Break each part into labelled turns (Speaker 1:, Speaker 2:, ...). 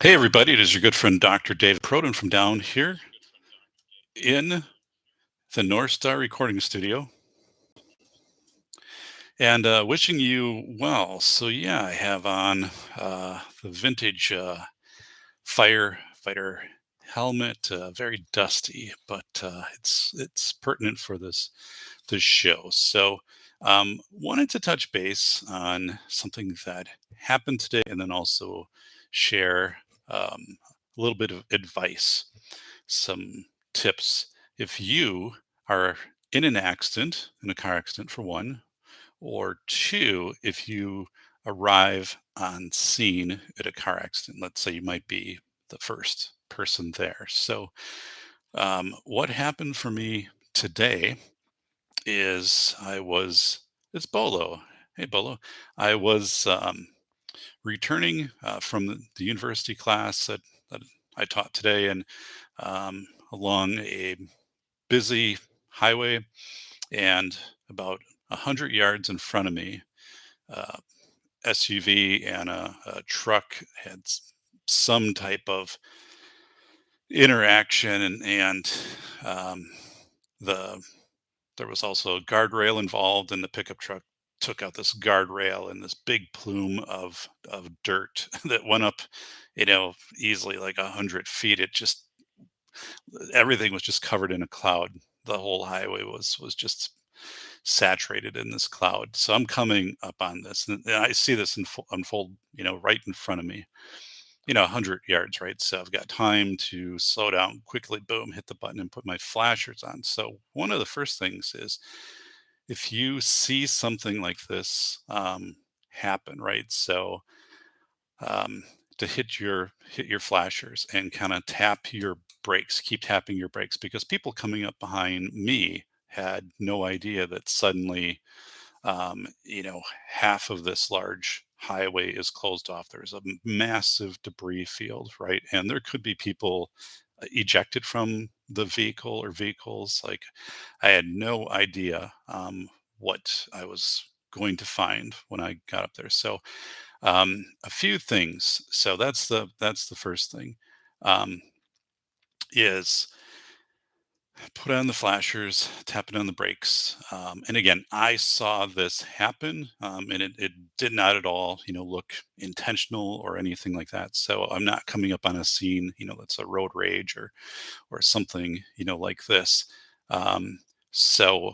Speaker 1: Hey, everybody, it is your good friend Dr. David Proden from down here in the North Star Recording Studio and wishing you well. So, yeah, I have on the vintage firefighter helmet, very dusty, but it's pertinent for this show. So, wanted to touch base on something that happened today and then also share a little bit of advice, some tips. If you are in an accident, in a car accident for one, or two, if you arrive on scene at a car accident, let's say you might be the first person there. So, what happened for me today is it's Bolo. Hey, Bolo. I was returning from the university class that I taught today, and along a busy highway, and about 100 yards in front of me, uh, SUV and a truck had some type of interaction, and um, the there was also a guardrail involved, and the pickup truck took out this guardrail and this big plume of dirt that went up, easily like 100 feet. It just everything was just covered in a cloud. The whole highway was just saturated in this cloud. So I'm coming up on this, and I see this unfold, right in front of me. 100 yards, right? So I've got time to slow down quickly. Boom, hit the button and put my flashers on. So one of the first things is if you see something like this happen, right? So um, to hit your flashers and kind of tap your brakes, keep tapping your brakes, because people coming up behind me had no idea that suddenly, half of this large highway is closed off. There's a massive debris field, right? And there could be people ejected from the vehicle or vehicles. Like, I had no idea what I was going to find when I got up there. So a few things. So that's the first thing. Um, is put on the flashers, tapping on the brakes. And again, I saw this happen, and it did not at all, look intentional or anything like that. So I'm not coming up on a scene, that's a road rage or something, like this. Um, so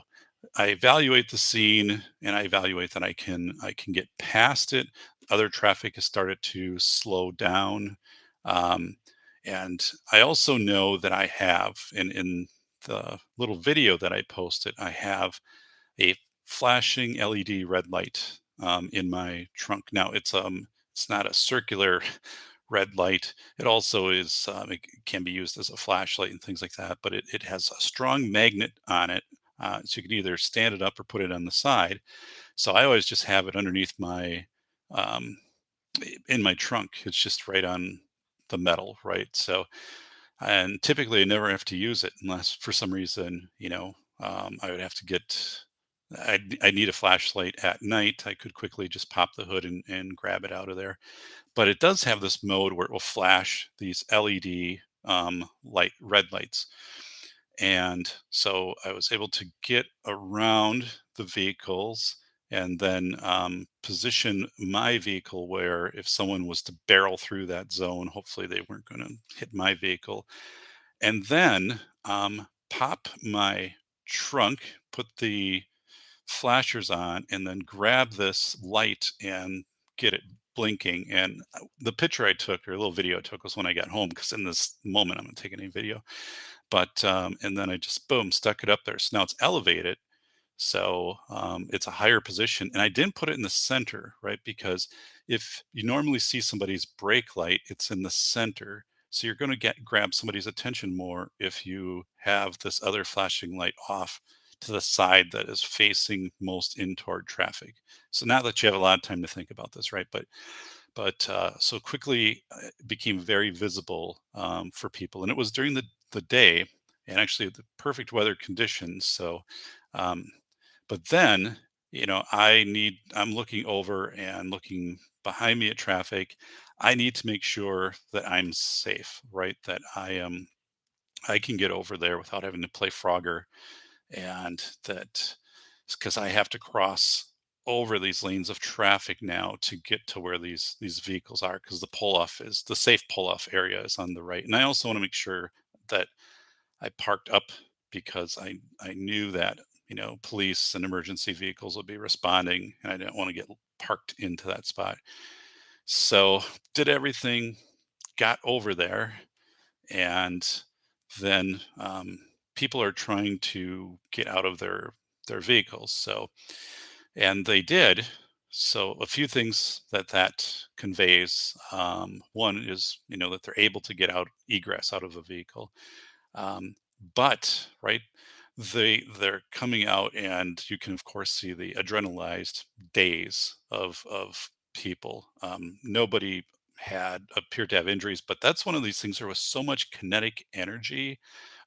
Speaker 1: I evaluate the scene, and I evaluate that I can get past it. Other traffic has started to slow down. Um, and I also know that I have in the little video that I posted, I have a flashing LED red light in my trunk. Now it's not a circular red light. It also is it can be used as a flashlight and things like that, but it has a strong magnet on it. So you can either stand it up or put it on the side. So I always just have it underneath my um, in my trunk. It's just right on the metal, right? So, and typically I never have to use it unless for some reason, I would have to I need a flashlight at night. I could quickly just pop the hood and grab it out of there. But it does have this mode where it will flash these LED red lights. And so I was able to get around the vehicles and then position my vehicle where if someone was to barrel through that zone, hopefully they weren't going to hit my vehicle. And then pop my trunk, put the flashers on, and then grab this light and get it blinking. And the picture I took, or a little video I took, was when I got home, because in this moment I'm not taking any video. But and then I just boom stuck it up there. So now it's elevated. So it's a higher position, and I didn't put it in the center, right? Because if you normally see somebody's brake light, it's in the center. So you're going to get grab somebody's attention more if you have this other flashing light off to the side that is facing most in toward traffic. So now that you have a lot of time to think about this, right? But so quickly it became very visible for people, and it was during the day, and actually the perfect weather conditions. So, um, but then I'm looking over and looking behind me at traffic. I need to make sure that I'm safe, right? That I can get over there without having to play Frogger, and that because I have to cross over these lanes of traffic now to get to where these vehicles are, because the safe pull off area is on the right. And I also want to make sure that I parked up, because I knew that, police and emergency vehicles would be responding, and I didn't want to get parked into that spot. So did everything, got over there, and then people are trying to get out of their vehicles. So, and they did. So a few things that conveys. One is, that they're able to get out, egress out of a vehicle. um, but right, they're coming out, and you can of course see the adrenalized days of people. Nobody had appeared to have injuries, but that's one of these things. There was so much kinetic energy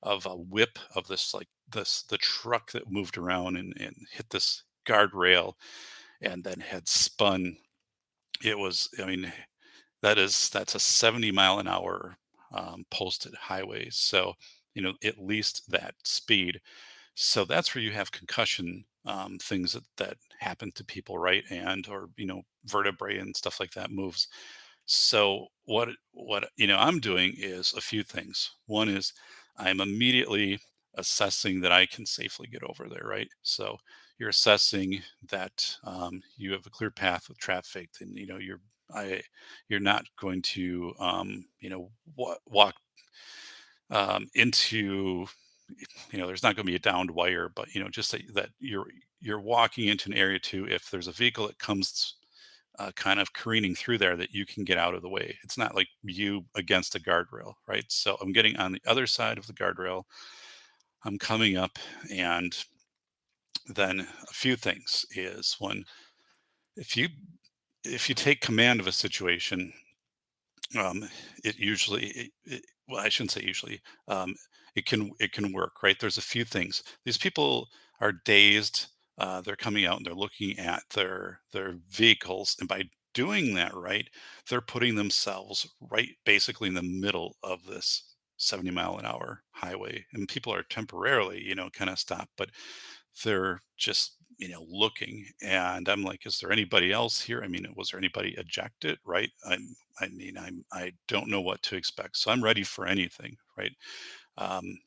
Speaker 1: of a whip of this, like this the truck that moved around and hit this guardrail and then had spun. It was, I mean, that's a 70 mile an hour posted highway. So, at least that speed. So that's where you have concussion, things that happen to people, right? And, or, vertebrae and stuff like that moves. So what I'm doing is a few things. One is I'm immediately assessing that I can safely get over there, right? So you're assessing that you have a clear path with traffic, and I you're not going to walk into, there's not going to be a downed wire, but just that you're walking into an area too. If there's a vehicle that comes kind of careening through there, that you can get out of the way. It's not like you against a guardrail, right? So I'm getting on the other side of the guardrail. I'm coming up, and then a few things is one, if you if you take command of a situation, it usually, well, I shouldn't say usually, it can work, right? There's a few things. These people are dazed. They're coming out and they're looking at their vehicles, and by doing that, right, they're putting themselves right basically in the middle of this 70 mile an hour highway, and people are temporarily, kind of stopped, but they're just, looking. And I'm like, is there anybody else here? I mean, was there anybody ejected, right? I don't know what to expect, so I'm ready for anything, right? um,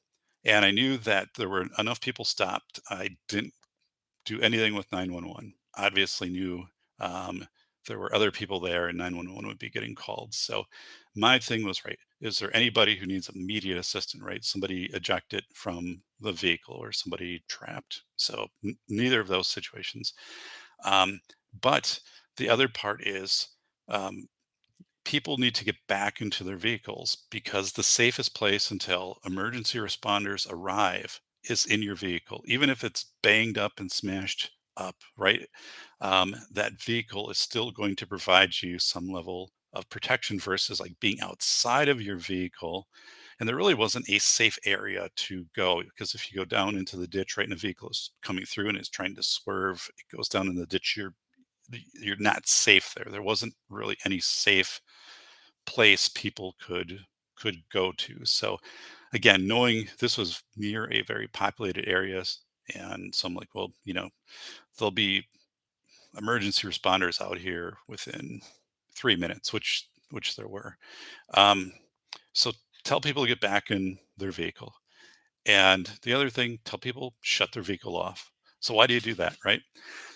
Speaker 1: and I knew that there were enough people stopped. I didn't do anything with 911. Obviously knew um, there were other people there, and 911 would be getting called. So my thing was, right, is there anybody who needs immediate assistance, right? Somebody ejected from the vehicle or somebody trapped. So neither of those situations. Um, but the other part is, um, people need to get back into their vehicles, because the safest place until emergency responders arrive is in your vehicle, even if it's banged up and smashed up, right? That vehicle is still going to provide you some level of protection versus like being outside of your vehicle. And there really wasn't a safe area to go, because if you go down into the ditch, right, and a vehicle is coming through and is trying to swerve, it goes down in the ditch. You're not safe there. There wasn't really any safe place people could go to. So again, knowing this was near a very populated areas, and so I'm like, well, there'll be emergency responders out here within 3 minutes, which there were. Um, so tell people to get back in their vehicle. And the other thing, tell people shut their vehicle off. So why do you do that, right?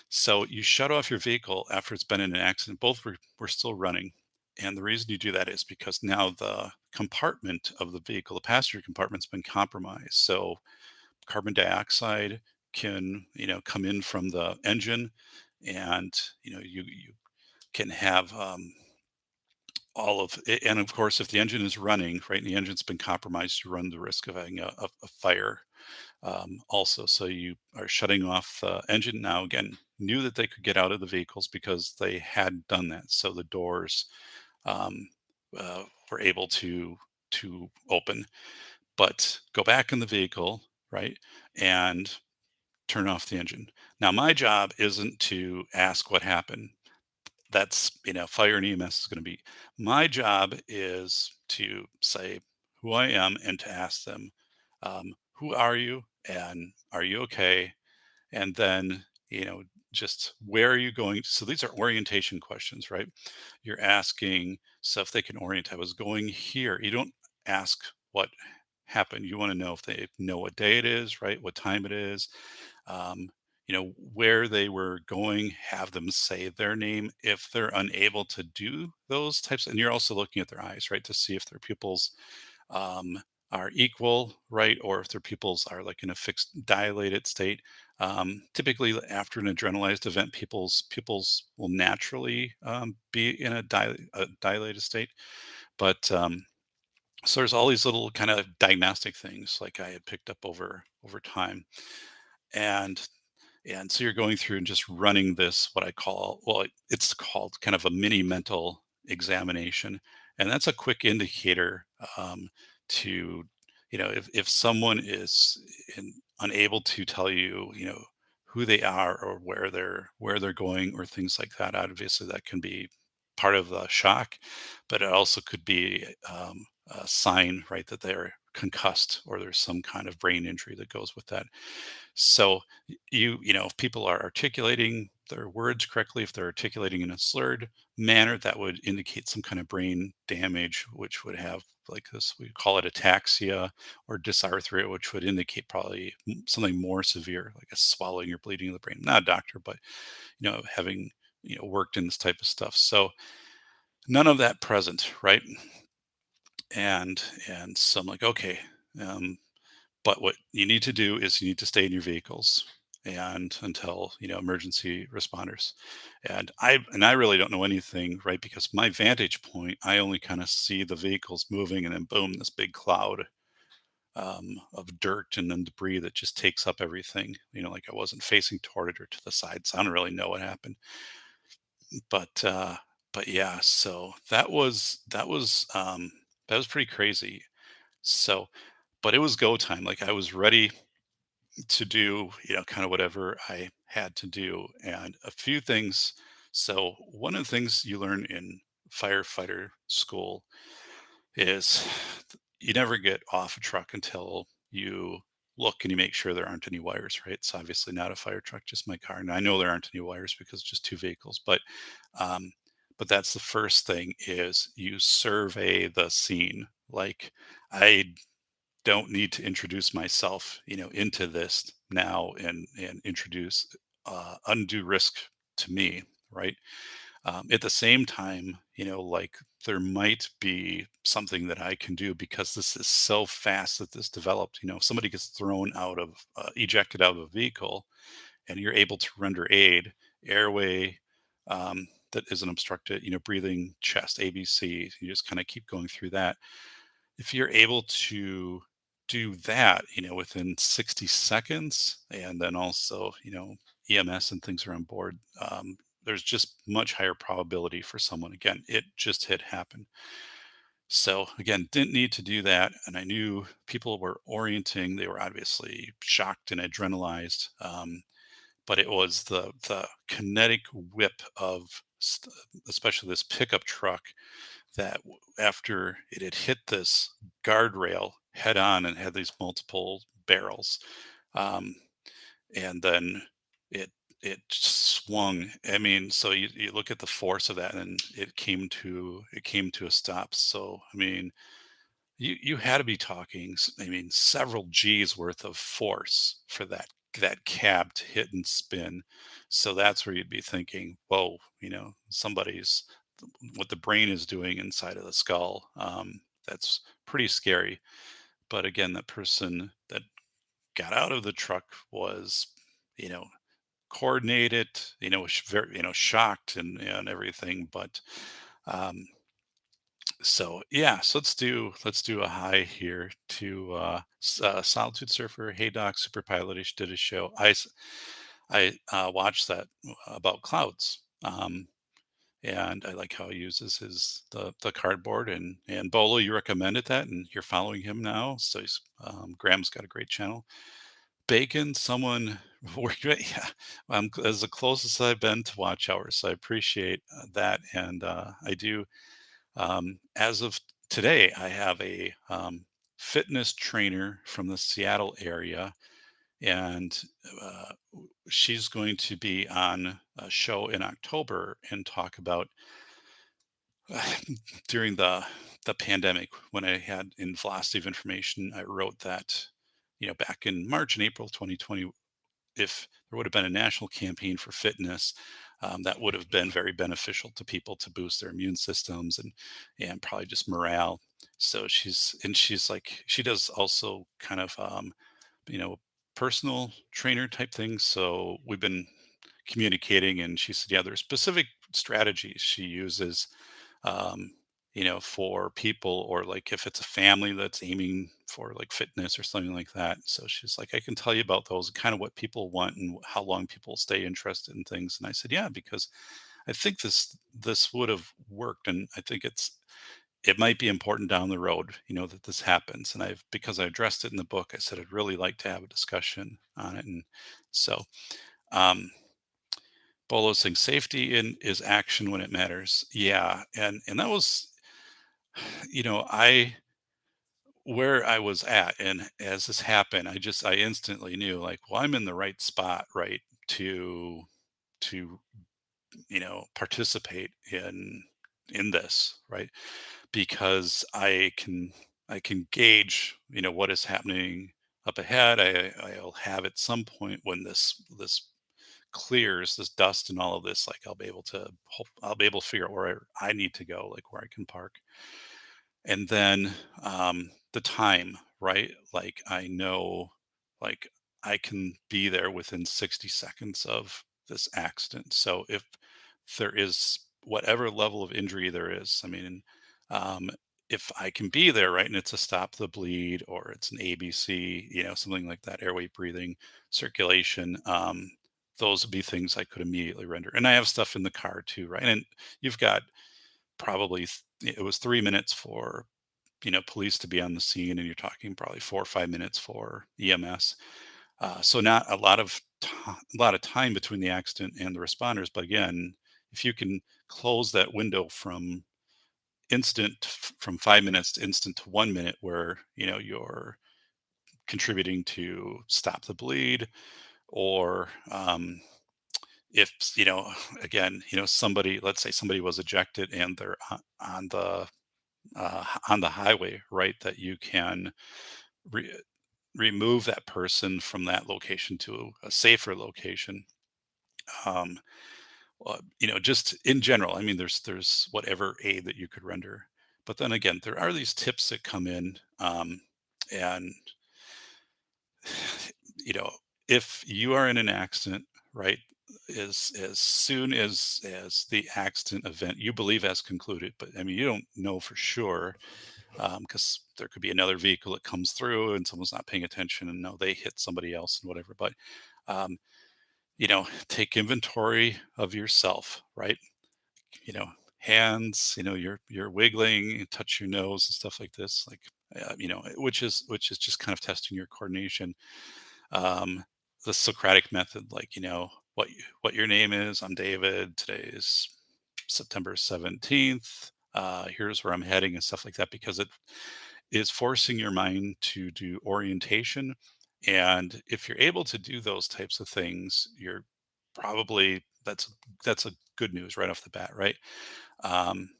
Speaker 1: So you shut off your vehicle after it's been in an accident. Both were still running. And the reason you do that is because now the compartment of the vehicle, the passenger compartment's been compromised. So carbon dioxide can, come in from the engine, and, you can have all of it. And of course, if the engine is running, right, and the engine's been compromised, you run the risk of having a fire, also. So you are shutting off the engine now. Again, knew that they could get out of the vehicles because they had done that. So the doors um, were able to open, but go back in the vehicle, right, and turn off the engine. Now, my job isn't to ask what happened. That's, fire and EMS is going to be. My job is to say who I am and to ask them, who are you and are you okay? And then, just where are you going? So these are orientation questions, right? You're asking, so if they can orient, I was going here. You don't ask what happened. You want to know if they know what day it is, right? What time it is, where they were going, have them say their name if they're unable to do those types. And you're also looking at their eyes, right, to see if their pupils um, are equal, right, or if their pupils are like in a fixed dilated state. Typically, after an adrenalized event, people's pupils will naturally be in a dilated state. But so there's all these little kind of diagnostic things like I had picked up over time, and so you're going through and just running this, what I call, well, it's called kind of a mini mental examination. And that's a quick indicator to, if someone is unable to tell you, who they are or where they're going or things like that. Obviously, that can be part of the shock, but it also could be a sign, right, that they're concussed or there's some kind of brain injury that goes with that. So if people are articulating their words correctly, if they're articulating in a slurred manner, that would indicate some kind of brain damage, which would have like this, we call it ataxia or dysarthria, which would indicate probably something more severe, like a swallowing or bleeding of the brain. Not a doctor, but having worked in this type of stuff. So none of that present, right? And so I'm like, okay, um, but what you need to do is you need to stay in your vehicles and until, emergency responders. And I really don't know anything, right? Because my vantage point, I only kind of see the vehicles moving and then boom, this big cloud of dirt and then debris that just takes up everything. Like I wasn't facing toward it or to the side. So I don't really know what happened. But yeah, so that was pretty crazy. So but it was go time. Like I was ready to do, kind of whatever I had to do. And a few things. So, one of the things you learn in firefighter school is you never get off a truck until you look and you make sure there aren't any wires, right? It's obviously not a fire truck, just my car. And I know there aren't any wires because it's just two vehicles. Um, but that's the first thing is you survey the scene. Like I don't need to introduce myself, into this now and introduce undue risk to me, right? At the same time, like there might be something that I can do because this is so fast that this developed. If somebody gets thrown ejected out of a vehicle, and you're able to render aid, airway. That isn't obstructed, breathing, chest, ABC. You just kind of keep going through that if you're able to do that, within 60 seconds, and then also, EMS and things are on board, there's just much higher probability for someone. Again, it just had happened. So again, didn't need to do that. And I knew people were orienting. They were obviously shocked and adrenalized. But it was the kinetic whip of especially this pickup truck that after it had hit this guardrail head on and had these multiple barrels, um, and then it it swung. I mean, so you look at the force of that, and it came to a stop. So I mean, you had to be talking. I mean, several G's worth of force for that cab to hit and spin. So that's where you'd be thinking, whoa, somebody's what the brain is doing inside of the skull. That's pretty scary. But again, that person that got out of the truck was, you know, coordinated, very, shocked and everything. But um, so yeah, so let's do a hi here to Solitude Surfer. Hey Doc, Super Pilotish did a show. I watched that about clouds. And I like how he uses the cardboard and Bolo. You recommended that, and you're following him now. So Graham's got a great channel. Bacon, someone We're good, yeah. As the closest I've been to watch hours, so I appreciate, that, and, I do, as of today, I have a, fitness trainer from the Seattle area, and, she's going to be on a show in October and talk about during the pandemic when I had in velocity of information, I wrote that, back in March and April 2020, if there would have been a national campaign for fitness, that would have been very beneficial to people to boost their immune systems and probably just morale. So she's like she does also kind of you know personal trainer type things. So we've been communicating, and she said, yeah, there's specific strategies she uses, um, for people, or like if it's a family that's aiming for like fitness or something like that. So she's like, I can tell you about those, kind of what people want and how long people stay interested in things. And I said, yeah, because I think this would have worked, and I think it might be important down the road, that this happens. And because I addressed it in the book, I said I'd really like to have a discussion on it. And so, um, Bolo's saying safety in is action when it matters. Yeah, and that was, I where I was at, and as this happened, I instantly knew, like, well, I'm in the right spot, right, to participate in this, right, because I can gauge, what is happening up ahead. I'll have at some point when this clears, this dust and all of this, like I'll be able to figure out where I need to go, like where I can park. And then the time, right? Like I know, like I can be there within 60 seconds of this accident. So if there is whatever level of injury there is, I mean, um, if I can be there, right, and it's a stop the bleed, or it's an ABC, something like that, airway, breathing, circulation, those would be things I could immediately render. And I have stuff in the car too, right? And you've got it was 3 minutes for police to be on the scene, and you're talking probably 4 or 5 minutes for EMS. So not a lot of time between the accident and the responders. But again, if you can close that window from 5 minutes to instant to 1 minute, where you're contributing to stop the bleed, or if again, somebody, let's say somebody was ejected and they're on the highway, right, that you can re- remove that person from that location to a safer location. Um, just in general, I mean, there's whatever aid that you could render, but then again, there are these tips that come in, and you know, if you are in an accident, right, as soon as the accident event you believe has concluded, but I mean, you don't know for sure, because there could be another vehicle that comes through and someone's not paying attention and no, they hit somebody else and whatever. But um, take inventory of yourself, right? You know, hands, you're wiggling, you touch your nose and stuff like this, like which is just kind of testing your coordination. Um, the Socratic method, like what your name is. I'm David. Today is September 17th. Here's where I'm heading and stuff like that, because it is forcing your mind to do orientation. And if you're able to do those types of things, you're probably that's a good news right off the bat, right? Um,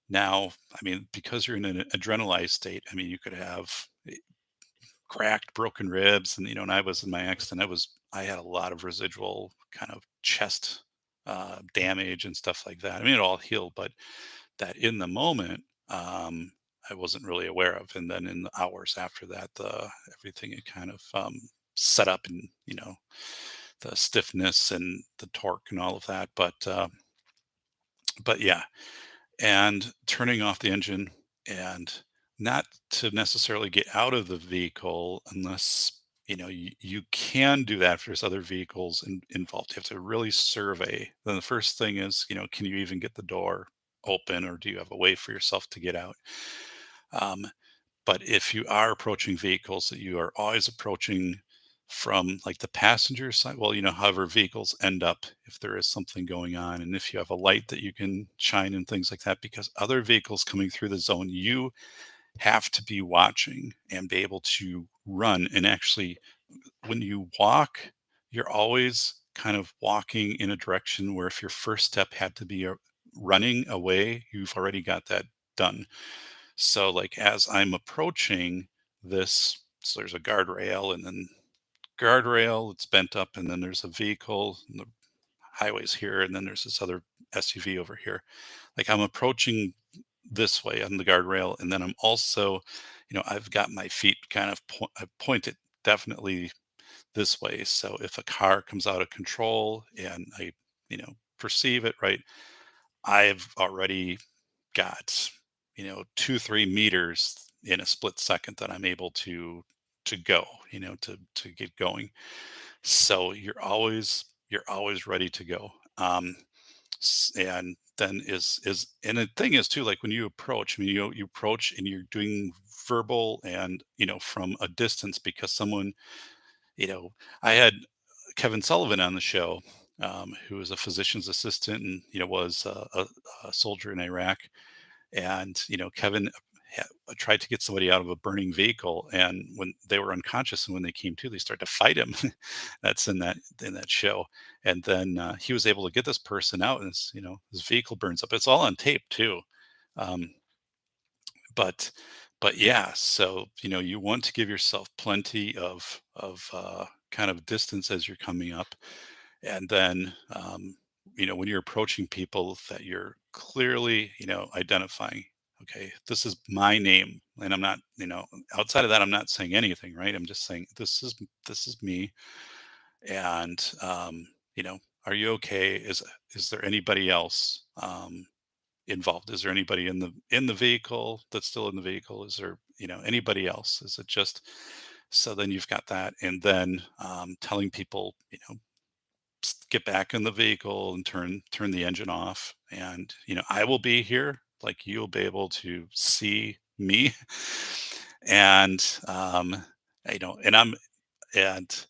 Speaker 1: Now, I mean, because you're in an adrenalized state, I mean, you could have cracked, broken ribs, and and I was in my accident. I had a lot of residual kind of chest damage and stuff like that. I mean, it all healed, but that in the moment, I wasn't really aware of. And then in the hours after that, the everything had kind of set up, and the stiffness and the torque and all of that. But yeah, and turning off the engine, and not to necessarily get out of the vehicle unless you can do that if there's other vehicles involved. You have to really survey. Then the first thing is, can you even get the door open, or do you have a way for yourself to get out? um, but if you are approaching vehicles, that you are always approaching from like the passenger side, well, however vehicles end up if there is something going on, and if you have a light that you can shine and things like that, because other vehicles coming through the zone, you have to be watching and be able to run. And actually, when you walk, you're always kind of walking in a direction where if your first step had to be running away, you've already got that done. So, like, as I'm approaching this, so there's a guardrail, and then guardrail, it's bent up, and then there's a vehicle, and the highway's here, and then there's this other SUV over here. Like, I'm approaching this way on the guardrail, and then I'm also, I've got my feet kind of pointed definitely this way. So if a car comes out of control and I, perceive it, right, I've already got, 2, 3 meters in a split second that I'm able to go, to get going. So you're always ready to go. And then and the thing is too, like when you approach, I mean, you approach and you're doing verbal and from a distance, because someone, you know I had Kevin Sullivan on the show, who is a physician's assistant and was a soldier in Iraq. And Kevin tried to get somebody out of a burning vehicle, and when they were unconscious and when they came to, they started to fight him. That's in that show. And then he was able to get this person out, and his vehicle burns up. It's all on tape too. um, but yeah, so you want to give yourself plenty of kind of distance as you're coming up. And then when you're approaching people, that you're clearly identifying, okay, this is my name, and I'm not, outside of that, I'm not saying anything, right? I'm just saying this is me. And are you okay? Is there anybody else involved? Is there anybody in the vehicle that's still in the vehicle? Is there anybody else? Is it just, so then you've got that. And then telling people, get back in the vehicle and turn the engine off, and I will be here, like you'll be able to see me. And and I'm and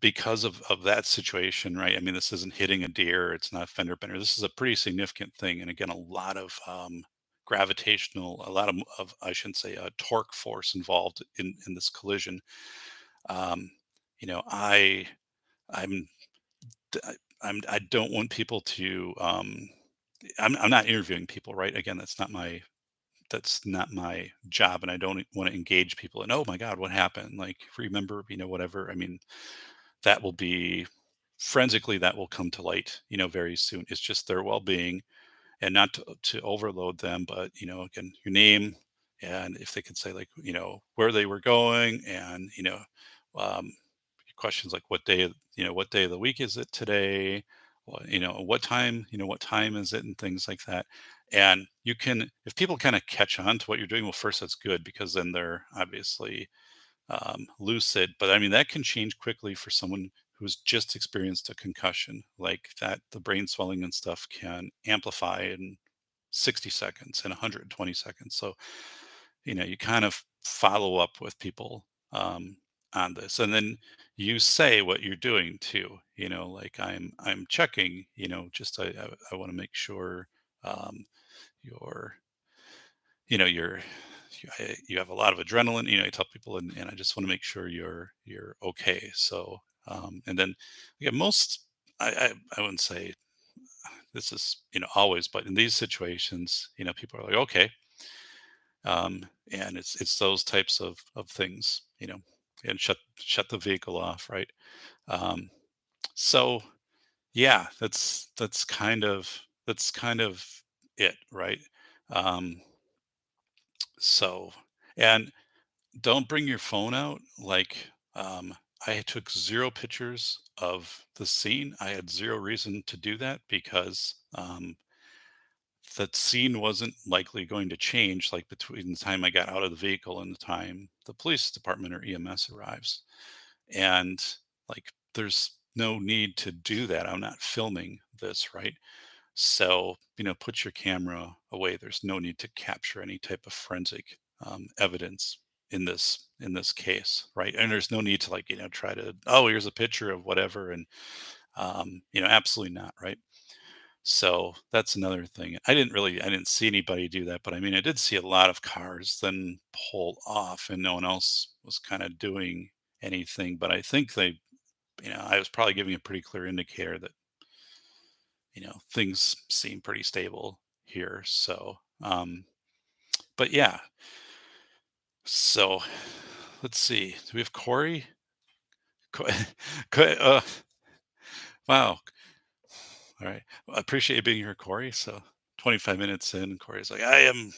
Speaker 1: because of that situation, right? I mean, this isn't hitting a deer, it's not a fender bender, this is a pretty significant thing. And again, a lot of gravitational, a lot of I shouldn't say torque force involved in this collision. um you know I I'm I I don't want people to, I'm not interviewing people, right? Again, that's not my job, and I don't wanna engage people and, "Oh my god, what happened?" Like, "Remember," whatever. I mean, that will be forensically, that will come to light, very soon. It's just their well-being, and not to overload them, but, again, your name, and if they could say, like, where they were going, and, um questions like what day of the week is it today, what time is it, and things like that. And you can, if people kind of catch on to what you're doing, well, first, that's good, because then they're obviously lucid. But I mean, that can change quickly for someone who's just experienced a concussion like that. The brain swelling and stuff can amplify in 60 seconds and 120 seconds. So you kind of follow up with people on this, and then you say what you're doing too. Like, I'm checking. Just I want to make sure um, you're you have a lot of adrenaline. You tell people, and I just want to make sure you're okay. So and then yeah, most, I wouldn't say this is always, but in these situations, people are like, okay. And it's those types of things, and shut the vehicle off, right? um, so yeah, that's kind of it, right? um, so, and don't bring your phone out. Like, I took zero pictures of the scene. I had zero reason to do that, because that scene wasn't likely going to change, like, between the time I got out of the vehicle and the time the police department or EMS arrives. And, like, there's no need to do that. I'm not filming this, right? So, put your camera away. There's no need to capture any type of forensic evidence. in this case, right? And there's no need to like, try to, oh, here's a picture of whatever, and absolutely not, right? So that's another thing. I didn't see anybody do that, but I mean, I did see a lot of cars then pull off, and no one else was kind of doing anything. But I think I was probably giving a pretty clear indicator that things seem pretty stable here. So, but yeah. So let's see. Do we have Corey? Co- wow. All right. Well, I appreciate you being here, Corey. So 25 minutes in, Corey's like, I am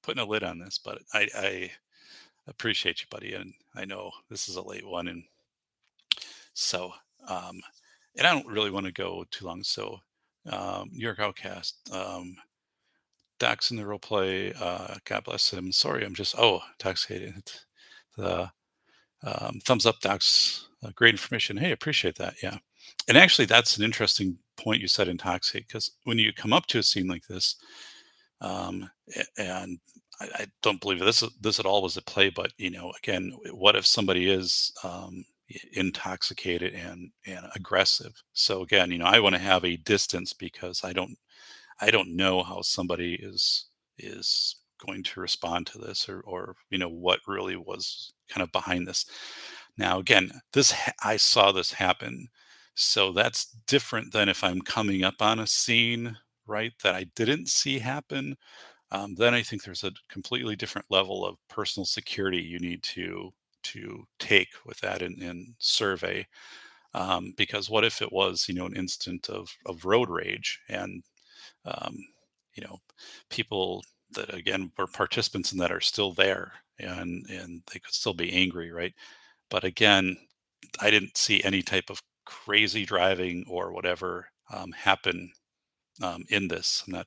Speaker 1: putting a lid on this, but I appreciate you, buddy. And I know this is a late one. And so, um, and I don't really want to go too long. So, New York Outcast, Dax in the role play, God bless him. Sorry, I'm just, intoxicated. The thumbs up, Dax. Great information. Hey, appreciate that. Yeah. And actually, that's an interesting point you said, intoxicate, because when you come up to a scene like this, and I don't believe this at all was at play, but again, what if somebody is intoxicated and aggressive? So again, I want to have a distance because I don't know how somebody is going to respond to this, or what really was kind of behind this. Now again, I saw this happen, so that's different than if I'm coming up on a scene, right, that I didn't see happen. Then I think there's a completely different level of personal security you need to take with that in survey. Because what if it was an instant of road rage, and um, you know people that again were participants in that are still there, and they could still be angry, right? But again, I didn't see any type of crazy driving or whatever happen in this. I'm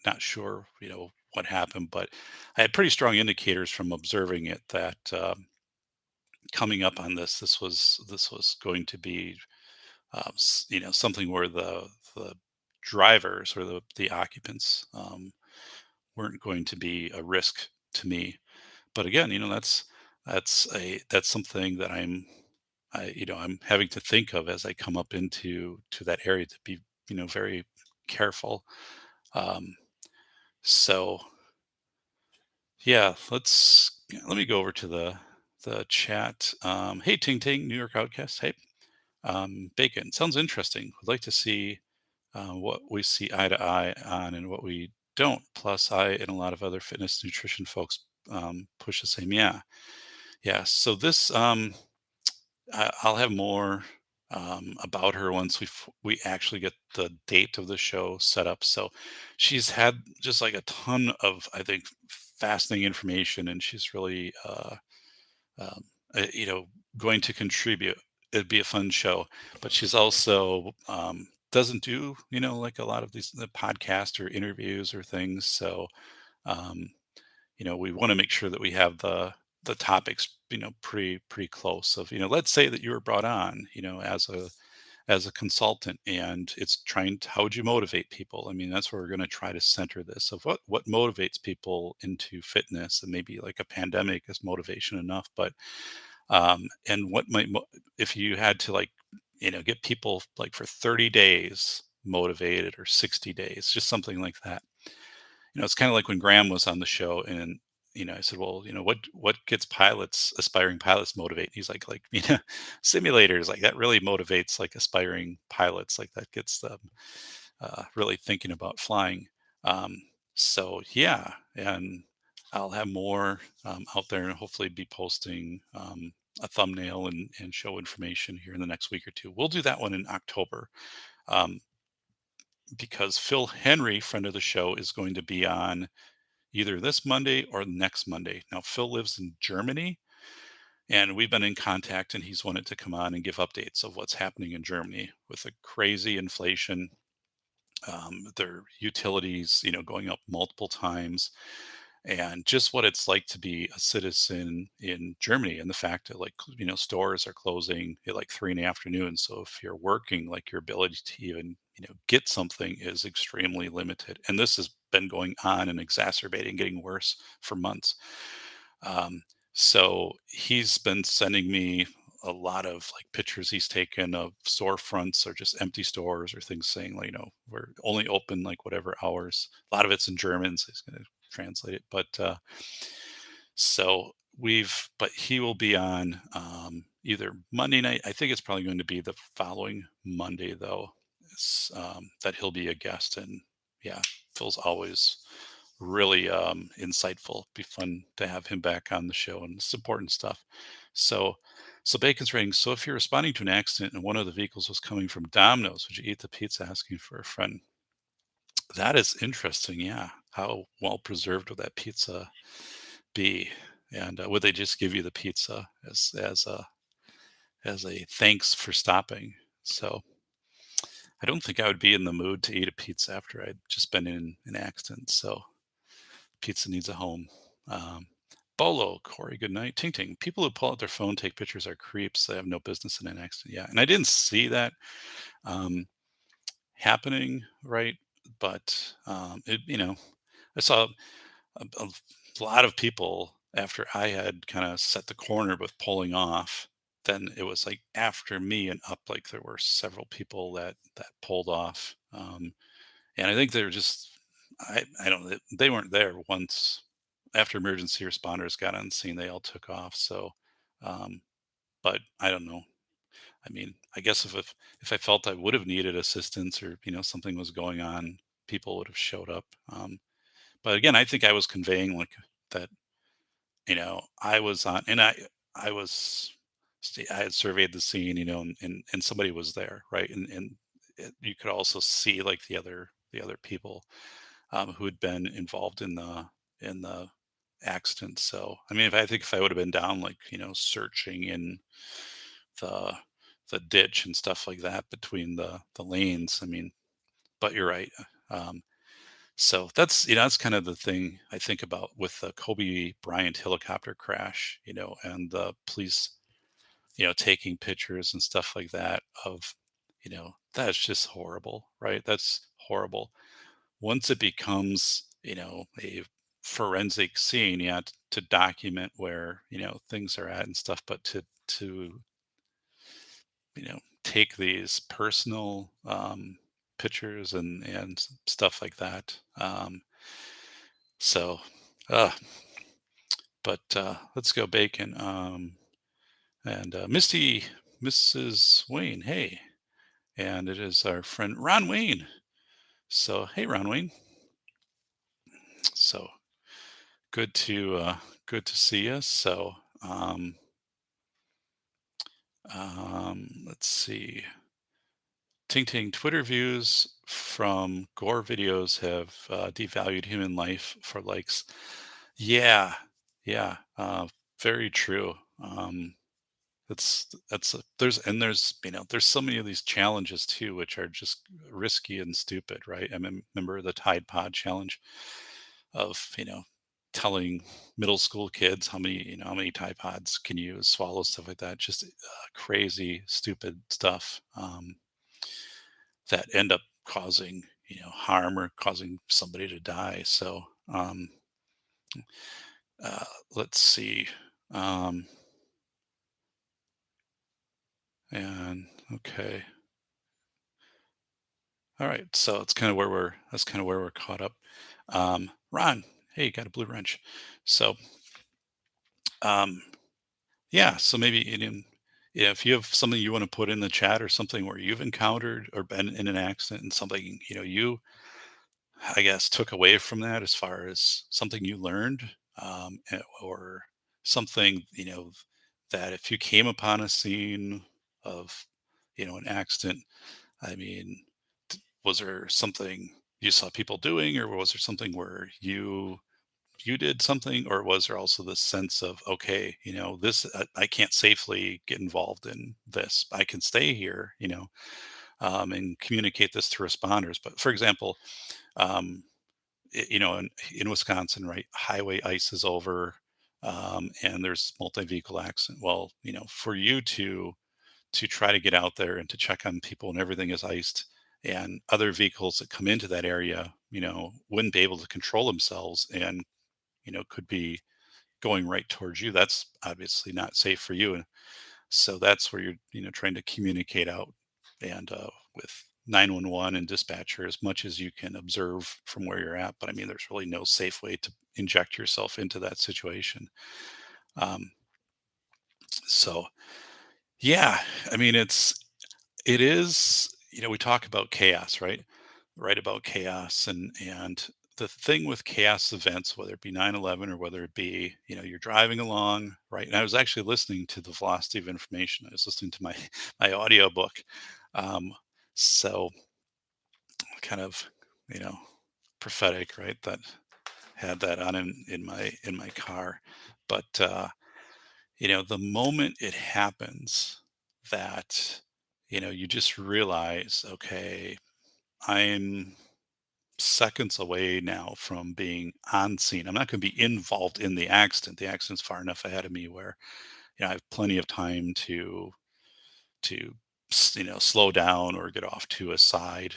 Speaker 1: not sure, what happened, but I had pretty strong indicators from observing it that coming up on this was going to be, something where the drivers or the occupants weren't going to be a risk to me. But again, that's something that I'm having to think of as I come up to that area, to be very careful. Um, so yeah, let me go over to the chat. Hey, Ting Ting, New York Outcast. Hey, Bacon. Sounds interesting. Would like to see what we see eye to eye on and what we don't. Plus, I and a lot of other fitness nutrition folks push the same. Yeah, yeah. So this, I'll have more about her once we actually get the date of the show set up. So she's had just like a ton of, I think, fascinating information, and she's really um, you know going to contribute. It'd be a fun show, but she's also doesn't do like a lot of these the podcast or interviews or things. So um, we want to make sure that we have the topics pretty close. Of let's say that you were brought on as a consultant, and it's trying to, how would you motivate people? I mean, that's where we're going to try to center this, of what motivates people into fitness. And maybe like a pandemic is motivation enough, but and what might if you had to like get people like for 30 days motivated, or 60 days, just something like that. It's kind of like when Graham was on the show, and I said, well, what gets pilots, aspiring pilots, motivate? He's like simulators, like that really motivates like aspiring pilots, like that gets them really thinking about flying. Um, so yeah, and I'll have more out there, and hopefully be posting a thumbnail and show information here in the next week or two. We'll do that one in October. Um, because Phil Henry, friend of the show, is going to be on either this Monday or next Monday. Now, Phil lives in Germany, and we've been in contact, and he's wanted to come on and give updates of what's happening in Germany with the crazy inflation, their utilities, going up multiple times, and just what it's like to be a citizen in Germany, and the fact that like stores are closing at like 3 in the afternoon. So if you're working, like your ability to even get something is extremely limited, and this has been going on and exacerbating, getting worse for months. Um, so he's been sending me a lot of like pictures he's taken of storefronts or just empty stores or things saying like, we're only open like whatever hours. A lot of it's in German, so he's going to translate it. But he will be on either Monday night. I think it's probably going to be the following Monday, though, that he'll be a guest. And yeah, Phil's always really insightful. Be fun to have him back on the show and it's important stuff. So, so Bacon's rating. So, if you're responding to an accident and one of the vehicles was coming from Domino's, would you eat the pizza? Asking for a friend. That is interesting. Yeah, how well preserved would that pizza be? And would they just give you the pizza as a thanks for stopping? So I don't think I would be in the mood to eat a pizza after I'd just been in an accident. So pizza needs a home. Um, Bolo, Corey, good night. Ting Ting. People who pull out their phone, take pictures are creeps. They have no business in an accident. Yeah, and I didn't see that um, happening, right? But I saw a lot of people after I had kind of set the corner with pulling off. Then it was like after me and up, like there were several people that pulled off, and I think they were just I don't they weren't there once after emergency responders got on scene. They all took off. So, um, but I don't know. I mean, I guess if I felt I would have needed assistance or something was going on, people would have showed up. But again, I think I was conveying like that. I was on, and I was, I had surveyed the scene, and somebody was there, right, and you could also see like the other people who had been involved in the accident. So, I mean, I think if I would have been down, like searching in the the ditch and stuff like that between the lanes, I mean, but you're right. Um, so that's kind of the thing I think about with the Kobe Bryant helicopter crash, and the police, taking pictures and stuff like that of, that's just horrible, right? That's horrible. Once it becomes, a forensic scene, yeah, to document where, things are at and stuff, but to take these personal pictures and stuff like that. So, uh, but let's go bacon. And Misty, Mrs. Wayne, hey, and it is our friend Ron Wayne. So, hey, Ron Wayne. So good to see you. So, let's see. Ting Ting, Twitter views from gore videos have devalued human life for likes. Yeah, yeah, very true. There's so many of these challenges too, which are just risky and stupid, right? I mean, remember the Tide Pod challenge of telling middle school kids how many Tide Pods can you swallow, stuff like that. Just crazy, stupid stuff that end up causing harm or causing somebody to die. So uh, let's see. Um, and okay. All right, so that's kind of where we're caught up. Ron, hey, you got a blue wrench. So, um, yeah, so maybe yeah, if you have something you want to put in the chat or something where you've encountered or been in an accident and something you I guess took away from that as far as something you learned, or something that if you came upon a scene of an accident. I mean, was there something you saw people doing, or was there something where you did something, or was there also this sense of, okay, this I can't safely get involved in this, I can stay here, and communicate this to responders. But for example, um, in Wisconsin, right, highway ice is over, and there's multi-vehicle accident. Well, for you to try to get out there and to check on people and everything is iced, and other vehicles that come into that area wouldn't be able to control themselves and could be going right towards you, that's obviously not safe for you. And so that's where you're, trying to communicate out and with 911 and dispatcher as much as you can observe from where you're at. But I mean, there's really no safe way to inject yourself into that situation. Um, so yeah, I mean, it is, we talk about chaos, right? Right, about chaos, and the thing with chaos events, whether it be 9/11 or whether it be, you're driving along, right? And I was actually listening to the Velocity of Information. I was listening to my my audiobook. Um, so kind of, you know, prophetic, right? That had that on in my car. But the moment it happens that, you just realize, okay, I'm seconds away now from being on scene. I'm not going to be involved in the accident. The accident's far enough ahead of me where, I have plenty of time to slow down or get off to a side.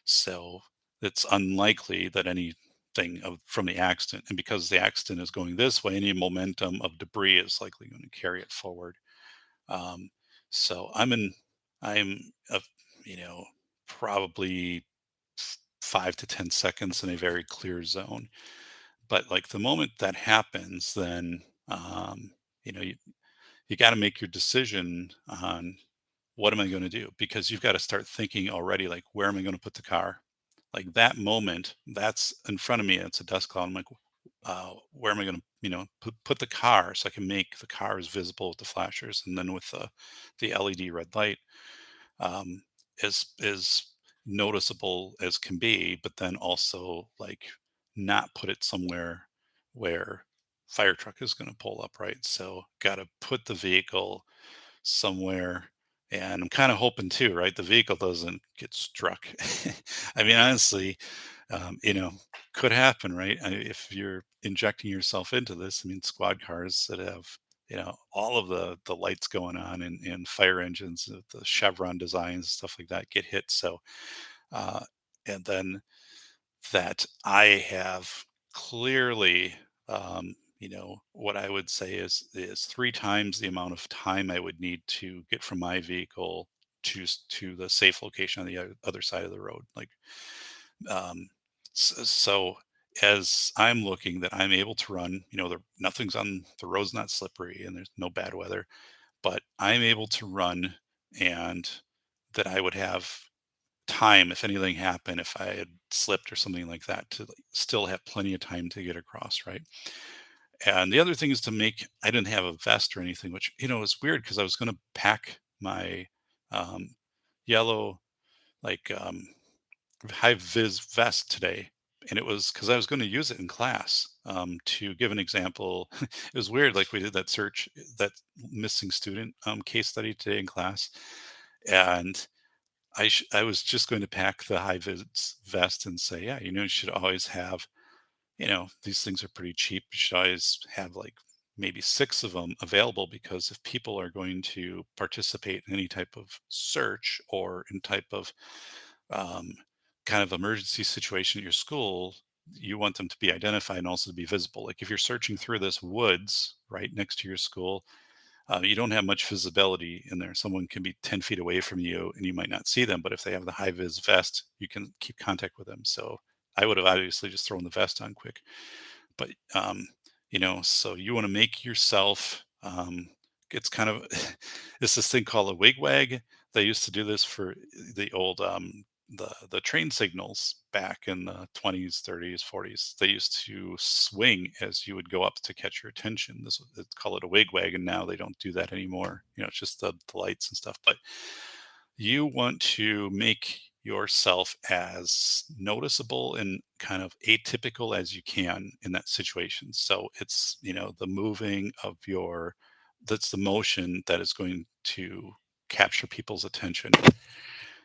Speaker 1: So it's unlikely that anything from the accident, and because the accident is going this way, any momentum of debris is likely going to carry it forward. Um, so I'm a, you know, probably 5 to 10 seconds in a very clear zone. But like the moment that happens, then, you know, you, you got to make your decision on what am I going to do? Because you've got to start thinking already, like, where am I going to put the car? Like that moment, that's in front of me. It's a dust cloud. I'm like, where am I going to, put the car so I can make the cars visible with the flashers, and then with the LED red light, um, is noticeable as can be, but then also like not put it somewhere where fire truck is going to pull up, right? So got to put the vehicle somewhere. And I'm kind of hoping too, right? The vehicle doesn't get struck. I mean, honestly, could happen, right? If you're injecting yourself into this, I mean, squad cars that have, all of the lights going on, and fire engines, the chevron designs, stuff like that get hit. So, uh, and then that I have clearly, what I would say is 3 times the amount of time I would need to get from my vehicle to the safe location on the other side of the road. Like, um, so as I'm looking that I'm able to run, nothing's on the road's not slippery and there's no bad weather, but I'm able to run, and that I would have time if anything happened, if I had slipped or something like that, to like, still have plenty of time to get across, right? And the other thing is to make, I didn't have a vest or anything, which, is weird because I was going to pack my um, yellow, like, high vis vest today. And it was because I was going to use it in class. To give an example, it was weird. Like we did that missing student case study today in class. And I was just going to pack the high vis vest and say, yeah, you should always have, these things are pretty cheap. You should always have like maybe 6 of them available, because if people are going to participate in any type of search or in type of um, kind of emergency situation at your school, you want them to be identified and also to be visible. Like if you're searching through this woods right next to your school, you don't have much visibility in there. Someone can be 10 feet away from you and you might not see them, but if they have the high vis vest, you can keep contact with them. So I would have obviously just thrown the vest on quick. But, so you want to make yourself, it's kind of, it's this thing called a wigwag. They used to do this for the old, the train signals back in the 20s, 30s, 40s. They used to swing as you would go up to catch your attention. It's call it a wigwag, and now they don't do that anymore. It's just the lights and stuff. But you want to make yourself as noticeable and kind of atypical as you can in that situation. So it's, the moving of that's the motion that is going to capture people's attention,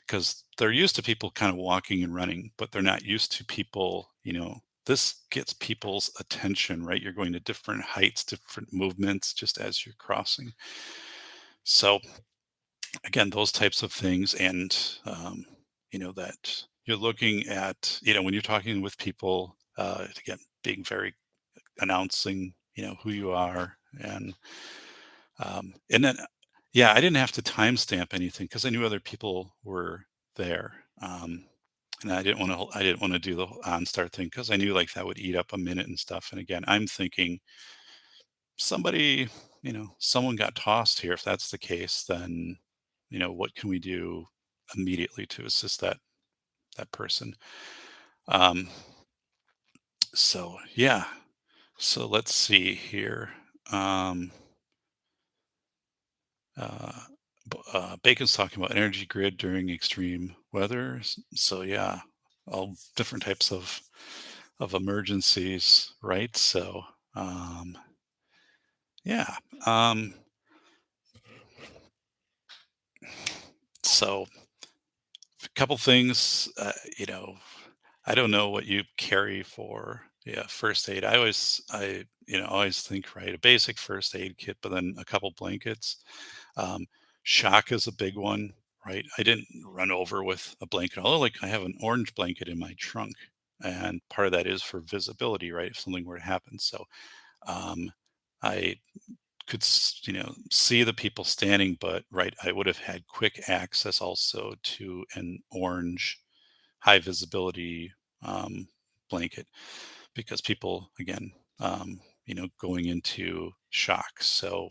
Speaker 1: because they're used to people kind of walking and running, but they're not used to people, this gets people's attention, right? You're going to different heights, different movements just as you're crossing. So again, those types of things. And that you're looking at, when you're talking with people, again, being very announcing, who you are, and then, yeah, I didn't have to timestamp anything because I knew other people were there. And I didn't want to do the OnStar thing because I knew like that would eat up a minute and stuff. And again, I'm thinking somebody, someone got tossed here. If that's the case, then, what can we do immediately to assist that person? Um, so yeah. So let's see here. Um, uh, Bacon's talking about energy grid during extreme weather. So yeah, all different types of emergencies, right? So um, yeah. Um, so a couple things, I don't know what you carry for, yeah, first aid. I always think, right, a basic first aid kit, but then a couple blankets. Um, Shock is a big one, right? I didn't run over with a blanket, although like I have an orange blanket in my trunk, and part of that is for visibility, right? If something were to happen. So um, I could see the people standing, but right, I would have had quick access also to an orange high visibility um, blanket because people again, going into shock. So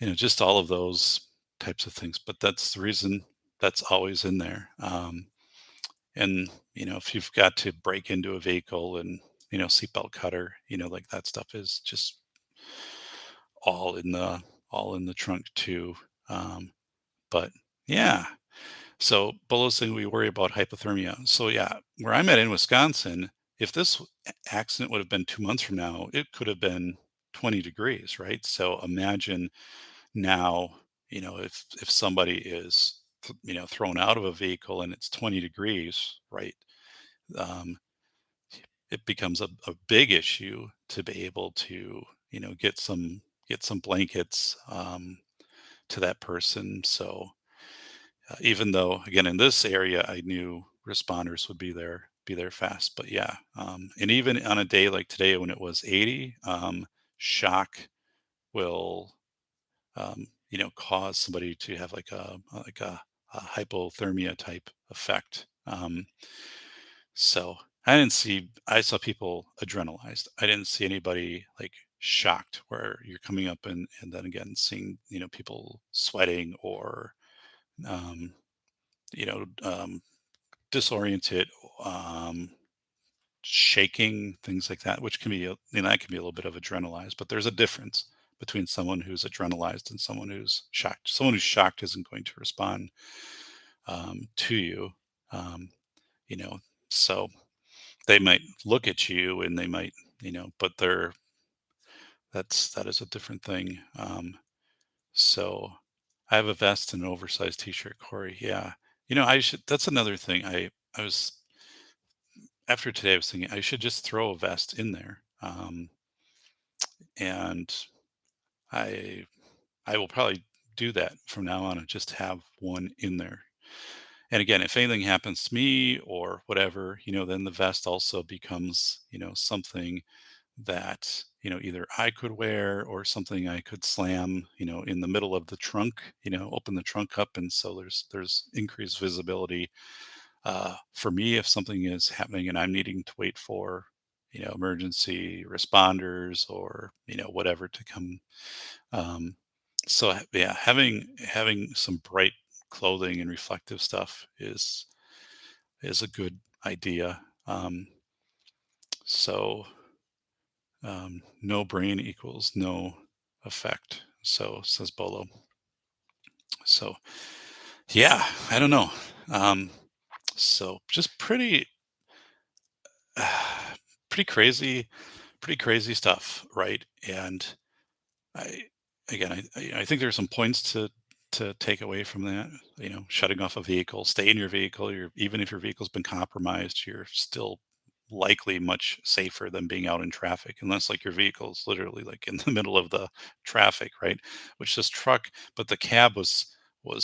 Speaker 1: just all of those types of things. But that's the reason that's always in there. And if you've got to break into a vehicle and seatbelt cutter, like that stuff is just all in the all in the trunk too. Um, but yeah, so Bolo's saying we worry about hypothermia. So yeah, where I'm at in Wisconsin, if this accident would have been 2 months from now, it could have been 20 degrees, right? So imagine now, if somebody is thrown out of a vehicle and it's 20 degrees, right? Um, it becomes a big issue to be able to get some blankets to that person. So even though again in this area I knew responders would be there fast, but yeah, and even on a day like today when it was 80, shock will cause somebody to have like a hypothermia type effect. So I saw people adrenalized. I didn't see anybody like shocked where you're coming up and then again seeing, people sweating or, um, you know, um, disoriented, um, shaking, things like that, which can be, that can be a little bit of adrenalized, but there's a difference between someone who's adrenalized and someone who's shocked. Someone who's shocked isn't going to respond to you, um, you know, so they might look at you and they might, but that is a different thing. So I have a vest and an oversized t-shirt, Corey. Yeah. That's another thing. I was, after today, I was thinking I should just throw a vest in there. And I, I will probably do that from now on and just have one in there. And again, if anything happens to me or whatever, then the vest also becomes, something that, either I could wear or something I could slam, in the middle of the trunk, open the trunk up. And so there's increased visibility for me if something is happening and I'm needing to wait for, emergency responders or, whatever to come. Um, so yeah, having some bright clothing and reflective stuff is a good idea. So no brain equals no effect. So says Bolo. So yeah, I don't know. Um, so just pretty crazy, pretty crazy stuff, right? And I again, I think there's some points to take away from that. Shutting off a vehicle, stay in your vehicle. Even if your vehicle's been compromised, you're still likely much safer than being out in traffic, unless like your vehicle's literally like in the middle of the traffic, right? Which this truck, but the cab was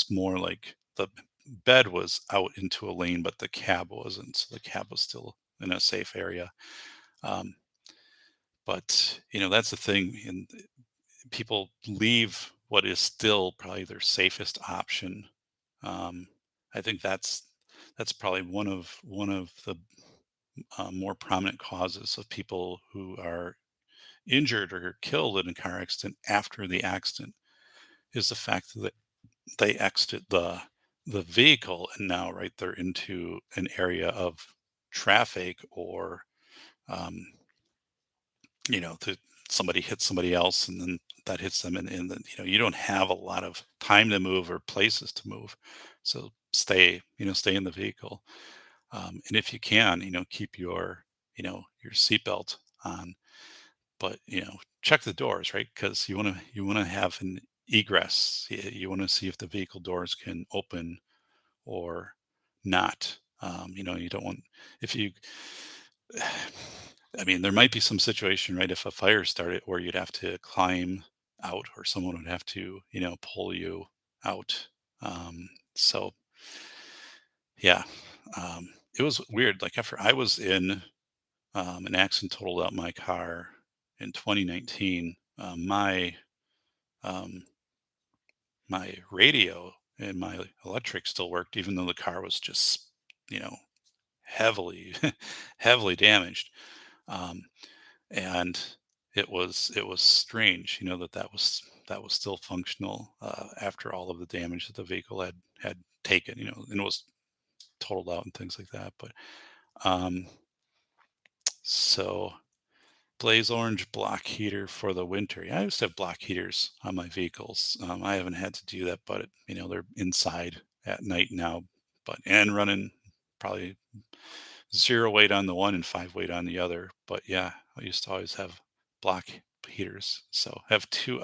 Speaker 1: more like the bed was out into a lane, but the cab wasn't. So the cab was still in a safe area. Um, But, that's the thing, and people leave what is still probably their safest option. Um, I think that's probably one of the more prominent causes of people who are injured or killed in a car accident after the accident is the fact that they exited the vehicle, and now right they're into an area of traffic, or um, that somebody hits somebody else and then that hits them, and then you don't have a lot of time to move or places to move, so stay in the vehicle, and if you can, keep your seatbelt on, but check the doors, right, because you want to have an egress. You want to see if the vehicle doors can open or not. You don't want, if you I mean, there might be some situation, right, if a fire started where you'd have to climb out, or someone would have to, pull you out. So yeah, it was weird. Like after I was in an accident, totaled out my car in 2019. Um, my radio and my electric still worked, even though the car was just, you know, heavily, heavily damaged. Um, and it was strange, that was still functional after all of the damage that the vehicle had taken, and it was totaled out and things like that. But um, so blaze orange block heater for the winter. Yeah, I used to have block heaters on my vehicles. I haven't had to do that, but they're inside at night now. But and running probably zero weight on the one and five weight on the other. But yeah, I used to always have block heaters. So I have two.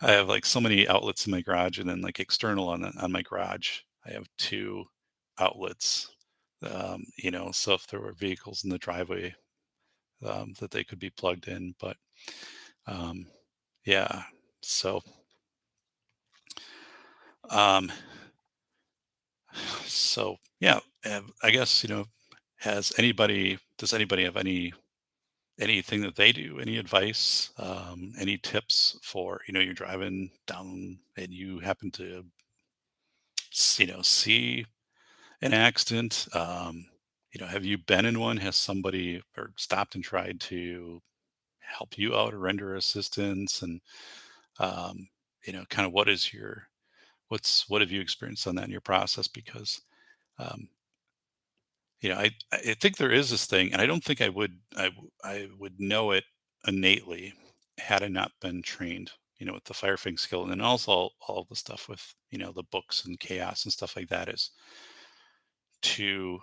Speaker 1: I have like so many outlets in my garage, and then like external on my garage, I have two outlets. So if there were vehicles in the driveway, that they could be plugged in. But um, yeah, so um, yeah, I guess does anybody have anything that they do? Any advice? Any tips for you're driving down and you happen to see an accident? Have you been in one? Has somebody or stopped and tried to help you out or render assistance? And kind of what have you experienced on that in your process? Because um, I think there is this thing, and I don't think I would know it innately had I not been trained, with the firefighting skill, and then also all the stuff with the books and chaos and stuff like that is to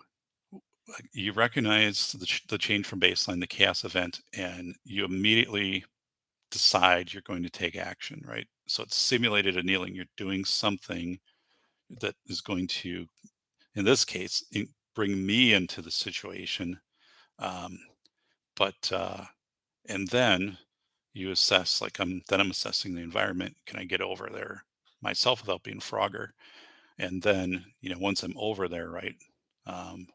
Speaker 1: like, you recognize the change from baseline, the chaos event, and you immediately decide you're going to take action, right? So it's simulated annealing. You're doing something that is going to, in this case, bring me into the situation. Um, but and then you assess, like I'm assessing the environment. Can I get over there myself without being Frogger? And then once I'm over there, right? Um,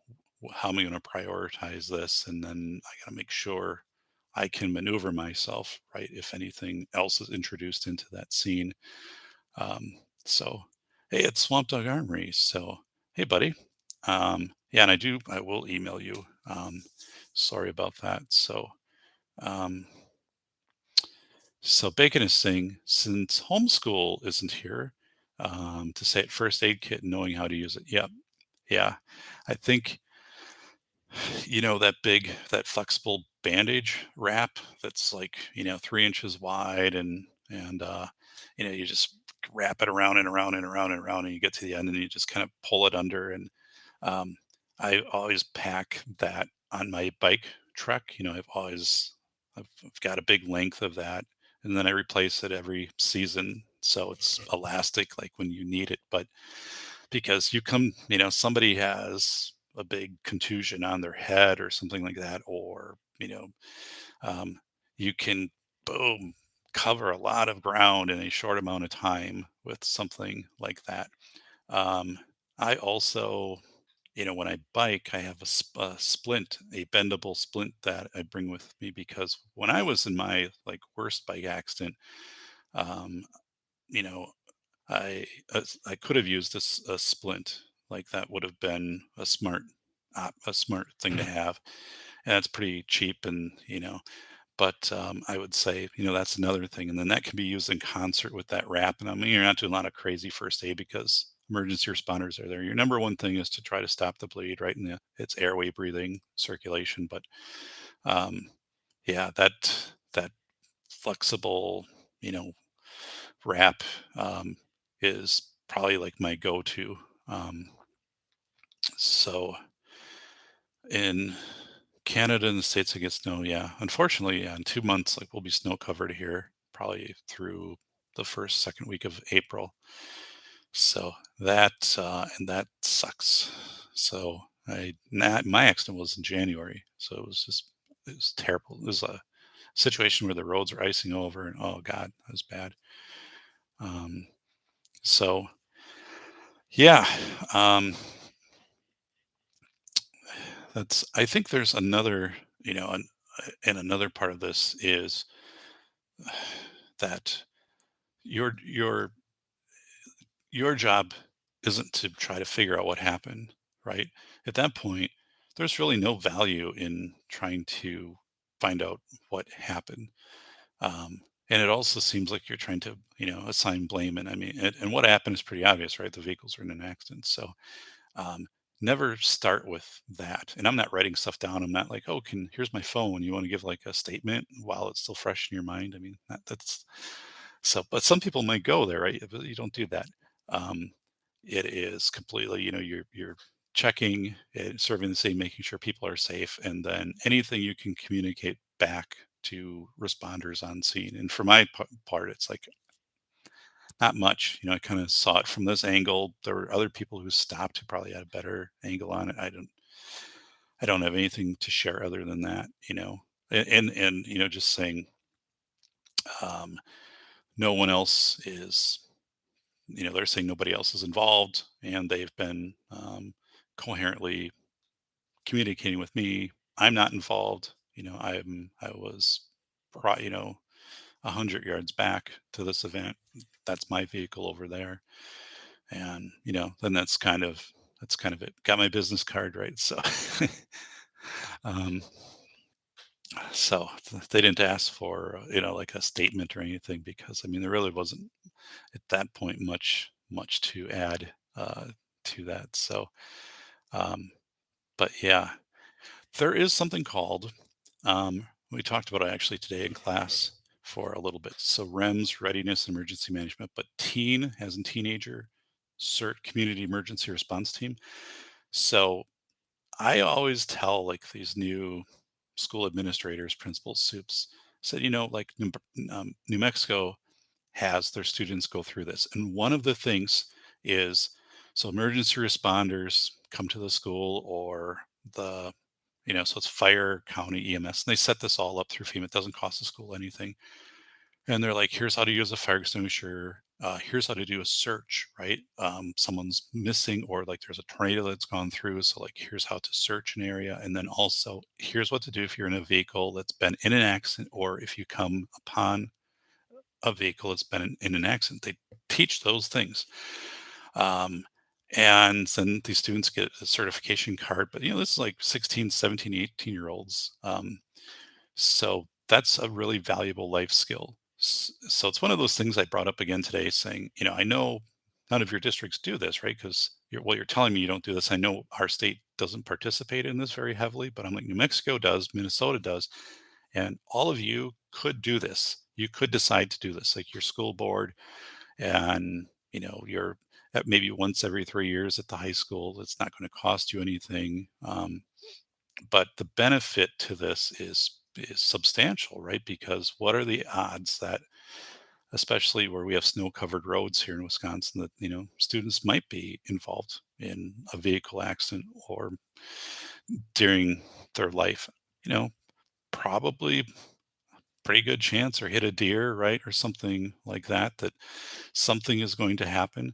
Speaker 1: how am I going to prioritize this? And then I got to make sure I can maneuver myself, right? If anything else is introduced into that scene. So, hey, it's Swamp Dog Armory. So, hey, buddy. Yeah, and I will email you. Sorry about that. Um, so Bacon is saying, since homeschool isn't here, to say it first aid kit and knowing how to use it. Yep. Yeah. I think, that flexible bandage wrap that's like, 3 inches wide, and you just wrap it around and around and around and around, and you get to the end and you just kind of pull it under. And um, I always pack that on my bike truck. I've got a big length of that, and then I replace it every season, so it's elastic, like when you need it. But because somebody has a big contusion on their head or something like that, or um, you can boom cover a lot of ground in a short amount of time with something like that. um, I also, when I bike, I have a splint, a bendable splint that I bring with me because when I was in my like worst bike accident, um, you know, I could have used a splint. Like that would have been a smart thing to have, and it's pretty cheap, and but, I would say, that's another thing, and then that can be used in concert with that wrap, and I mean, you're not doing a lot of crazy first aid because emergency responders are there. Your number one thing is to try to stop the bleed, right? And it's airway, breathing, circulation, but, um, yeah, that flexible, you know, wrap, is probably like my go-to. So in Canada and the States, it gets snow, yeah. Unfortunately, yeah, in 2 months, like, we'll be snow covered here probably through the first, second week of April. So that sucks. So my accident was in January, so it was terrible. It was a situation where the roads were icing over, and oh god, that was bad. Um, so yeah, um, I think there's another, and another part of this is that your your your job isn't to try to figure out what happened, right? At that point, there's really no value in trying to find out what happened. Um, and it also seems like you're trying to, assign blame. And I mean, and what happened is pretty obvious, right? The vehicles were in an accident. So um, never start with that. And I'm not writing stuff down. I'm not like, oh, here's my phone. You want to give like a statement while it's still fresh in your mind. I mean, that's so. But some people might go there, right? But you don't do that. Um, it is completely, you're checking, serving the same, making sure people are safe, and then anything you can communicate back to responders on scene. And for my part, it's like not much. I kind of saw it from this angle. There were other people who stopped who probably had a better angle on it. I don't have anything to share other than that. And just saying, um, no one else is, they're saying nobody else is involved, and they've been coherently communicating with me. I'm not involved. I was, 100 yards back to this event. That's my vehicle over there, and then that's kind of it. Got my business card, right? So um they didn't ask for like a statement or anything, because I mean there really wasn't at that point much to add to that. So um but yeah, there is something called, we talked about it actually today in class for a little bit. So REMS, readiness and emergency management, but teen as in teenager, CERT, community emergency response team. So I always tell like these new school administrators, principals, soups, said, like New Mexico has their students go through this. And one of the things is, so emergency responders come to the school, or so it's fire, county, EMS, and they set this all up through FEMA. It doesn't cost the school anything. And they're like, here's how to use a fire extinguisher. Here's how to do a search, right? Someone's missing, or like there's a tornado that's gone through. So, like, here's how to search an area. And then also, here's what to do if you're in a vehicle that's been in an accident, or if you come upon a vehicle that's been in an accident. They teach those things. Um, and then these students get a certification card. But, this is like 16, 17, 18-year olds. So that's a really valuable life skill. So it's one of those things I brought up again today, saying, I know none of your districts do this, right? Because you're telling me you don't do this. I know our state doesn't participate in this very heavily, but I'm like, New Mexico does, Minnesota does, and all of you could do this. You could decide to do this, like your school board, and you're at maybe once every 3 years at the high school. It's not going to cost you anything. But the benefit to this is substantial, right? Because what are the odds that, especially where we have snow covered roads here in Wisconsin, that students might be involved in a vehicle accident or during their life? You know, probably pretty good chance, or hit a deer, right, or something like that. That something is going to happen.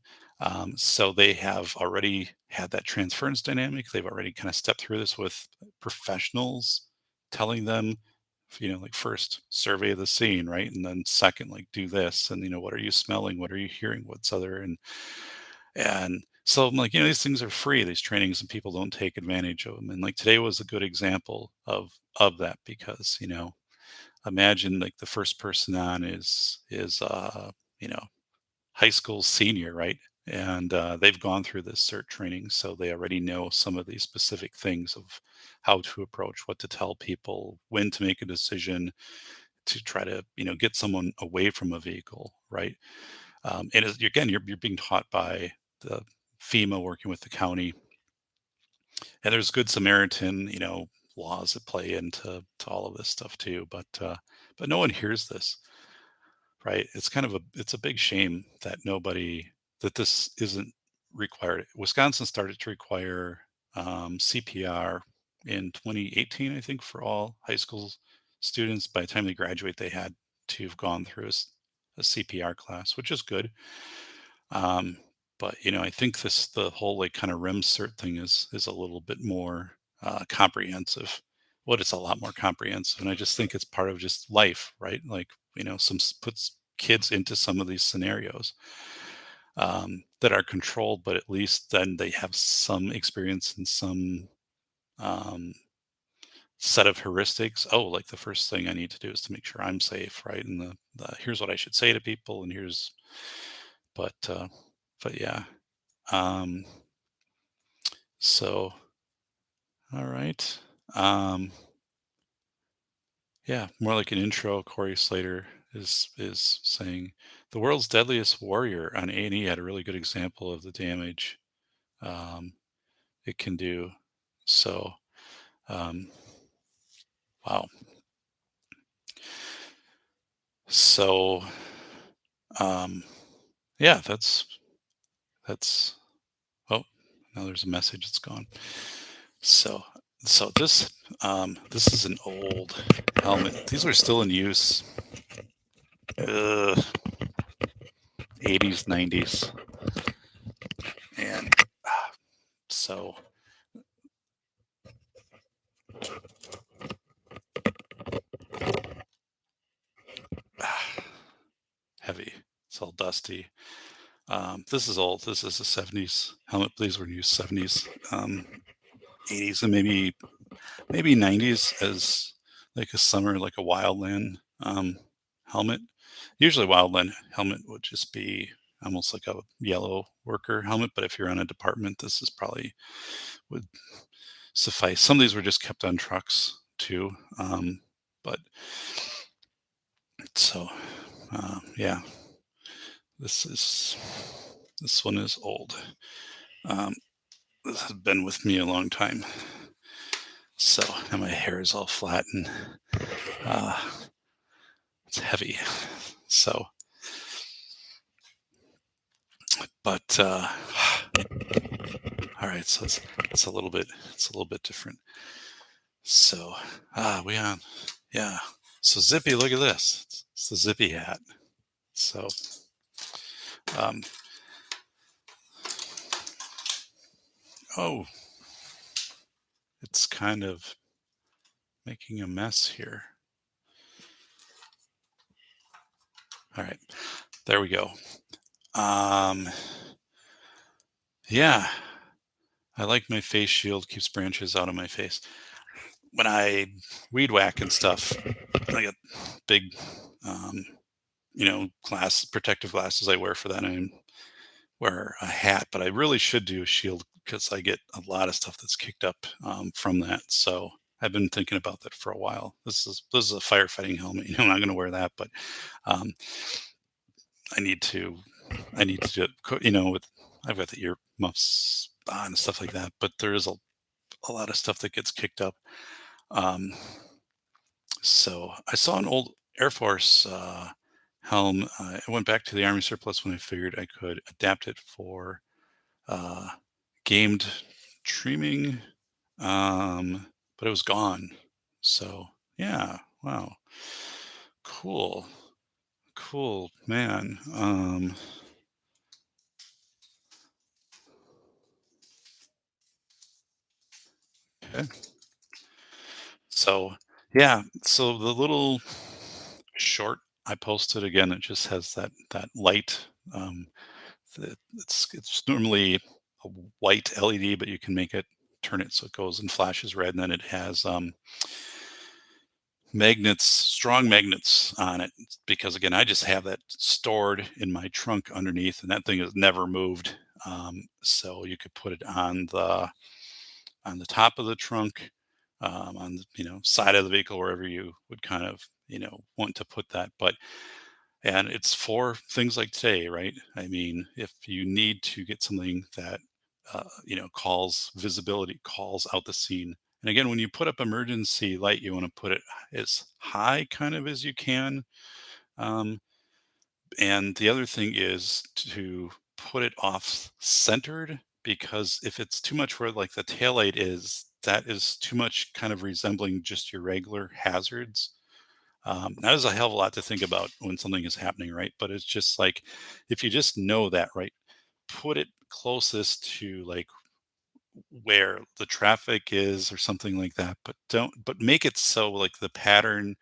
Speaker 1: So they have already had that transference dynamic. They've already kind of stepped through this with professionals telling them, like first survey the scene, right? And then second, like do this. And, what are you smelling? What are you hearing? What's other? And so I'm like, these things are free, these trainings, and people don't take advantage of them. And like today was a good example of that because, imagine like the first person on is you know, high school senior, right? And they've gone through this CERT training, so they already know some of these specific things of how to approach, what to tell people, when to make a decision to try to, get someone away from a vehicle, right? And again, you're being taught by the FEMA working with the county, and there's Good Samaritan, laws that play into all of this stuff too. But no one hears this, right? It's a big shame that that this isn't required. Wisconsin started to require CPR in 2018, I think, for all high school students. By the time they graduate, they had to have gone through a CPR class, which is good. Um, but I think the whole like kind of REM cert thing is a little bit more comprehensive. What it's a lot more comprehensive, and I just think it's part of just life, right? Like puts kids into some of these scenarios that are controlled, but at least then they have some experience and some um, set of heuristics. Oh, like the first thing I need to do is to make sure I'm safe, right? And the here's what I should say to people, and here's but uh, but yeah. Um, so, all right. Um, yeah, more like an intro. Corey Slater is saying the world's deadliest warrior on A&E had a really good example of the damage um, it can do. So, um, wow. So, um, yeah, that's. Oh, now there's a message. It's gone. So, this is an old helmet. These were still in use. 80s, 90s. And so heavy. It's all dusty. This is old. This is a 70s helmet. These were used 70s, 80s, and maybe 90s as like a summer, like a wildland helmet. Usually, wildland helmet would just be almost like a yellow worker helmet. But if you're on a department, this is probably would suffice. Some of these were just kept on trucks too. But so, yeah, this is this one is old. Um, this has been with me a long time. So now my hair is all flat and uh, it's heavy. So, but all right. So it's a little bit different. So we on, yeah. So Zippy, look at this. It's the Zippy hat. So um, oh, it's kind of making a mess here. All right, there we go. Um, yeah, I like my face shield, keeps branches out of my face. When I weed whack and stuff, I got big, um, protective glasses I wear for that. I wear a hat, but I really should do a shield because I get a lot of stuff that's kicked up from that. So I've been thinking about that for a while. This is a firefighting helmet. I'm not going to wear that, but um, I need to with I've got the earmuffs on and stuff like that. But there is a lot of stuff that gets kicked up. Um, so I saw an old Air Force helm. I went back to the Army surplus when I figured I could adapt it for uh, gamed streaming, but it was gone. So yeah, wow, cool, cool, man. Okay. So, yeah, so the little short I posted again, it just has that light. It's normally a white LED, but you can make it turn it so it goes and flashes red, and then it has magnets, strong magnets on it. Because again, I just have that stored in my trunk underneath, and that thing has never moved. So you could put it on the top of the trunk, on the, side of the vehicle, wherever you would kind of want to put that. But and it's for things like today, right? I mean, if you need to get something that calls visibility, calls out the scene. And again, when you put up emergency light, you want to put it as high kind of as you can. Um, and the other thing is to put it off centered, because if it's too much where like the taillight is, that is too much kind of resembling just your regular hazards. That is a hell of a lot to think about when something is happening, right? But it's just like, if you just know that, right, put it closest to like where the traffic is or something like that. But make it so like the pattern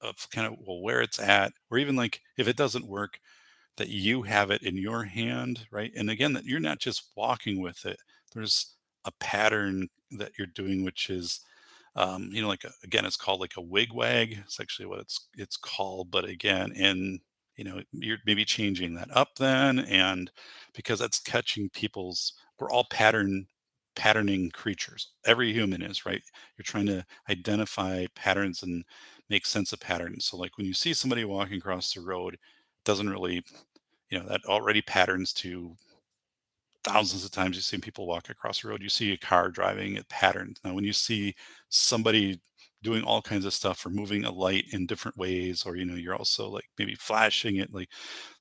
Speaker 1: of kind of, well, where it's at, or even like if it doesn't work, that you have it in your hand, right? And again, that you're not just walking with it. There's a pattern that you're doing, which is, like again, it's called like a wig wag. It's actually what it's called. But again, and you're maybe changing that up then, and because that's catching people's. We're all patterning creatures. Every human is, right. You're trying to identify patterns and make sense of patterns. So like when you see somebody walking across the road, it doesn't really, that already patterns to thousands of times you've seen people walk across the road. You see a car driving, it patterns. Now, when you see somebody doing all kinds of stuff or moving a light in different ways, or you're also like maybe flashing it like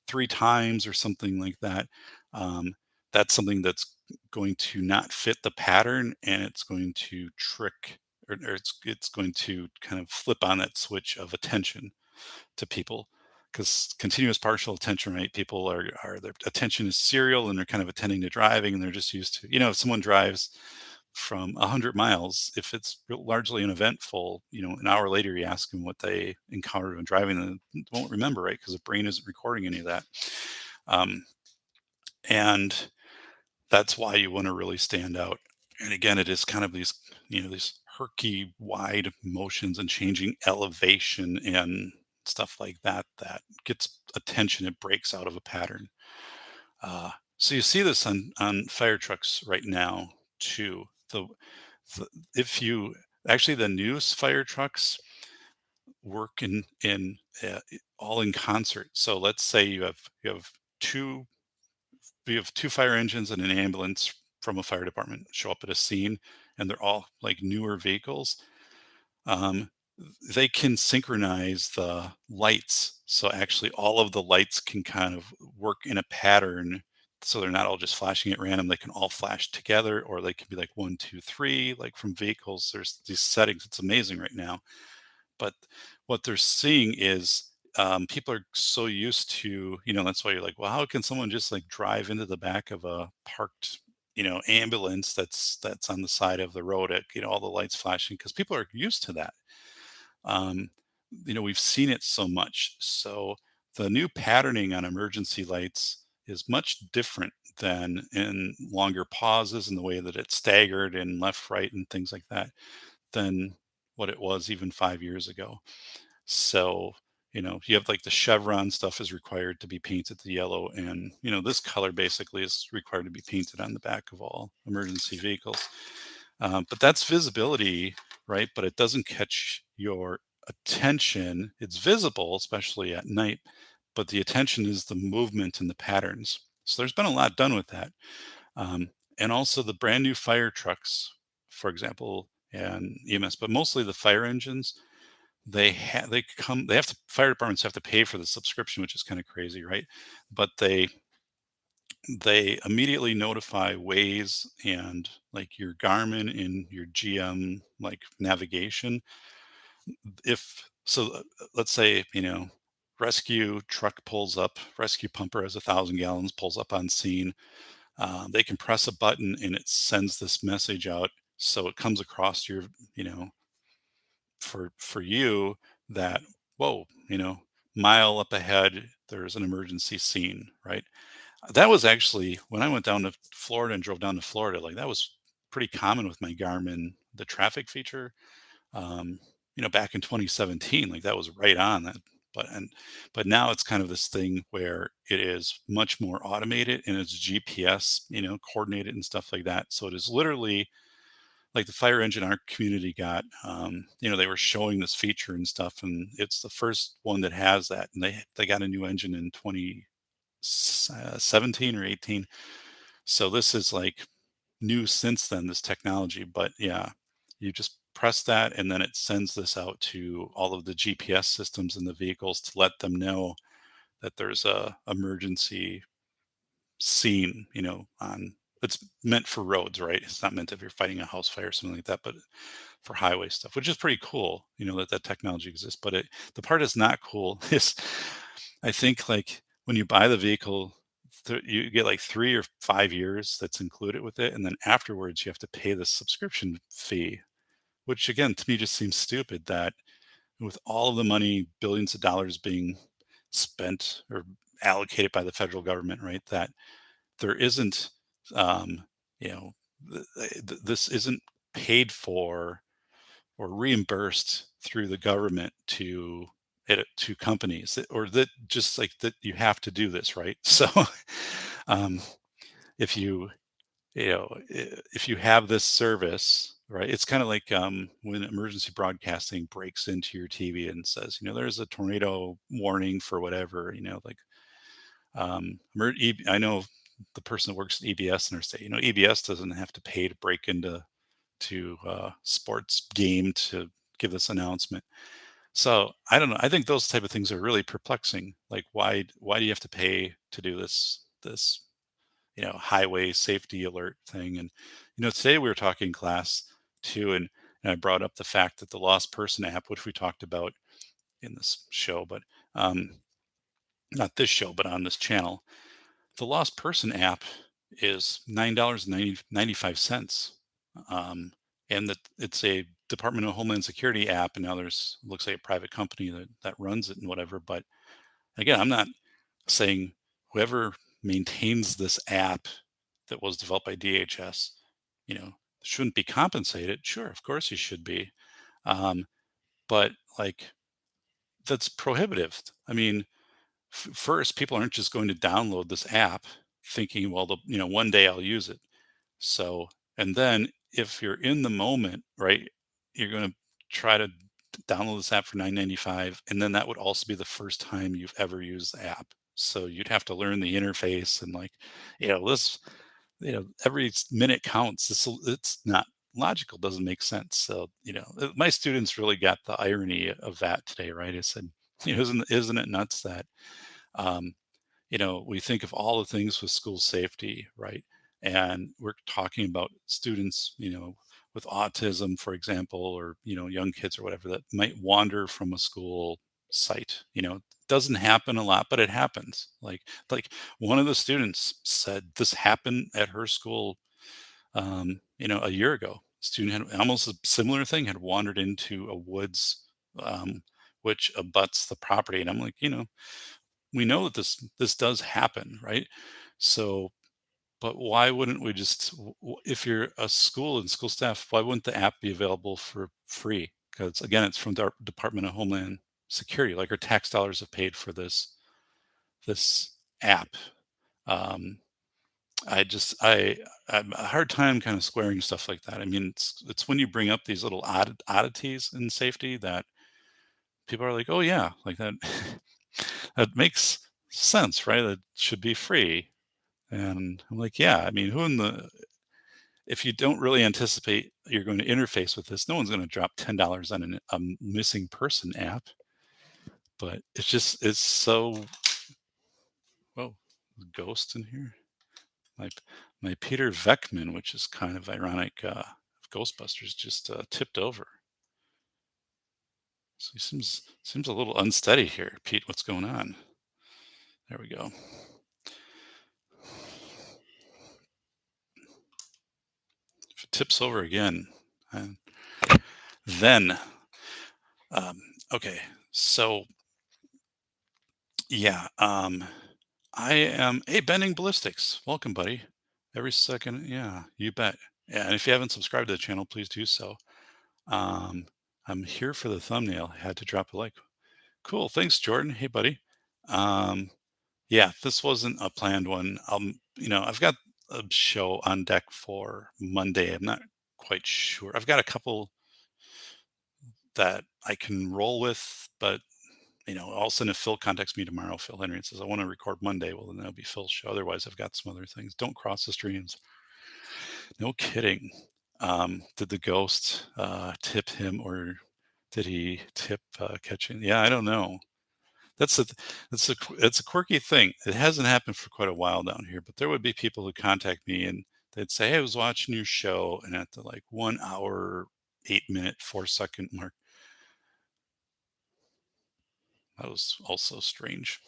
Speaker 1: 3 times or something like that, um, that's something that's going to not fit the pattern, and it's going to trick, or it's going to kind of flip on that switch of attention to people, because continuous partial attention, right? People are their attention is serial, and they're kind of attending to driving, and they're just used to, if someone drives from 100 miles, if it's largely uneventful, an hour later you ask them what they encountered when driving, and they won't remember, right? Because the brain isn't recording any of that. um, and that's why you want to really stand out. And again, it is kind of these herky wide motions and changing elevation and stuff like that that gets attention. It breaks out of a pattern. So you see this on fire trucks right now too. The if you actually, the newest fire trucks work all in concert. So let's say two you have two fire engines and an ambulance from a fire department show up at a scene, and they're all like newer vehicles. um, they can synchronize the lights, so actually all of the lights can kind of work in a pattern, so they're not all just flashing at random. They can all flash together, or they can be like one, two, three, like from vehicles. There's these settings. It's amazing right now. But what they're seeing is, people are so used to, that's why you're like, well, how can someone just like drive into the back of a parked, ambulance that's on the side of the road at, all the lights flashing, because people are used to that. um, we've seen it so much. So the new patterning on emergency lights is much different than in longer pauses, and the way that it's staggered and left, right, and things like that, than what it was even 5 years ago. So, you have like the chevron stuff is required to be painted the yellow, and this color basically is required to be painted on the back of all emergency vehicles. But that's visibility, right? But it doesn't catch your attention. It's visible, especially at night, but the attention is the movement and the patterns. So there's been a lot done with that. And also the brand new fire trucks, for example, and EMS, but mostly the fire engines. They have to, fire departments have to pay for the subscription, which is kind of crazy, right? But they immediately notify Waze and like your Garmin and your GM like navigation. If so, let's say, rescue truck pulls up, rescue pumper has 1,000 gallons, pulls up on scene. They can press a button and it sends this message out. So it comes across your, you know, for you that, whoa, mile up ahead, there's an emergency scene, right? That was actually when I went down to Florida and drove down to Florida, like that was pretty common with my Garmin, the traffic feature. Um, back in 2017, like that was right on that. But now it's kind of this thing where it is much more automated and it's GPS, coordinated and stuff like that. So it is literally like the fire engine our community got. They were showing this feature and stuff, and it's the first one that has that. And they got a new engine in 2017 or 18. So this is like new since then, this technology. But yeah, you just press that and then it sends this out to all of the GPS systems in the vehicles to let them know that there's a emergency scene, on it's meant for roads, right? It's not meant if you're fighting a house fire or something like that, but for highway stuff, which is pretty cool, that that technology exists. But the part that's not cool is I think like when you buy the vehicle, you get like 3 or 5 years that's included with it. And then afterwards you have to pay the subscription fee, which again, to me just seems stupid that with all of the money, billions of dollars being spent or allocated by the federal government, right? That there isn't, um, you know, this isn't paid for or reimbursed through the government to companies or that just like that you have to do this, right? So um, if if you have this service, right, it's kind of like when emergency broadcasting breaks into your TV and says, there's a tornado warning for whatever, like I know the person that works at EBS and they say, EBS doesn't have to pay to break into sports game to give this announcement. So I don't know. I think those type of things are really perplexing. Like why do you have to pay to do this highway safety alert thing? And today we were talking in class too, and I brought up the fact that the lost person app, which we talked about in this show, but um, not this show, but on this channel, the lost person app is $9.95. Um, and that it's a Department of Homeland Security app, and now there's looks like a private company that runs it and whatever. But again, I'm not saying whoever maintains this app that was developed by DHS, shouldn't be compensated. Sure, of course you should be. Um, but like that's prohibitive. I mean, first, people aren't just going to download this app thinking, well, one day I'll use it. So, and then if you're in the moment, right, you're going to try to download this app for 9.95, and then that would also be the first time you've ever used the app. So you'd have to learn the interface and like, this, every minute counts. It's not logical, doesn't make sense. So, my students really got the irony of that today, right? I said, isn't it nuts that um, we think of all the things with school safety, right? And we're talking about students, with autism, for example, or, young kids or whatever that might wander from a school site. Doesn't happen a lot, but it happens. Like one of the students said this happened at her school, a year ago. Student had almost a similar thing, had wandered into a woods, um, which abuts the property. And I'm like, we know that this does happen, right? So, but why wouldn't we just, if you're a school and school staff, why wouldn't the app be available for free? Because again, it's from the Department of Homeland Security. Like our tax dollars have paid for this app. Um, I have a hard time kind of squaring stuff like that. I mean, it's when you bring up these little oddities in safety that people are like, oh yeah, like that. That makes sense, right? That should be free. And I'm like, yeah, I mean, if you don't really anticipate you're going to interface with this, no one's going to drop $10 on a missing person app. But it's so, whoa, ghost in here. My, my Peter Veckman, which is kind of ironic, Ghostbusters just tipped over. So he seems a little unsteady here. Pete, what's going on? There we go. tips over again. And then, um, okay, so yeah, I am. Hey, Bending Ballistics, welcome, buddy. Every second, yeah, you bet. Yeah, and if you haven't subscribed to the channel, please do so. Um, I'm here for the thumbnail. I had to drop a like. Cool, thanks, Jordan. Hey, buddy. Um, yeah, this wasn't a planned one. I've got a show on deck for Monday. I'm not quite sure. I've got a couple that I can roll with, but all of a sudden, if Phil contacts me tomorrow, Phil Henry, and says, I want to record Monday, well, then that'll be Phil's show. Otherwise, I've got some other things. Don't cross the streams. No kidding. Did the ghost tip him, or did he tip catching? Yeah, I don't know. That's a it's a quirky thing. It hasn't happened for quite a while down here, but there would be people who contact me and they'd say, "Hey, I was watching your show," and at the like 1 hour, 8 minute, 4 second mark, that was also strange.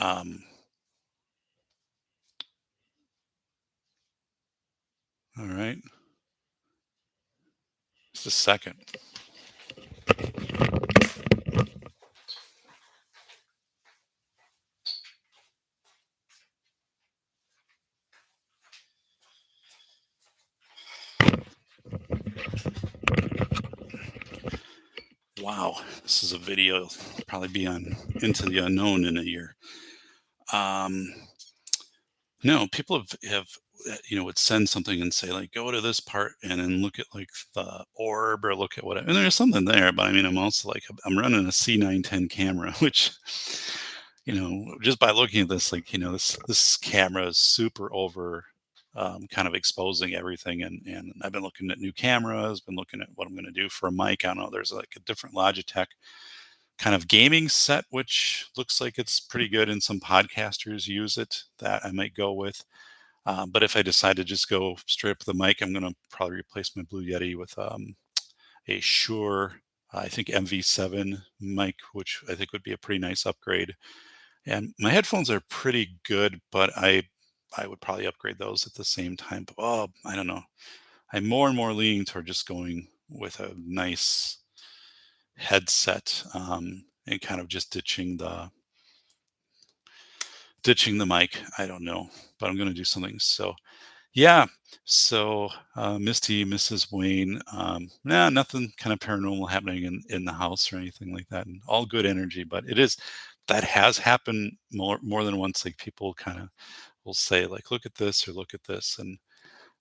Speaker 1: Um, all right, just a second. Wow, this is a video. Probably be on Into the Unknown in a year. Um, no, people would send something and say like, go to this part and then look at like the orb or look at whatever. And there's something there, but I mean, I'm also like, I'm running a C910 camera, which, just by looking at this, like, this camera is super over. Kind of exposing everything, and I've been looking at new cameras, been looking at what I'm going to do for a mic. I don't know. There's like a different Logitech kind of gaming set, which looks like it's pretty good, and some podcasters use it that I might go with. But if I decide to just go straight up with the mic, I'm going to probably replace my Blue Yeti with a Shure, I think MV7 mic, which I think would be a pretty nice upgrade. And my headphones are pretty good, but I would probably upgrade those at the same time. But, oh, I don't know. I'm more and more leaning toward just going with a nice headset, and kind of just ditching the mic. I don't know, but I'm going to do something. So yeah. So Misty, Mrs. Wayne, nah, nothing kind of paranormal happening in the house or anything like that, and all good energy. But that has happened more than once. Like people kind of will say like, look at this or look at this, and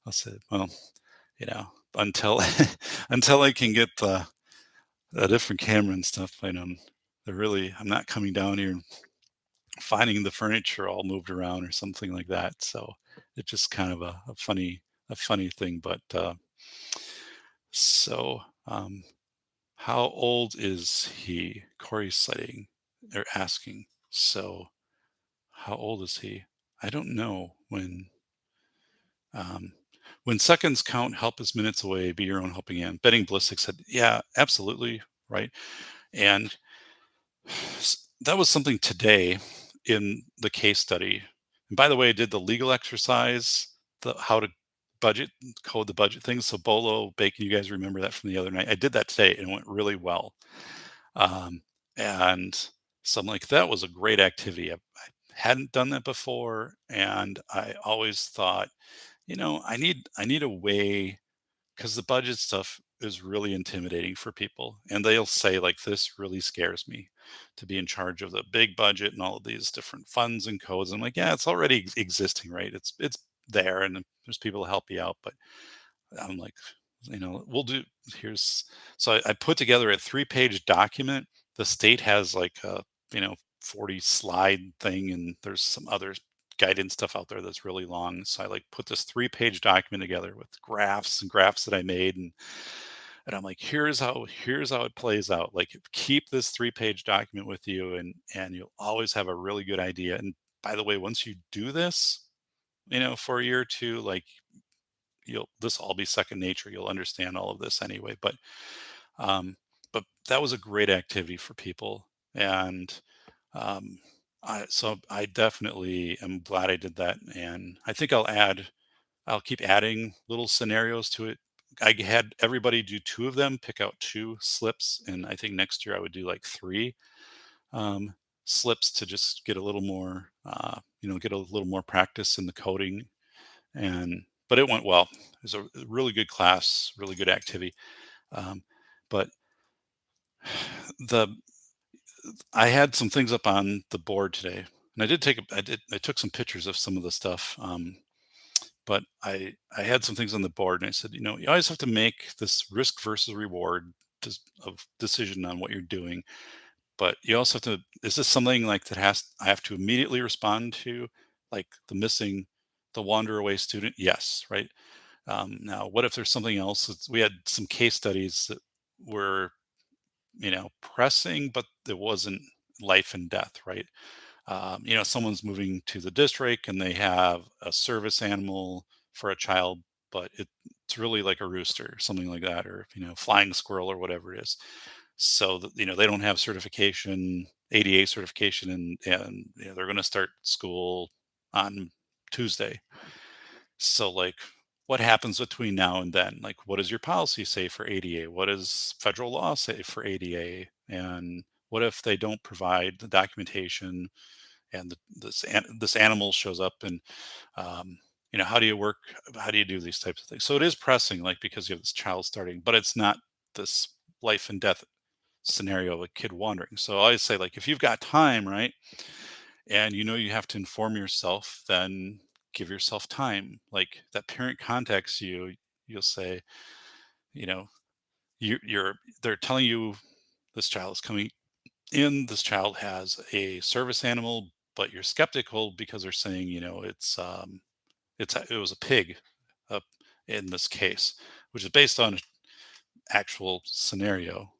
Speaker 1: I'll say, well, until until I can get a different camera and stuff, I'm not coming down here and finding the furniture all moved around or something like that. So it's just kind of a funny thing. But so how old is he? Corey's citing or asking. So how old is he? I don't know um, when seconds count, help is minutes away, be your own helping hand. Betting Ballistic said, yeah, absolutely. Right. And that was something today in the case study. And by the way, I did the legal exercise, the how to budget code the budget things. So Bolo Bacon, you guys remember that from the other night. I did that today and it went really well. Um, and so I'm like, that was a great activity. I hadn't done that before, and I always thought, I need a way, because the budget stuff is really intimidating for people, and they'll say like, this really scares me to be in charge of the big budget and all of these different funds and codes. I'm like, yeah, it's already existing, right? It's there, and there's people to help you out. But I'm like, we'll do here's so I put together a 3-page document. The state has like a 40 slide thing, and there's some other guidance stuff out there that's really long. So I like put this 3-page document together with graphs and graphs that I made, and I'm like, here's how it plays out. Like, keep this 3-page document with you, and you'll always have a really good idea. And by the way, once you do this, for a year or two, like, you'll this all be second nature. You'll understand all of this anyway. Um, but that was a great activity for people, and um, I definitely am glad I did that, and I think I'll keep adding little scenarios to it. I had everybody do 2 of them, pick out 2 slips, and I think next year I would do, like, 3, um, slips to just get a little more, get a little more practice in the coding, and but it went well. It was a really good class, really good activity, um, but the I had some things up on the board today, and I took some pictures of some of the stuff, but I had some things on the board, and I said, you always have to make this risk versus reward of decision on what you're doing, but you also have to. Is this something like that has I have to immediately respond to, like the wander away student? Yes, right. Now, what if there's something else? We had some case studies that were pressing, but it wasn't life and death, right? Someone's moving to the district and they have a service animal for a child, but it's really like a rooster, something like that, or flying squirrel or whatever it is. So that, they don't have certification, ADA certification, and they're going to start school on Tuesday. So, like, what happens between now and then? Like, what does your policy say for ADA? What does federal law say for ADA? And what if they don't provide the documentation and this animal shows up and um, how do you work? How do you do these types of things? So it is pressing, like because you have this child starting, but it's not this life and death scenario of a kid wandering. So I always say, like, if you've got time, right, and you have to inform yourself, then give yourself time. Like that parent contacts you, you'll say, you know, you're they're telling you this child is coming in, this child has a service animal, but you're skeptical because they're saying, it was a pig, uh, in this case, which is based on an actual scenario.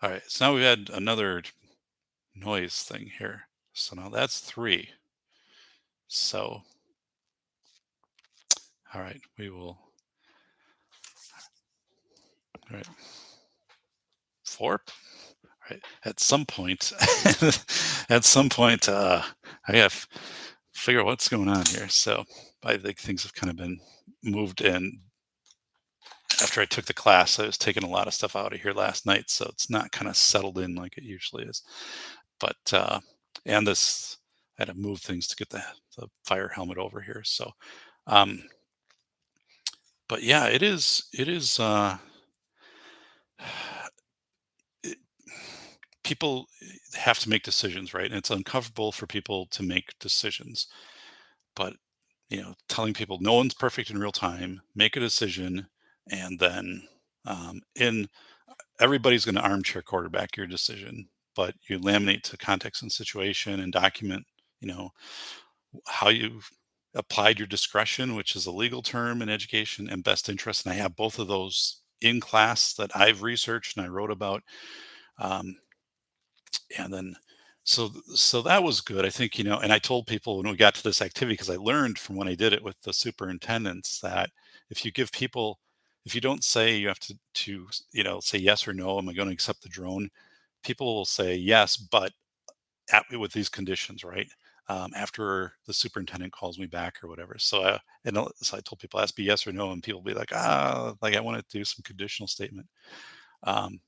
Speaker 1: All right, so now we had another noise thing here. So now that's three. So, all right, we will. All right, four. All right. At some point, at some point, I got to figure out what's going on here. So I think things have kind of been moved in. After I took the class, I was taking a lot of stuff out of here last night, so it's not kind of settled in like it usually is. But and this, I had to move things to get the fire helmet over here. So, um, but yeah, it is. It is. It, people have to make decisions, right? And it's uncomfortable for people to make decisions. But telling people no one's perfect in real time, make a decision, and then in everybody's going to armchair quarterback your decision, but you laminate to context and situation and document, you know, how you've applied your discretion, which is a legal term in education, and best interest. And I have both of those in class that I've researched and I wrote about. Um, and then so that was good. I think, and I told people when we got to this activity, because I learned from when I did it with the superintendents, that if you give people if you don't say you have to say yes or no, am I going to accept the drone? People will say yes, but with these conditions, right? After the superintendent calls me back or whatever. So I told people, ask me yes or no, and people be like, like I want to do some conditional statement. Um,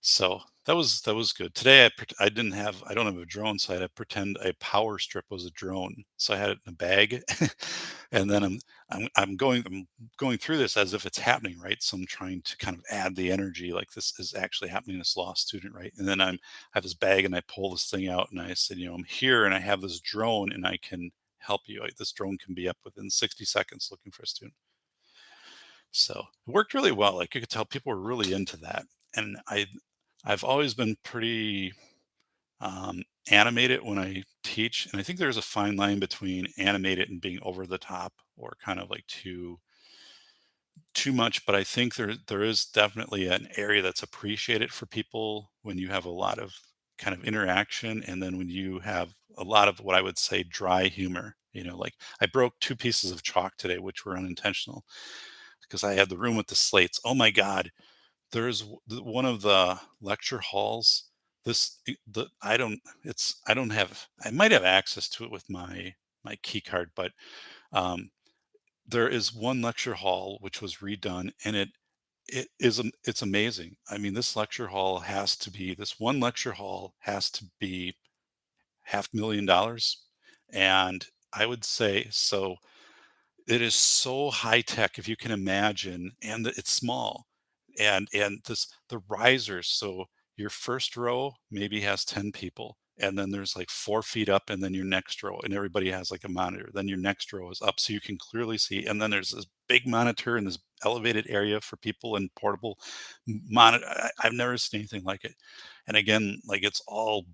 Speaker 1: so that was good. Today I don't have a drone, so I had to pretend a power strip was a drone. So I had it in a bag, and then I'm going through this as if it's happening, right? So I'm trying to kind of add the energy, like this is actually happening to this lost student, right? And then I have this bag and I pull this thing out and I said, I'm here and I have this drone and I can help you. Like, this drone can be up within 60 seconds looking for a student. So it worked really well. Like, you could tell people were really into that. And I've always been pretty animated when I teach, and I think there's a fine line between animated and being over the top or kind of like too much. But I think there is definitely an area that's appreciated for people when you have a lot of kind of interaction, and then when you have a lot of what I would say dry humor. Like I broke two pieces of chalk today, which were unintentional because I had the room with the slates. Oh my God, one of the lecture halls. the I don't it's I don't have I might have access to it with my key card, but um, there is one lecture hall which was redone, and it's amazing. I mean, this one lecture hall has to be $500,000, and I would say so. It is so high tech, if you can imagine, and it's small, and the risers. So your first row maybe has 10 people, and then there's like 4 feet up, and then your next row, and everybody has like a monitor. Then your next row is up, so you can clearly see. And then there's this big monitor in this elevated area for people and portable monitor. I've never seen anything like it. And again, like it's all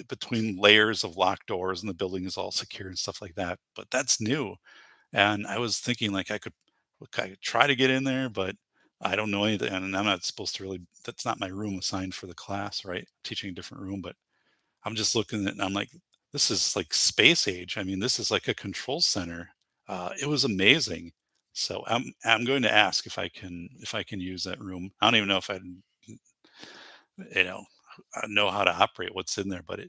Speaker 1: between layers of locked doors, and the building is all secure and stuff like that. But that's new, and I was thinking like I could try to get in there, but I don't know anything, and I'm not supposed to really. That's not my room assigned for the class, right? Teaching a different room, but I'm just looking at it and I'm like, this is like space age. I mean, this is like a control center. It was amazing. So I'm going to ask if I can use that room. I don't even know if I you know know how to operate what's in there, but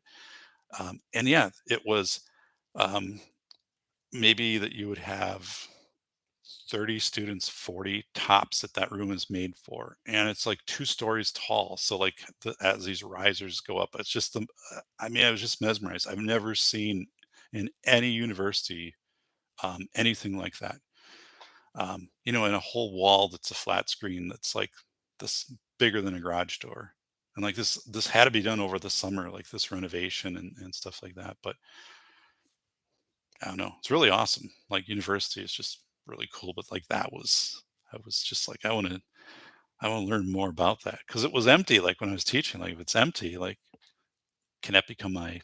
Speaker 1: and yeah, it was um, maybe that you would have 30 students, 40 tops that that room is made for, and it's like 2 stories tall. So like as these risers go up, it's just I mean, I was just mesmerized. I've never seen in any university anything like that. In a whole wall that's a flat screen that's like this bigger than a garage door. And like this had to be done over the summer, like this renovation and stuff like that. But I don't know. It's really awesome. Like university is just really cool. But like I was just like, I want to learn more about that because it was empty. Like when I was teaching, like if it's empty, like can that become my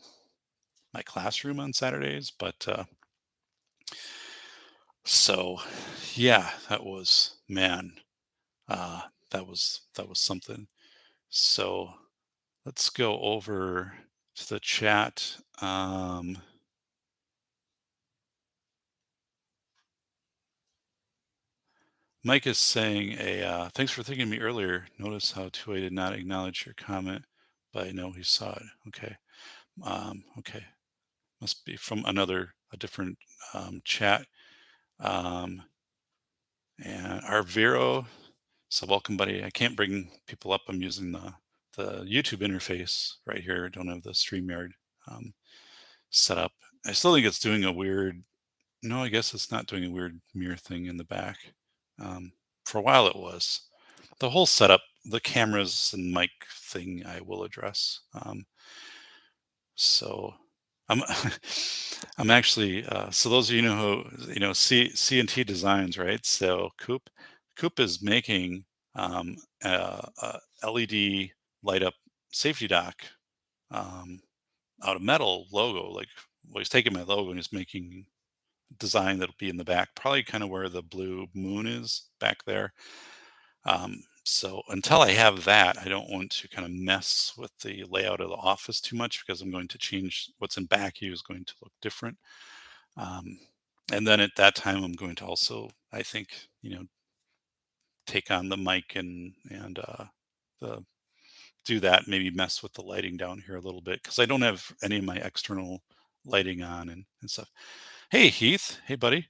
Speaker 1: classroom on Saturdays? But so yeah, that was man, uh, that was something. So let's go over to the chat. Mike is saying thanks for thinking of me earlier. Notice how Two-Way did not acknowledge your comment, but I know he saw it. Okay. Okay. Must be from a different chat. Um, and our Vero, so welcome, buddy. I can't bring people up. I'm using the YouTube interface right here. I don't have the StreamYard um, set up. I still think it's doing a weird. No, I guess it's not doing a weird mirror thing in the back. For a while, it was. The whole setup, the cameras and mic thing, I will address. So I'm I'm actually so those of you know who C&T Designs, right? So Coop is making a LED light up safety dock um, out of metal logo. Like, well, he's taking my logo and he's making design that'll be in the back, probably kind of where the blue moon is back there. So until I have that, I don't want to kind of mess with the layout of the office too much because I'm going to change what's in back here is going to look different. Um, and then at that time, I'm going to also, I think, take on the mic and the do that. Maybe mess with the lighting down here a little bit because I don't have any of my external lighting on and stuff. Hey Heath, hey buddy.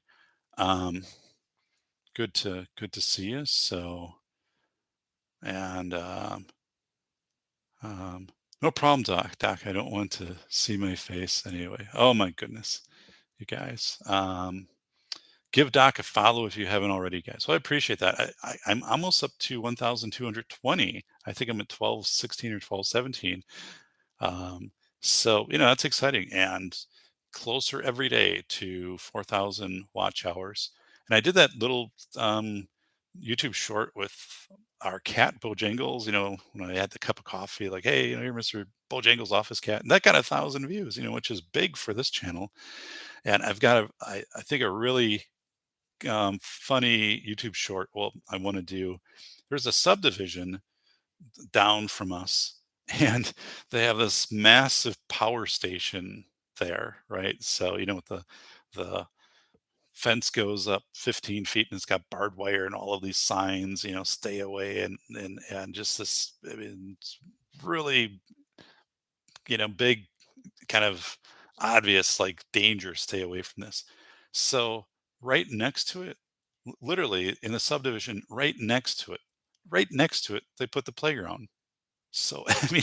Speaker 1: Um, good to see you. So and Um, no problem, Doc. Doc, I don't want to see my face anyway. Oh my goodness, you guys. Give Doc a follow if you haven't already, guys. So I appreciate that. I'm almost up to 1,220. I think I'm at 1216 or 1217. Um, so that's exciting and closer every day to 4,000 watch hours. And I did that little YouTube short with our cat Bojangles. When I had the cup of coffee, like, hey, you're Mr. Bojangles office cat, and that got 1,000 views. Which is big for this channel. And I've got I think a really funny YouTube short. Well, I want to do. There's a subdivision down from us and they have this massive power station there, right? So with the fence goes up 15 feet and it's got barbed wire and all of these signs, stay away, and just this. I mean, it's really. big kind of obvious like danger, stay away from this. So right next to it, literally in the subdivision right next to it, they put the playground. So I mean,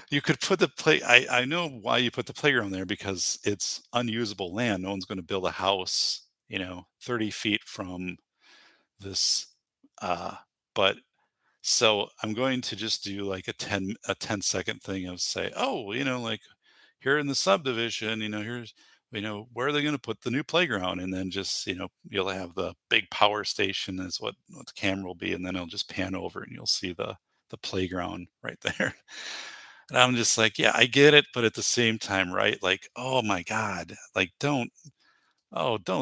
Speaker 1: you could put the play. I know why you put the playground there because it's unusable land. No one's going to build a house, 30 feet from this. Uh, but so I'm going to just do like a 10-second thing of say, oh, like here in the subdivision, here's where are they going to put the new playground? And then just you'll have the big power station is what the camera will be, and then it'll just pan over and you'll see the playground right there. And I'm just like, yeah, I get it, but at the same time, right? Like, oh my God, like don't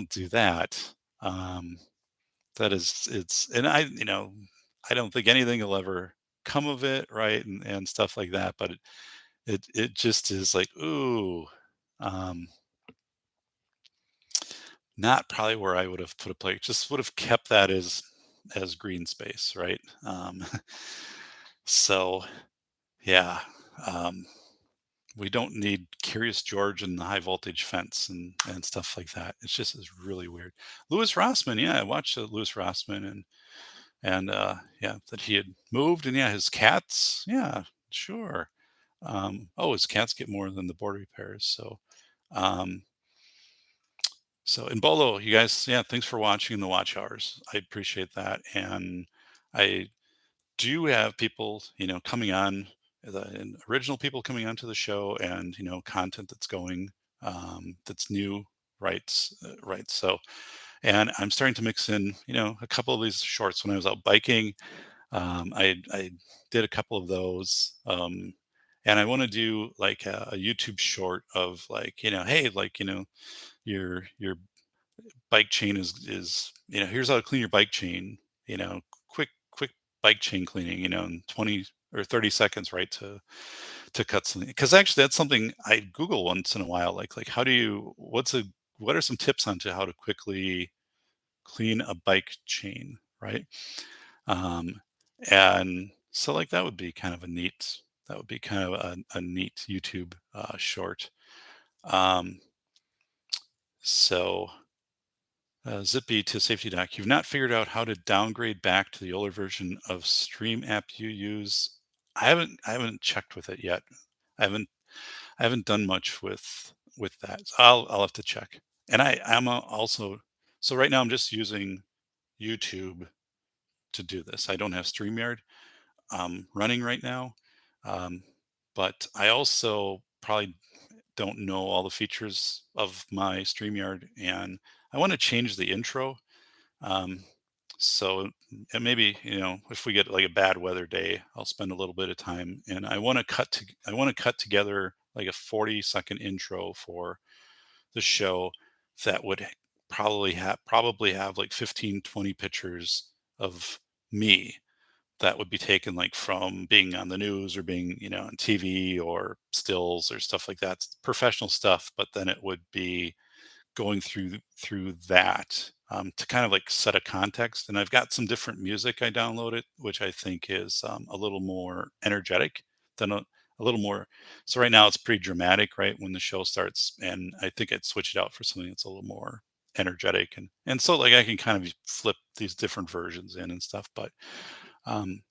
Speaker 1: do that. Um, that is it's and I don't think anything will ever come of it, right? And stuff like that, but it just is like, ooh, um, not probably where I would have put a plate. Just would have kept that as green space, right? So yeah, um, we don't need Curious George and the high voltage fence and stuff like that. It's just is really weird. Louis Rossman, yeah, I watched Louis Rossman and yeah, that he had moved, and yeah, his cats, yeah, sure. Oh, his cats get more than the board repairs. Um, and Bolo, you guys, yeah, thanks for watching the watch hours. I appreciate that, and I do have people, coming on, and original people coming onto the show, and content that's going, that's new, right. So, and I'm starting to mix in, a couple of these shorts when I was out biking. I did a couple of those, and I want to do like a YouTube short of like, hey, like, your bike chain is here's how to clean your bike chain, quick bike chain cleaning, in 20 or 30 seconds, right, to cut something. Because actually that's something I Google once in a while, like how do you what are some tips onto how to quickly clean a bike chain, right? Um, and so like that would be kind of a neat YouTube short. Um, so Zippy to Safety Doc, you've not figured out how to downgrade back to the older version of Stream app you use. I haven't checked with it yet. I haven't I haven't done much with that. So I'll have to check. And I'm also, so right now I'm just using YouTube to do this. I don't have StreamYard running right now. Um, but I also probably don't know all the features of my StreamYard, and I want to change the intro. Um, so and maybe if we get like a bad weather day, I'll spend a little bit of time, and I want to cut together like a 40-second intro for the show that would probably have like 15-20 pictures of me that would be taken like from being on the news or being on TV or stills or stuff like that, professional stuff. But then it would be going through that, to kind of like set a context. And I've got some different music I downloaded, which I think is a little more energetic than a little more. So right now it's pretty dramatic, right, when the show starts, and I think I'd switch it out for something that's a little more energetic, and so like I can kind of flip these different versions in and stuff. But um,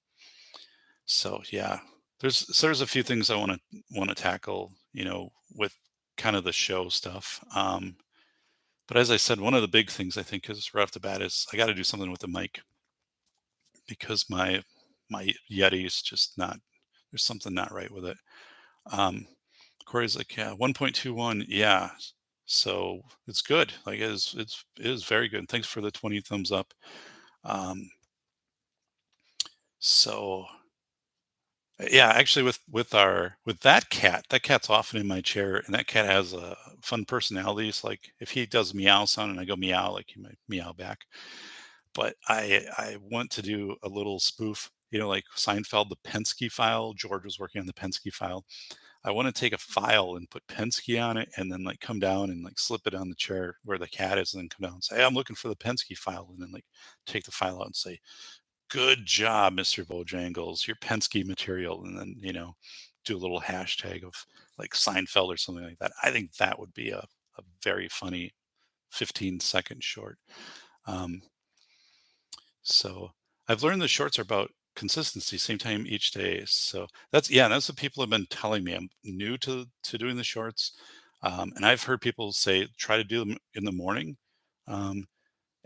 Speaker 1: so yeah, there's a few things I want to tackle, with kind of the show stuff. But as I said, one of the big things I think is right off the bat is I got to do something with the mic because my Yeti is just not. There's something not right with it. Um, Corey's like, yeah, 1.21, yeah. So it's good. Like it is very good. Thanks for the 20 thumbs up. Um, so yeah, actually with that cat's often in my chair, and that cat has a fun personality. It's like if he does meow sound and I go meow, like he might meow back. But I want to do a little spoof, like Seinfeld, the Penske file. George was working on the Penske file. I want to take a file and put Penske on it, and then like come down and like slip it on the chair where the cat is, and then come down and say, hey, I'm looking for the Penske file, and then like take the file out and say, good job, Mr. Bojangles, your Penske material, and then do a little hashtag of like Seinfeld or something like that. I think that would be a very funny 15-second short. Um, so I've learned the shorts are about consistency, same time each day. So that's what people have been telling me. I'm new to doing the shorts, and I've heard people say try to do them in the morning, um,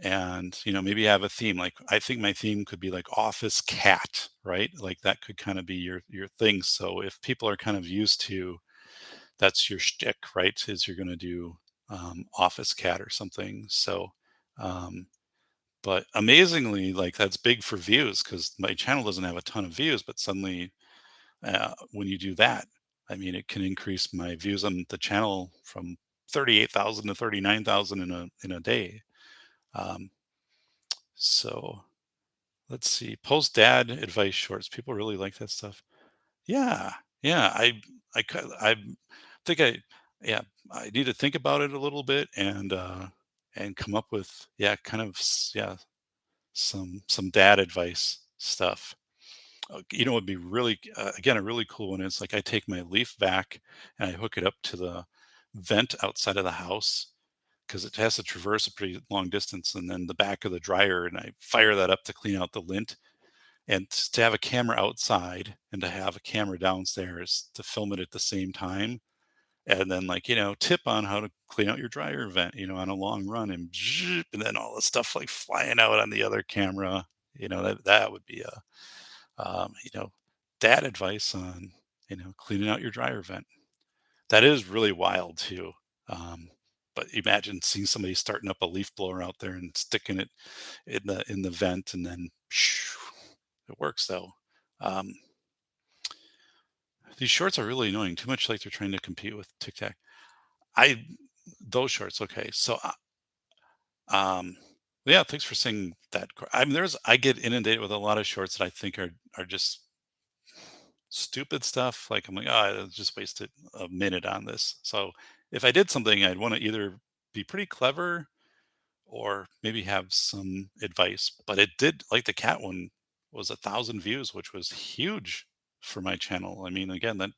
Speaker 1: and maybe have a theme. Like I think my theme could be like office cat, right? Like that could kind of be your thing. So if people are kind of used to that's your shtick, right? Is you're going to do office cat or something. So. Um, but amazingly, like, that's big for views because my channel doesn't have a ton of views, but suddenly, when you do that, I mean, it can increase my views on the channel from 38,000 to 39,000 in a day. Um, so let's see. Post dad advice shorts. People really like that stuff. Yeah. Yeah. I think yeah, I need to think about it a little bit and come up with, yeah, kind of, yeah, some dad advice stuff. Would be really again a really cool one is like I take my leaf vac and I hook it up to the vent outside of the house because it has to traverse a pretty long distance, and then the back of the dryer, and I fire that up to clean out the lint. And to have a camera outside and to have a camera downstairs to film it at the same time, and then like tip on how to clean out your dryer vent on a long run, and zzzp, and then all the stuff like flying out on the other camera. That would be a dad advice on cleaning out your dryer vent. That is really wild too. um, but imagine seeing somebody starting up a leaf blower out there and sticking it in the vent, and then it works though. um, these shorts are really annoying, too much like they're trying to compete with TikTok. I Those shorts, okay. So, um, yeah, thanks for saying that. I mean, I get inundated with a lot of shorts that I think are just stupid stuff. Like I'm like, oh, I just wasted a minute on this. So if I did something, I'd want to either be pretty clever or maybe have some advice. But it did, like the cat one was 1,000 views, which was huge for my channel. I mean, again, that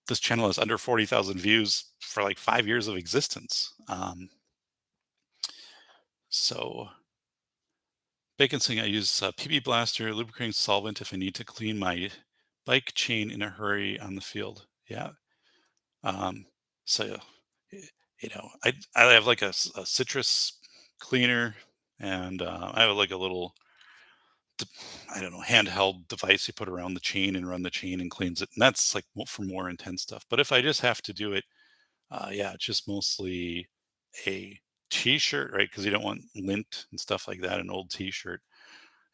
Speaker 1: this channel has under 40,000 views for like 5 years of existence. So Bacon saying I use PB Blaster lubricating solvent if I need to clean my bike chain in a hurry on the field. Yeah. Um, so y- I have like a citrus cleaner, and I have like a little d- I don't know, handheld device you put around the chain and run the chain and cleans it. And that's like for more intense stuff. But if I just have to do it, yeah, it's just mostly a t-shirt, right? Because you don't want lint and stuff like that, an old t-shirt.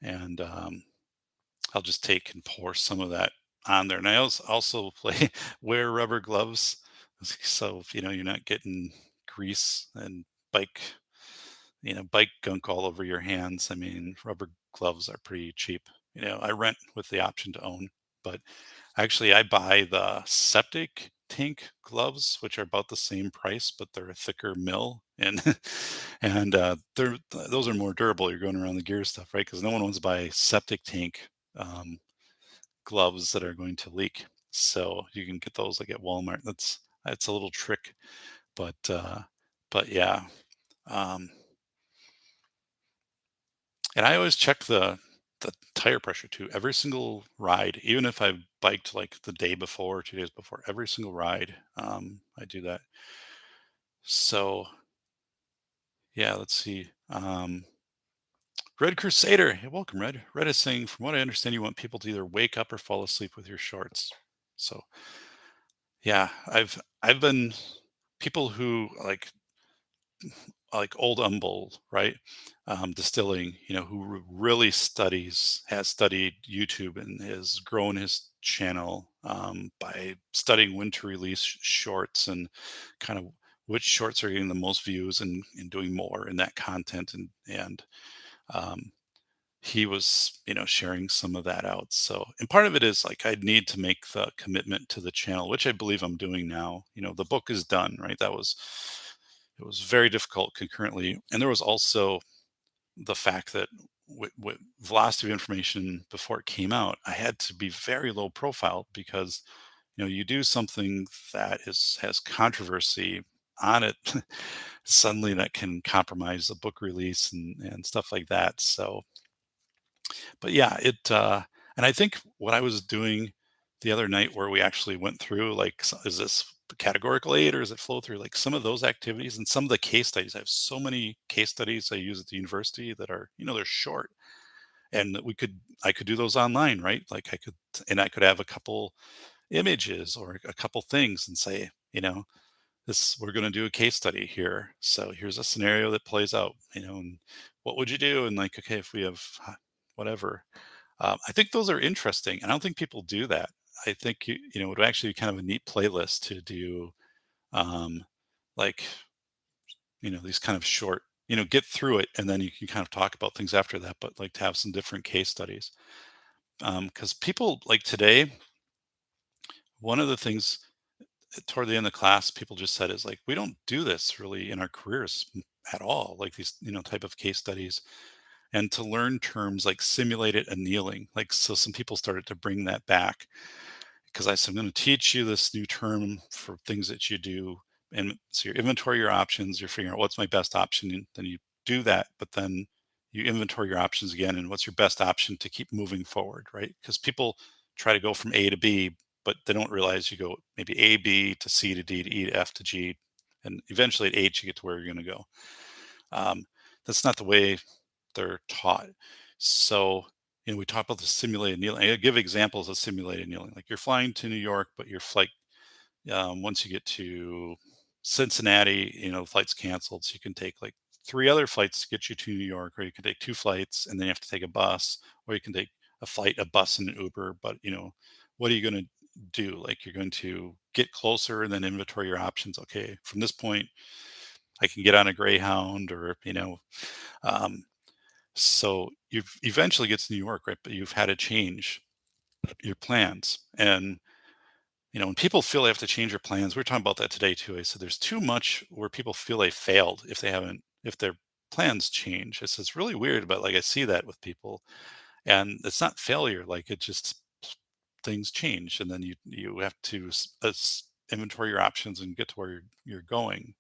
Speaker 1: And I'll just take and pour some of that on there. And I also play wear rubber gloves, so you're not getting grease and bike bike gunk all over your hands. I mean, rubber gloves are pretty cheap. I rent with the option to own, but actually I buy the septic tank gloves, which are about the same price, but they're a thicker mill, and those are more durable. You're going around the gear stuff, right? Because no one wants to buy septic tank um, gloves that are going to leak. So you can get those like at Walmart. That's a little trick, but yeah. Um, and I always check the tire pressure too. Every single ride, even if I've biked like the day before, 2 days before, every single ride, I do that. So yeah, let's see. Red Crusader, hey, welcome, Red. Red is saying, from what I understand, you want people to either wake up or fall asleep with your shorts. So yeah, I've been people who like old Umble, right? Distilling, who really has studied YouTube and has grown his channel by studying when to release shorts and kind of which shorts are getting the most views and doing more in that content. And um, he was, sharing some of that out. So, and part of it is like I need to make the commitment to the channel, which I believe I'm doing now. The book is done, right? It was very difficult concurrently. And there was also the fact that with velocity of information before it came out, I had to be very low profile because you do something that is has controversy on it, suddenly that can compromise a book release and stuff like that. So, but yeah, and I think what I was doing the other night where we actually went through like, is this categorical aid or is it flow through? Like some of those activities and some of the case studies. I have so many case studies I use at the university that are, they're short and that I could do those online, right? Like and I could have a couple images or a couple things and say, this we're going to do a case study here. So here's a scenario that plays out, and what would you do? And like, okay, if we have whatever, I think those are interesting. I don't think people do that. I think it would actually be kind of a neat playlist to do, um, like these kind of short, get through it, and then you can kind of talk about things after that. But like to have some different case studies, because people like today, one of the things toward the end of the class, people just said is like, we don't do this really in our careers at all. Like these, type of case studies and to learn terms like simulated annealing. Like, so some people started to bring that back because I said, I'm going to teach you this new term for things that you do. And so you inventory your options, you're figuring out what's my best option. And then you do that, but then you inventory your options again. And what's your best option to keep moving forward, right? Because people try to go from A to B, but they don't realize you go maybe A, B to C to D to E to F to G. And eventually at H, you get to where you're going to go. Um, that's not the way they're taught. So, we talk about the simulated kneeling. I give examples of simulated kneeling. Like you're flying to New York, but your flight, once you get to Cincinnati, the flight's canceled. So you can take like three other flights to get you to New York, or you can take two flights and then you have to take a bus, or you can take a flight, a bus, and an Uber. But, what are you going to do? Like you're going to get closer and then inventory your options. Okay, from this point, I can get on a Greyhound or, um, so you've eventually get to New York, right? But you've had to change your plans. And, when people feel they have to change their plans, we are talking about that today too. I said there's too much where people feel they failed if their plans change. It's really weird, but like I see that with people. And it's not failure, like it just things change. And then you have to inventory your options and get to where you're going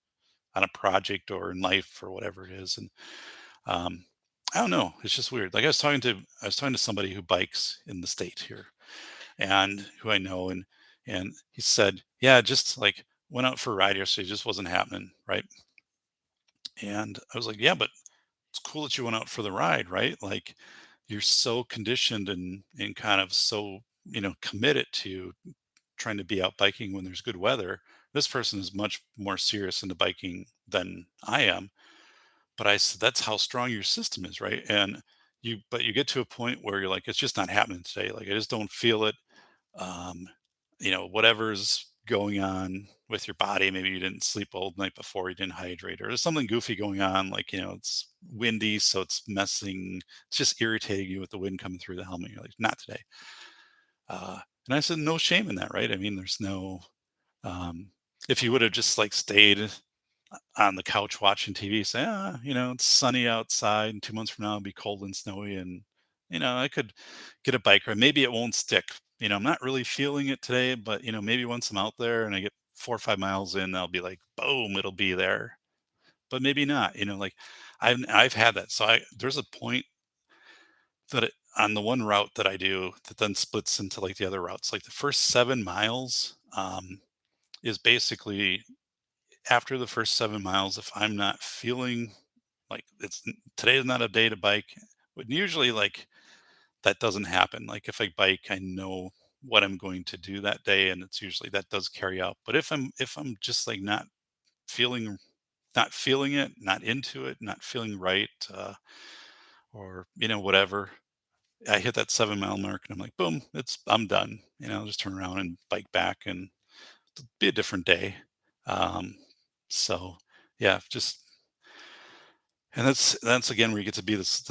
Speaker 1: on a project or in life or whatever it is. And um, I don't know. It's just weird. Like I was talking to somebody who bikes in the state here, and who I know, and he said, "Yeah, just like went out for a ride yesterday, just wasn't happening, right?" And I was like, "Yeah, but it's cool that you went out for the ride, right? Like you're so conditioned and kind of so committed to trying to be out biking when there's good weather. This person is much more serious into biking than I am." But I said, "That's how strong your system is, right?" And but you get to a point where you're like, "It's just not happening today. Like, I just don't feel it." Um, whatever's going on with your body, maybe you didn't sleep well the night before, you didn't hydrate, or there's something goofy going on, like, it's windy, so it's just irritating you with the wind coming through the helmet. You're like, "Not today." And I said, "No shame in that, right?" I mean, there's no, um, if you would have just like stayed on the couch watching TV, say, it's sunny outside, and 2 months from now it'll be cold and snowy, and I could get a bike ride. Maybe it won't stick. I'm not really feeling it today, but maybe once I'm out there and I get 4 or 5 miles in, I'll be like, boom, it'll be there. But maybe not. Like I've had that. So there's a point on the one route that I do that then splits into like the other routes. Like the first 7 miles is basically after the first 7 miles, if I'm not feeling like today is not a day to bike, but usually like that doesn't happen. Like if I bike, I know what I'm going to do that day, and it's usually that does carry out. But if I'm just like not feeling it, not into it, not feeling right, or whatever, I hit that 7 mile mark, and I'm like, boom, I'm done. I'll just turn around and bike back, and it'll be a different day. Um, so yeah, just and that's again where you get to be this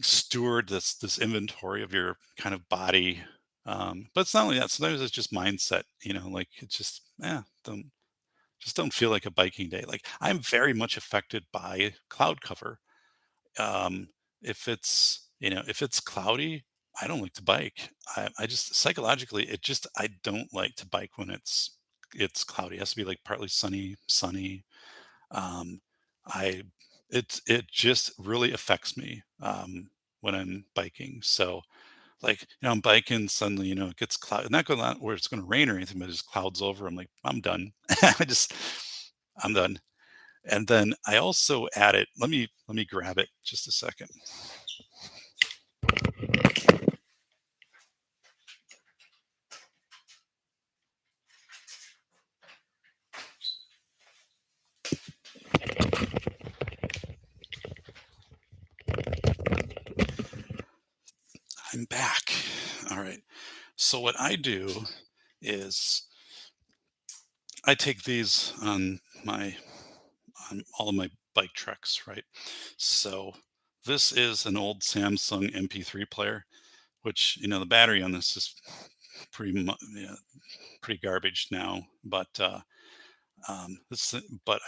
Speaker 1: steward, this inventory of your kind of body. But it's not only that. Sometimes it's just mindset. Like it's don't feel like a biking day. Like I'm very much affected by cloud cover. Um, if it's If it's cloudy, I don't like to bike. I just psychologically, I don't like to bike when it's cloudy. It has to be like partly sunny. Um, I it just really affects me when I'm biking. So like, I'm biking, suddenly, it gets cloud, not going out where it's going to rain or anything, but it just clouds over. I'm like, I'm done. I just, I'm done. And then I also added, let me grab it just a second. I'm back. All right. So what I do is I take these on all of my bike treks, right? So this is an old Samsung MP3 player, which the battery on this is yeah, pretty garbage now. But I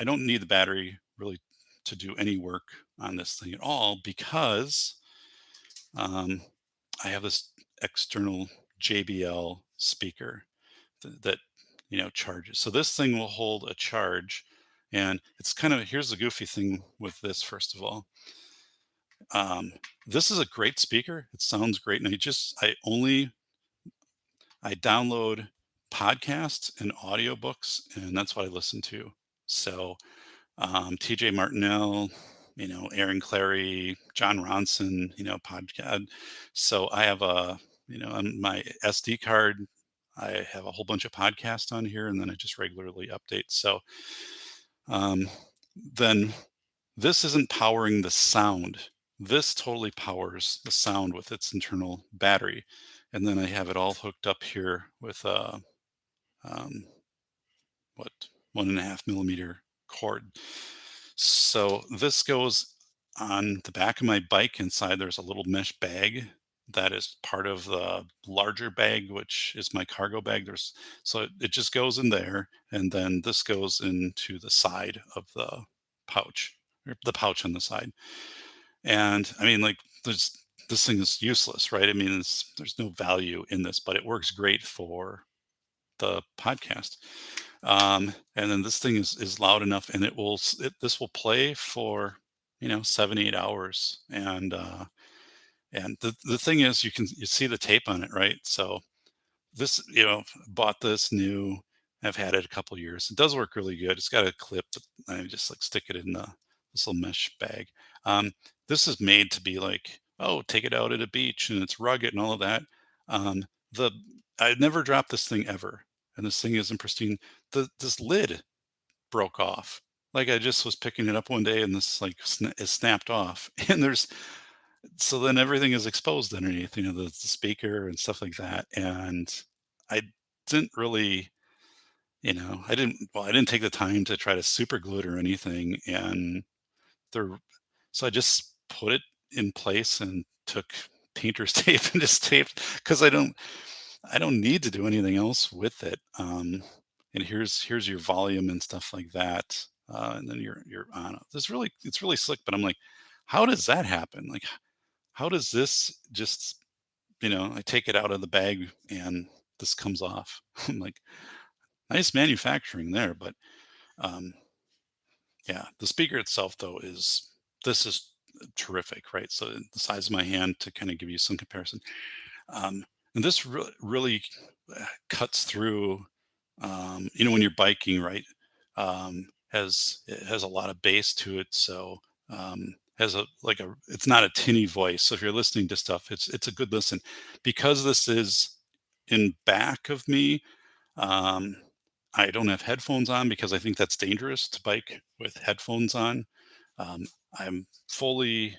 Speaker 1: don't need the battery really to do any work on this thing at all because um, I have this external JBL speaker that charges. So this thing will hold a charge, and it's kind of here's the goofy thing with this. First of all, um, this is a great speaker. It sounds great, and I download podcasts and audiobooks, and that's what I listen to. So TJ Martinell, Aaron Clary, John Ronson, podcast. So I have on my SD card, I have a whole bunch of podcasts on here, and then I just regularly update. So um, then this isn't powering the sound. This totally powers the sound with its internal battery. And then I have it all hooked up here with um, what 1.5 millimeter cord. So this goes on the back of my bike. Inside there's a little mesh bag that is part of the larger bag, which is my cargo bag. So it just goes in there, and then this goes into the side of the pouch, or the pouch on the side. And I mean, like, this thing is useless, right? I mean, there's no value in this, but it works great for the podcast. And then this thing is loud enough, and this will play for 7 8 hours. And the thing is, you see the tape on it, right? So this, bought this new. I've had it a couple years. It does work really good. It's got a clip, but I just like stick it in this little mesh bag. Um, this is made to be like, oh, take it out at a beach, and it's rugged and all of that. The I never dropped this thing ever, and this thing is in pristine. This lid broke off. Like, I just was picking it up one day, and this like is snapped off, and then everything is exposed underneath, the speaker and stuff like that. And I didn't really, I didn't take the time to try to super glue it or anything. And there, so I just put it in place and took painter's tape and just taped, because I don't need to do anything else with it. And here's your volume and stuff like that. And then you're on it. It's really slick, but I'm like, how does that happen? Like, how does this just, I take it out of the bag and this comes off. I'm like, nice manufacturing there. But um, yeah, the speaker itself, though, this is terrific, right? So the size of my hand, to kind of give you some comparison. And this really cuts through, when you're biking, right? It has a lot of bass to it. So has it's not a tinny voice. So if you're listening to stuff, it's a good listen. Because this is in back of me, um, I don't have headphones on because I think that's dangerous to bike with headphones on. Um, I'm fully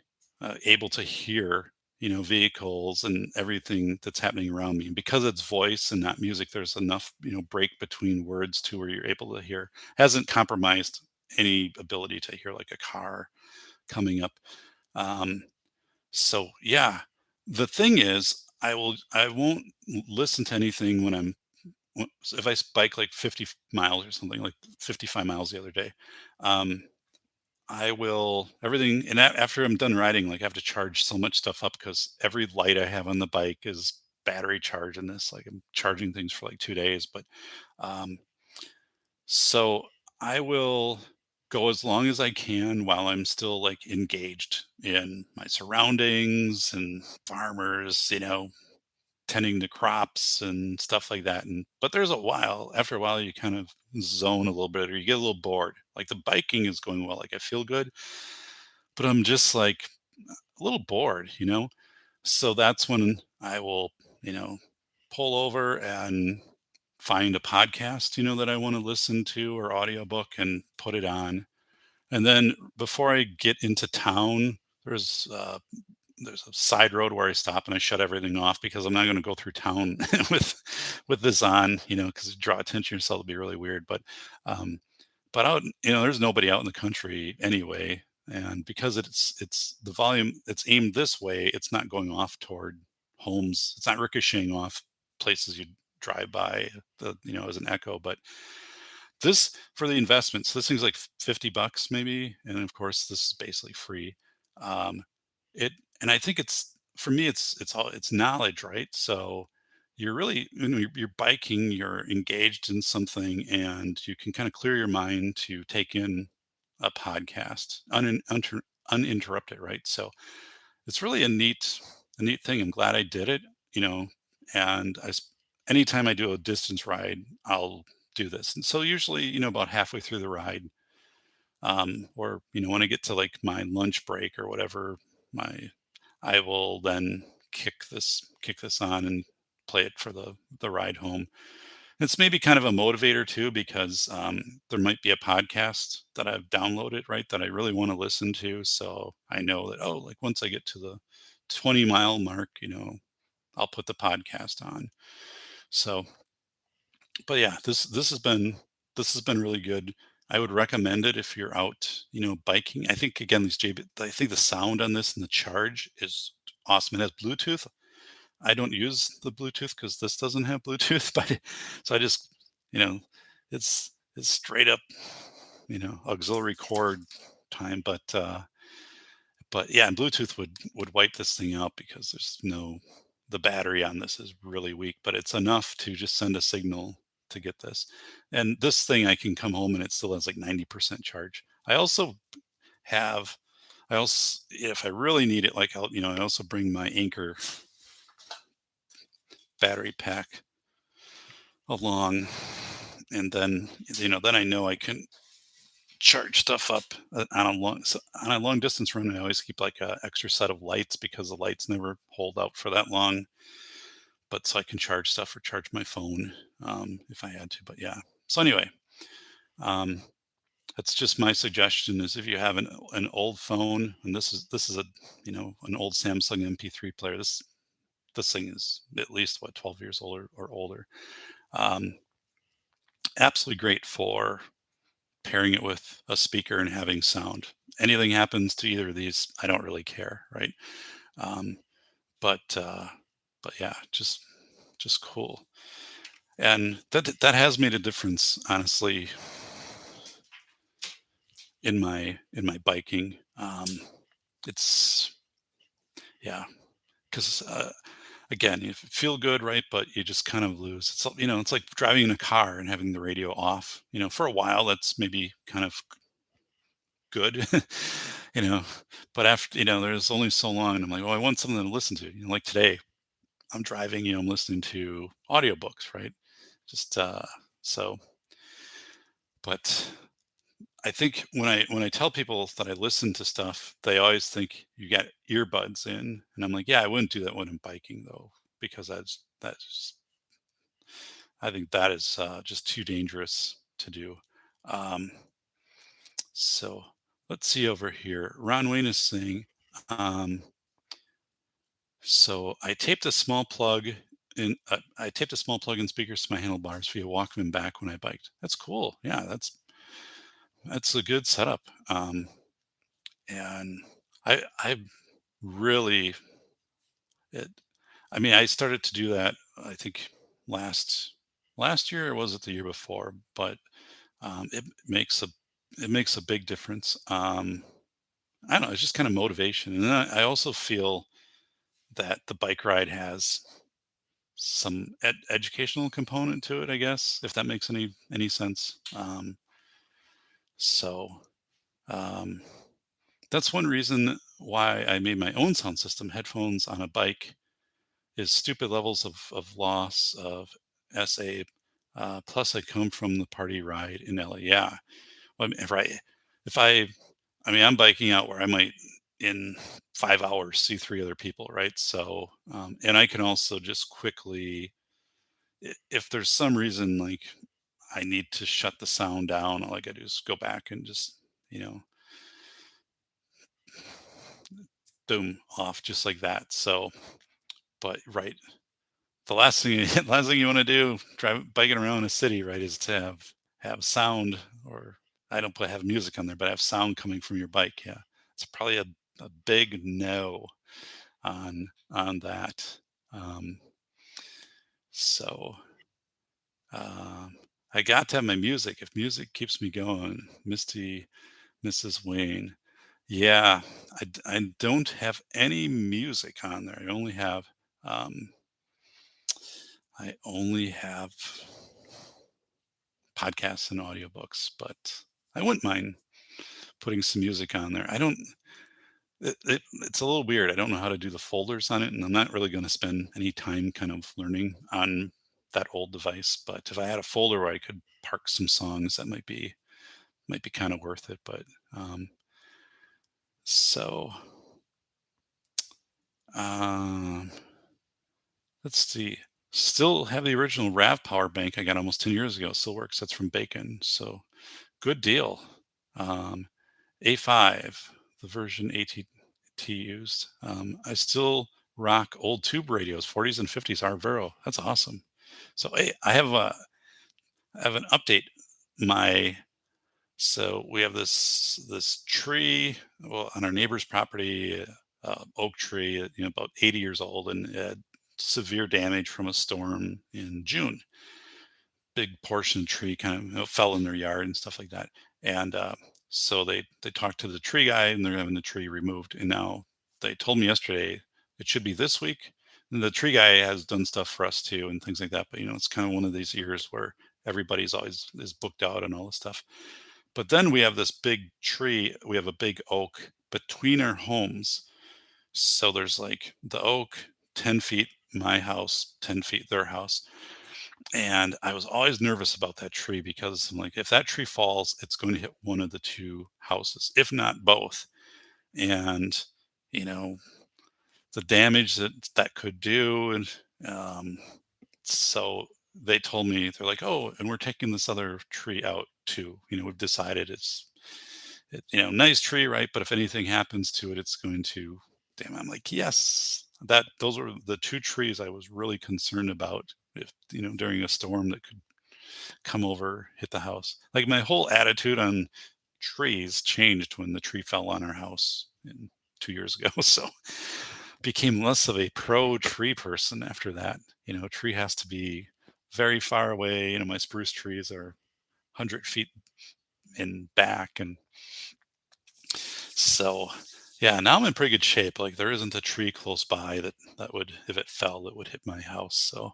Speaker 1: able to hear, vehicles and everything that's happening around me. And because it's voice and not music, there's enough, break between words to where you're able to hear. Hasn't compromised any ability to hear like a car coming up. Um, so yeah, the thing is, I won't listen to anything when if I bike like 50 miles or something, like 55 miles the other day. Um, I will everything and after I'm done riding, like, I have to charge so much stuff up because every light I have on the bike is battery charge in this, like, I'm charging things for, like, 2 days, but, um so I will go as long as I can while I'm still, like, engaged in my surroundings and farmers, tending to crops and stuff like that, and but there's a while after a while, you kind of zone a little bit or you get a little bored. Like, the biking is going well, like, I feel good, but I'm just, like, a little bored, you know? So that's when I will, you know, pull over and find a podcast, that I wanna listen to or audiobook and put it on. And then before I get into town, there's, uh there's a side road where I stop and I shut everything off because I'm not gonna go through town with this on, because draw attention to yourself would be really weird. Um, but out, there's nobody out in the country anyway, and because it's the volume, it's aimed this way, it's not going off toward homes. It's not ricocheting off places you drive by as an echo. But this for the investments, this thing's like $50 maybe, and of course this is basically free. Um, it and I think it's for me it's knowledge, right? So you're really when you're biking, you're engaged in something, and you can kind of clear your mind to take in a podcast uninterrupted, right? So it's really a neat thing. I'm glad I did it, you know, and anytime I do a distance ride, I'll do this. And so usually, about halfway through the ride, or when I get to like my lunch break or whatever, my I will then kick this on and play it for the ride home. It's maybe kind of a motivator too, because there might be a podcast that I've downloaded, right, that I really want to listen to. So I know that, oh, like once I get to the 20-mile mark, I'll put the podcast on. So, but yeah, this has been really good. I would recommend it if you're out, biking. I think again, I think the sound on this and the charge is awesome. It has Bluetooth. I don't use the Bluetooth because this doesn't have Bluetooth, but so I just, you know, it's straight up, auxiliary cord time. But yeah, and Bluetooth would wipe this thing out because the battery on this is really weak, but it's enough to just send a signal to get this. And this thing I can come home and it still has like 90% charge. Have I also, if I really need it, like I also bring my Anchor battery pack along, and then I know I can charge stuff up on a long distance run. I always keep like a extra set of lights because the lights never hold out for that long, but so I can charge stuff or charge my phone if I had to. But yeah. So anyway, um, that's just my suggestion is if you have an old phone, and this is a an old Samsung MP3 player. This thing is at least what 12 years older or older. Um, Absolutely great for pairing it with a speaker and having sound. Anything happens to either of these, I don't really care, right? Um, but yeah, just cool. And that has made a difference, honestly, in my biking. It's Yeah, because again, you feel good, right? But you just kind of lose. It's like driving in a car and having the radio off. For a while, that's maybe kind of good, you know. But after, there's only so long, and I'm like, well, I want something to listen to. Like today, I'm driving. I'm listening to audiobooks, right? Just so. But I think when I tell people that I listen to stuff, they always think you got earbuds in, and I'm like, yeah, I wouldn't do that when I'm biking though, because I think that is just too dangerous to do. Um, so let's see over here. Ron Wayne is saying, um, so I taped a small plug in speakers to my handlebars via Walkman back when I biked. That's cool. Yeah, that's a good setup. And I really it. I mean, I started to do that. I think last last year, or was it the year before? But it makes a it makes a big difference. I don't know, it's just kind of motivation. And then I also feel that the bike ride has some educational component to it, I guess, if that makes any sense. So um, that's one reason why I made my own sound system. Headphones on a bike is stupid levels of loss of SA. Plus, I come from the party ride in LA. Yeah, well, I mean, if I mean, I'm biking out where I might in 5 hours see three other people, right? So, and I can also just quickly, if there's some reason like I need to shut the sound down, all I gotta do is go back and just, you know, boom, off just like that. So, but right, the last thing last thing you want to do biking around a city, right, is to have sound, or I don't put have music on there, but have sound coming from your bike. Yeah, it's probably a big no on that. Um, so um, I got to have my music. If music keeps me going, Misty, Mrs. Wayne. Yeah, I don't have any music on there. Um, I only have podcasts and audiobooks, but I wouldn't mind putting some music on there. I don't. It's a little weird. I don't know how to do the folders on it, and I'm not really going to spend any time kind of learning on that old device. But if I had a folder where I could park some songs, that might be kind of worth it. But um, so um, let's see. Still have the original Rav power bank I got almost 10 years ago. Still works. That's from Bacon. So good deal. Um, A5, the version AT used. I still rock old tube radios, 40s and 50s Arvero. That's awesome. So hey, I have an update. My so we have this tree, well, on our neighbor's property, oak tree, about 80 years old, and it had severe damage from a storm in June. Big portion of tree kind of, fell in their yard and stuff like that. And so they talked to the tree guy, and they're having the tree removed. And now they told me yesterday it should be this week. And the tree guy has done stuff for us too and things like that. But it's kind of one of these years where everybody's always is booked out and all this stuff. But then we have this big tree. We have a big oak between our homes. So there's like the oak, 10 feet, my house, 10 feet, their house. And I was always nervous about that tree because I'm like, if that tree falls, it's going to hit one of the two houses, if not both. And, you know, the damage that could do. And um, so they told me, they're like, oh, and we're taking this other tree out too. We've decided nice tree, right? But if anything happens to it, it's going to, damn, I'm like, yes, those were the two trees I was really concerned about if, during a storm that could come over, hit the house. Like my whole attitude on trees changed when the tree fell on our house 2 years ago. So became less of a pro tree person after that. A tree has to be very far away. My spruce trees are 100 feet in back. And so, yeah, now I'm in pretty good shape. Like there isn't a tree close by that would, if it fell, that would hit my house. So,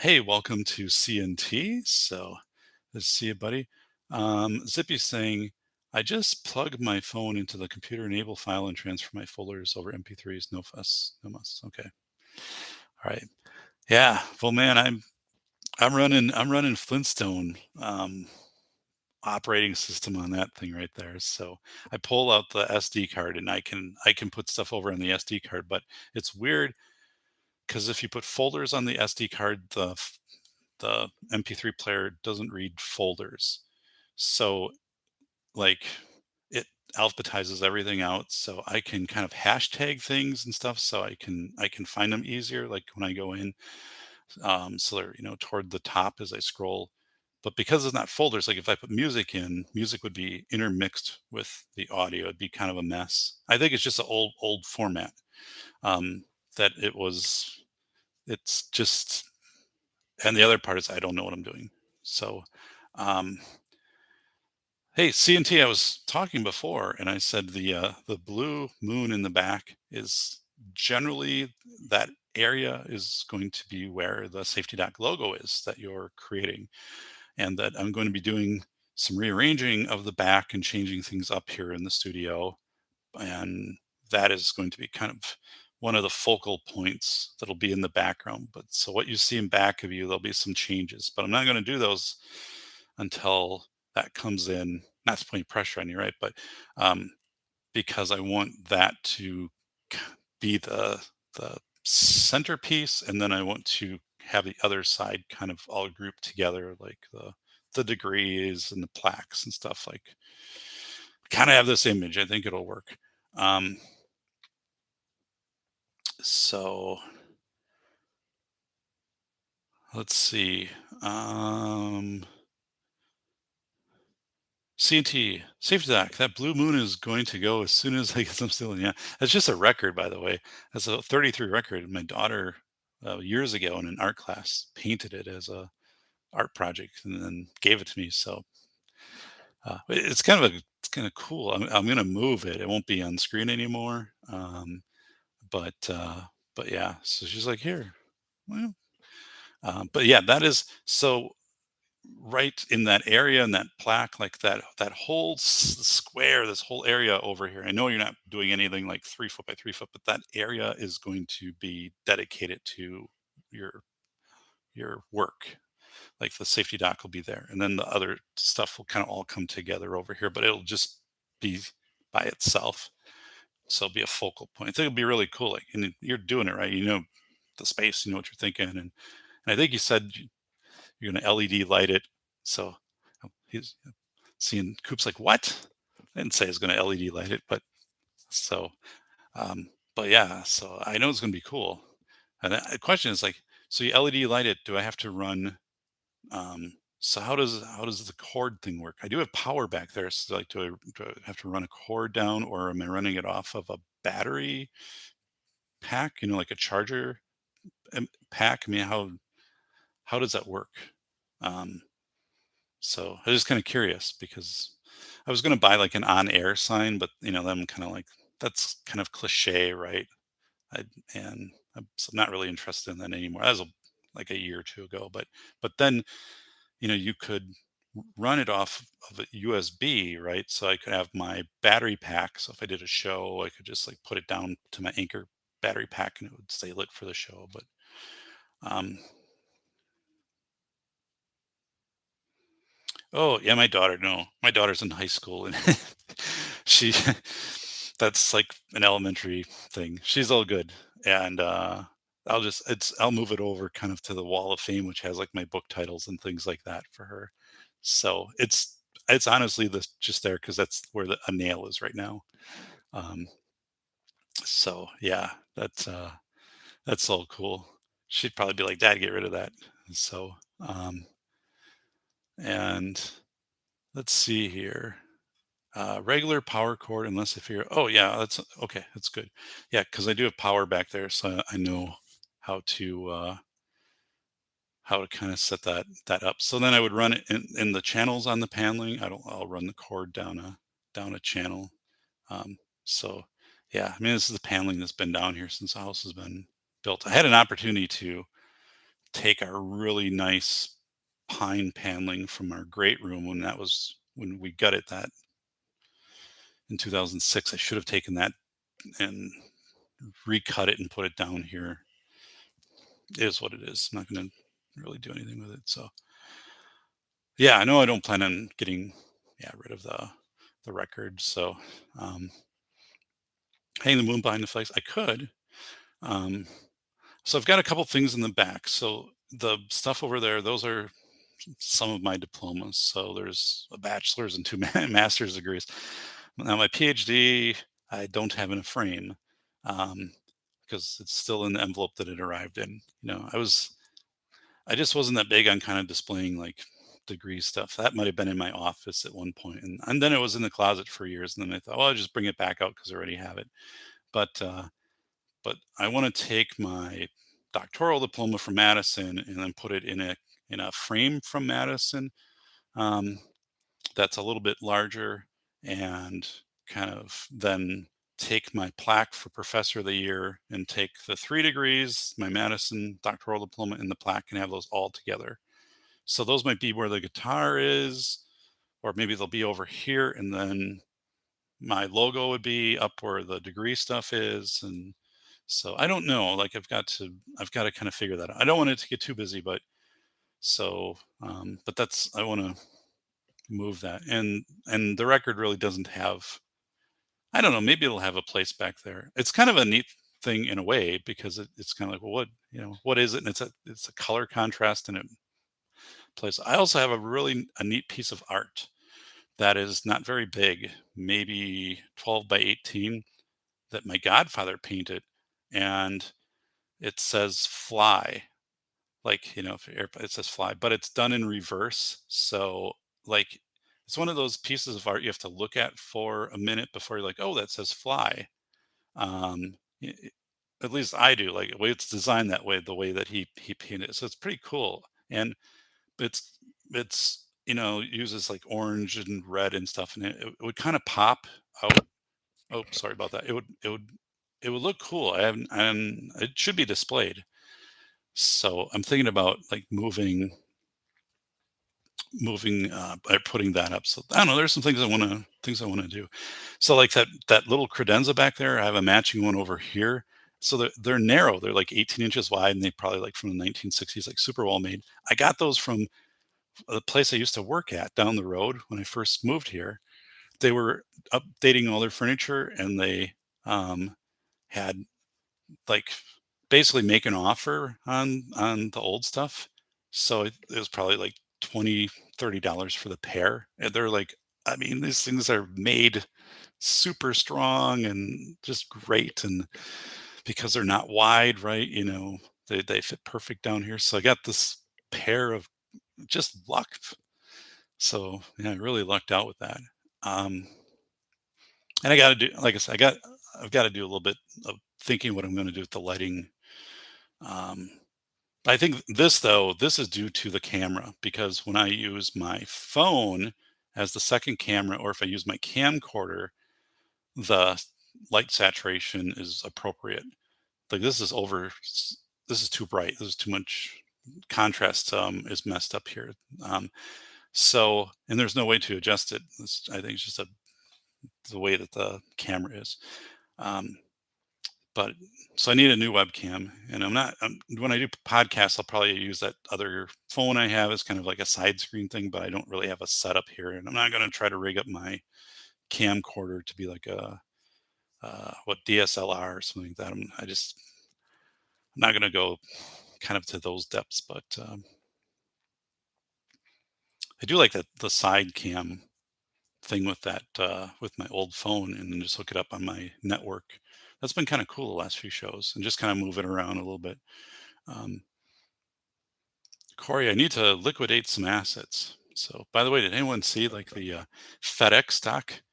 Speaker 1: hey, welcome to CNT. So, let's see you, buddy. Zippy's saying, I just plug my phone into the computer enable file and transfer my folders over MP3s. No fuss, no muss. Okay. All right. Yeah. Well, man, I'm running Flintstone operating system on that thing right there. So I pull out the SD card and I can put stuff over on the SD card, but it's weird because if you put folders on the SD card, the MP3 player doesn't read folders. So like it alphabetizes everything out, so I can kind of hashtag things and stuff, so I can find them easier, like when I go in. So they're toward the top as I scroll. But because it's not folders, like if I put music in, music would be intermixed with the audio. It'd be kind of a mess. I think it's just an old format. Um, that it was. It's just, and the other part is I don't know what I'm doing. So, um, Hey, CNT, I was talking before and I said the blue moon in the back is generally that area is going to be where the Safety Doc logo is that you're creating, and that I'm going to be doing some rearranging of the back and changing things up here in the studio, and that is going to be kind of one of the focal points that'll be in the background. But so what you see in back of you, there'll be some changes, but I'm not going to do those until that comes in. Not to put any pressure on you, right? But um, because I want that to k- be the centerpiece, and then I want to have the other side kind of all grouped together, like the degrees and the plaques and stuff. Like, kind of have this image. I think it'll work. Um, so let's see. Um, CNT, Safety Doc, that blue moon is going to go as soon as I get some ceiling. Yeah, that's just a record, by the way. That's a 33 record. My daughter, years ago in an art class, painted it as a art project and then gave it to me. So it's kind of cool. I'm going to move it. It won't be on screen anymore. But but yeah, so she's like, here. Well, but yeah, that is so right in that area and that plaque, like that whole square, this whole area over here. I know you're not doing anything like 3 foot by 3 foot, but that area is going to be dedicated to your your work. Like the Safety Doc will be there, and then the other stuff will kind of all come together over here, but it'll just be by itself. So it'll be a focal point. I think it'll be really cool. Like, and you're doing it right. You know the space. You know what you're thinking, and I think you said you're going to LED light it. So he's seeing Coop's like, "What?" I didn't say I was gonna LED light it, but so, but yeah, so I know it's gonna be cool. And the question is like, so you LED light it, do I have to run, so how does the cord thing work? I do have power back there, so like, do I have to run a cord down, or am I running it off of a battery pack, like a charger, pack? I mean, how does that work? Um So I was just kind of curious because I was going to buy like an on-air sign, but I'm kind of like, that's kind of cliche, right? I, and I'm not really interested in that anymore. That was like a year or two ago, but then you could run it off of a USB, right? So I could have my battery pack. So if I did a show, I could just like put it down to my Anchor battery pack, and it would stay lit for the show. But um, oh, yeah, my daughter, no. My daughter's in high school and she that's like an elementary thing. She's all good. And I'll move it over kind of to the wall of fame, which has like my book titles and things like that for her. So it's honestly this just there because that's where a nail is right now. Um, so yeah, that's all cool. She'd probably be like, Dad, get rid of that. So and let's see here. Regular power cord, unless if you're. Oh yeah, that's okay. That's good. Yeah, because I do have power back there, so I know how to kind of set that up. So then I would run it in the channels on the paneling. I'll run the cord down a channel. So yeah, I mean this is the paneling that's been down here since the house has been built. I had an opportunity to take our really nice pine paneling from our great room when we gutted that in 2006. I should have taken that and recut it and put it down here. It is what it is. I'm not going to really do anything with it. So yeah, I know I don't plan on getting rid of the record. So um, hang the moon behind the flags. I could. Um, so I've got a couple things in the back. So the stuff over there, those are some of my diplomas. So there's a bachelor's and two master's degrees. Now my PhD, I don't have in a frame. Um, because it's still in the envelope that it arrived in. I just wasn't that big on kind of displaying like degree stuff. That might have been in my office at one point, and then it was in the closet for years. And then I thought, well, I'll just bring it back out because I already have it. But but I want to take my doctoral diploma from Madison and then put it in a frame from Madison. Um, that's a little bit larger, and kind of then take my plaque for Professor of the Year and take the 3 degrees, my Madison doctoral diploma, and the plaque, and have those all together. So those might be where the guitar is, or maybe they'll be over here, and then my logo would be up where the degree stuff is. And so I don't know. Like I've got to kind of figure that out. I don't want it to get too busy, but but that's I want to move that. And the record really doesn't have, I don't know, maybe it'll have a place back there. It's kind of a neat thing in a way, because it's kind of like, well, what is it? And it's a color contrast, and it plays. I also have a neat piece of art that is not very big, maybe 12 by 18, that my godfather painted, and it says fly. Like, if it says fly, but it's done in reverse. So, like, it's one of those pieces of art you have to look at for a minute before you're like, oh, that says fly. Y- y- at least I do. Like, the way it's designed that way, the way that he painted it. So it's pretty cool. And it's uses like orange and red and stuff, and it would kind of pop out. Oh, sorry about that. It would look cool. And it should be displayed. So I'm thinking about like moving by putting that up. So I don't know. There's some things I want to do. So like that little credenza back there, I have a matching one over here. So they're narrow. They're like 18 inches wide, and they probably like from the 1960s, like super well made. I got those from the place I used to work at down the road when I first moved here. They were updating all their furniture, and they had like basically make an offer on the old stuff. So it was probably like 20-30 dollars for the pair. And they're like, I mean, these things are made super strong and just great. And because they're not wide, right? They fit perfect down here. So I got this pair of just luck. So yeah, I really lucked out with that. Um, and I got to do, like I said, I've got to do a little bit of thinking what I'm going to do with the lighting. Um, I think this is due to the camera, because when I use my phone as the second camera, or if I use my camcorder, the light saturation is appropriate. Like this is too bright. This is too much contrast. Is messed up here. Um, and there's no way to adjust it. I think it's just the way that the camera is. Um, but so I need a new webcam, and when I do podcasts, I'll probably use that other phone I have as kind of like a side screen thing, but I don't really have a setup here, and I'm not going to try to rig up my camcorder to be like a what DSLR or something like that. I'm not going to go kind of to those depths, but I do like that the side cam thing with that with my old phone, and then just hook it up on my network. That's been kind of cool the last few shows, and just kind of move it around a little bit. Um, Corey, I need to liquidate some assets. So, by the way, did anyone see like the FedEx stock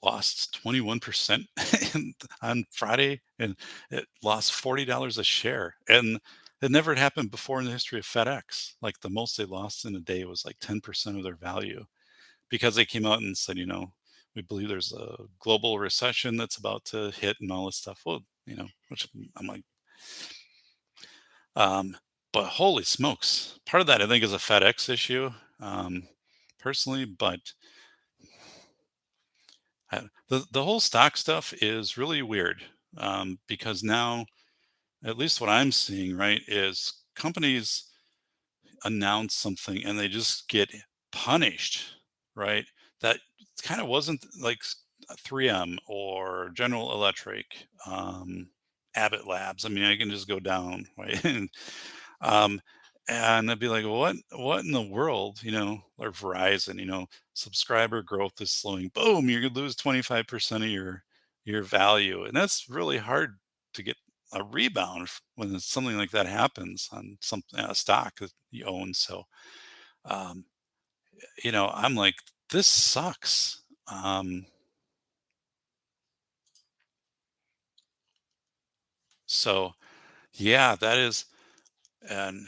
Speaker 1: lost 21% on Friday, and it lost $40 a share? And it never had happened before in the history of FedEx. Like the most they lost in a day was like 10% of their value, because they came out and said, we believe there's a global recession that's about to hit and all this stuff. Well, which I'm like, um, but holy smokes, part of that I think is a FedEx issue, um, personally. But the whole stock stuff is really weird, because now, at least what I'm seeing, right, is companies announce something and they just get punished, right? That kind of wasn't like 3M or General Electric, Abbott Labs. I mean, I can just go down, right? Um, and I'd be like, what in the world, or Verizon, subscriber growth is slowing. Boom, you're gonna lose 25% of your value. And that's really hard to get a rebound when something like that happens on some a stock that you own. So um, I'm like, this sucks. So yeah, that is. And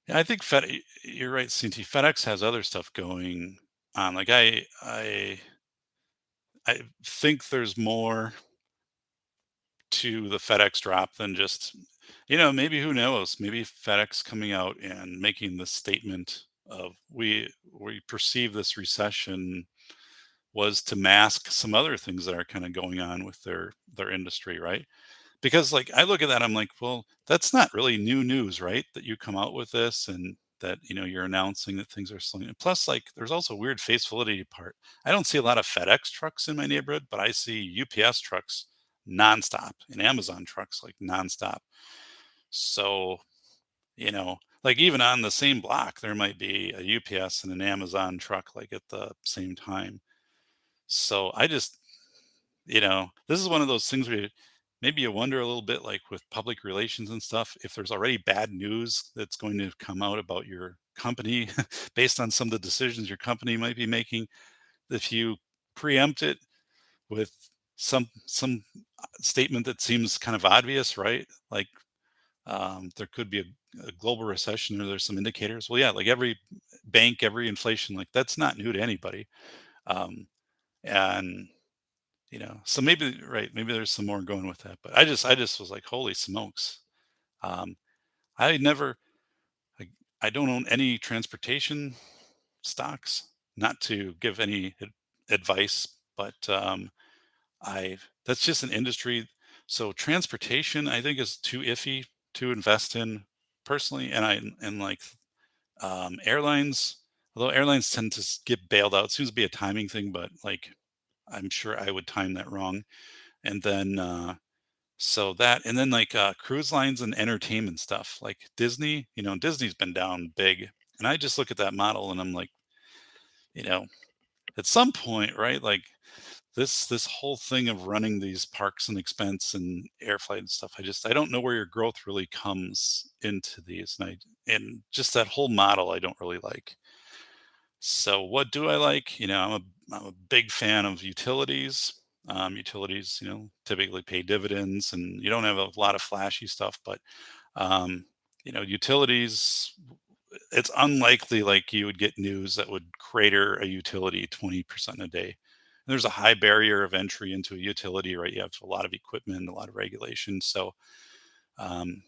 Speaker 1: yeah, I think you're right, CT. FedEx has other stuff going. on. Like I think there's more to the FedEx drop than just, maybe who knows? Maybe FedEx coming out and making the statement of we perceive this recession was to mask some other things that are kind of going on with their industry, right? Because like I look at that, I'm like, well, that's not really new news, right? That you come out with this and that you're announcing that things are slowing. And plus, like, there's also a weird face validity part. I don't see a lot of FedEx trucks in my neighborhood, but I see UPS trucks nonstop and Amazon trucks like nonstop. So, like even on the same block, there might be a UPS and an Amazon truck like at the same time. So I just this is one of those things where maybe you wonder a little bit, like with public relations and stuff, if there's already bad news that's going to come out about your company based on some of the decisions your company might be making. If you preempt it with some statement that seems kind of obvious, right? Like there could be a global recession or there's some indicators. Well, yeah, like every bank, every inflation, like that's not new to anybody. Um, and so maybe right, maybe there's some more going with that, but I just was like, holy smokes. Um, I never, I, I don't own any transportation stocks, not to give any advice, but I that's just an industry. So transportation, I think, is too iffy to invest in personally, and like airlines. Although airlines tend to get bailed out, it seems to be a timing thing, but like I'm sure I would time that wrong. And then so that and then like cruise lines and entertainment stuff like Disney, Disney's been down big. And I just look at that model and I'm like, you know, at some point, right? Like this whole thing of running these parks and expense and air flight and stuff, I don't know where your growth really comes into these. And just that whole model I don't really like. So what do I like? I'm a big fan of utilities. Utilities, typically pay dividends, and you don't have a lot of flashy stuff, but utilities. It's unlikely like you would get news that would crater a utility 20% a day. There's a high barrier of entry into a utility, right? You have a lot of equipment, a lot of regulation. So, um,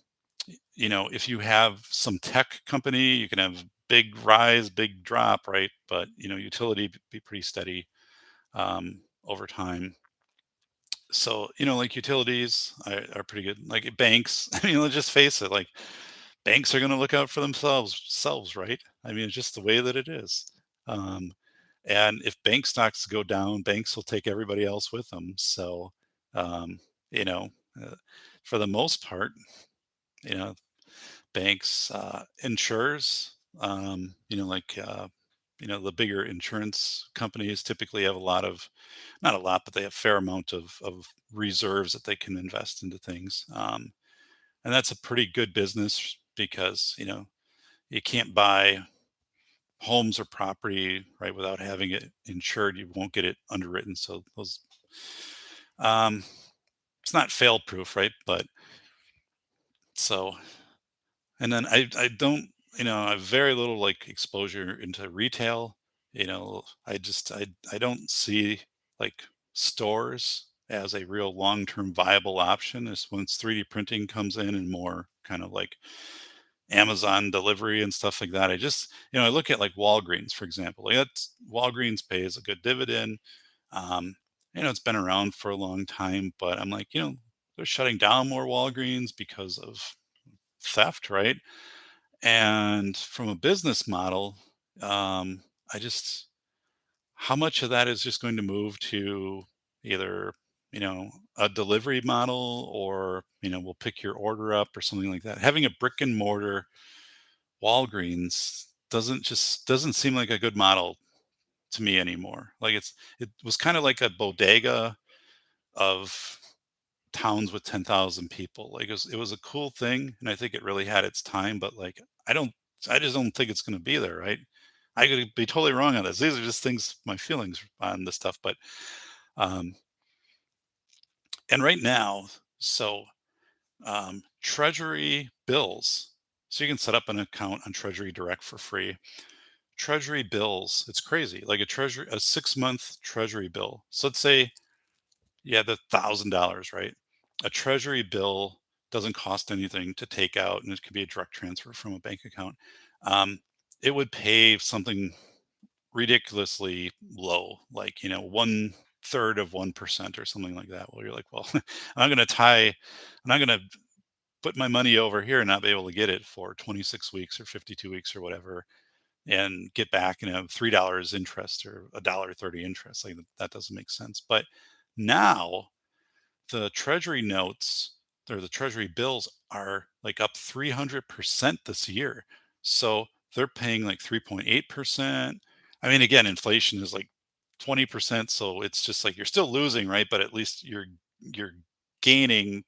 Speaker 1: if you have some tech company, you can have big rise, big drop, right? But utility be pretty steady over time. So like utilities are pretty good. Like banks, I mean, let's just face it. Like banks are going to look out for themselves, right? I mean, it's just the way that it is. Um, and if bank stocks go down, banks will take everybody else with them. So, um, you know, uh, for the most part, you know, banks, insurers, like, the bigger insurance companies typically have a lot of, not a lot, but they have fair amount of reserves that they can invest into things. And that's a pretty good business because, you can't buy homes or property, right, without having it insured. You won't get it underwritten. So those, um, it's not fail proof, right? But so and then I don't, I have very little like exposure into retail. I don't see like stores as a real long-term viable option is once 3D printing comes in and more kind of like Amazon delivery and stuff like that. I look at like Walgreens, for example. Like that's Walgreens pays a good dividend. Um, it's been around for a long time, but I'm like, they're shutting down more Walgreens because of theft, right? And from a business model, um, I just how much of that is just going to move to either, a delivery model or, we'll pick your order up or something like that. Having a brick and mortar Walgreens doesn't seem like a good model to me anymore. Like it was kind of like a bodega of towns with 10,000 people. Like it was a cool thing, and I think it really had its time, but like I don't I just don't think it's going to be there, right? I could be totally wrong on this. These are just things, my feelings on this stuff, but um and right now, so Treasury bills. So you can set up an account on Treasury Direct for free. treasury bills. It's crazy. Like a 6-month treasury bill. So let's say you have $1,000, right? A treasury bill doesn't cost anything to take out, and it could be a direct transfer from a bank account. Um, it would pay something ridiculously low, like, 1/3 of 1% or something like that. Well, you're like, well, I'm not gonna put my money over here and not be able to get it for 26 weeks or 52 weeks or whatever, and get back, $3 interest or $1.30 interest. Like, that doesn't make sense. But now the treasury notes or the treasury bills are like up 300% this year. So they're paying like 3.8%. I mean, again, inflation is like 20%. So it's just like you're still losing, right? But at least you're gaining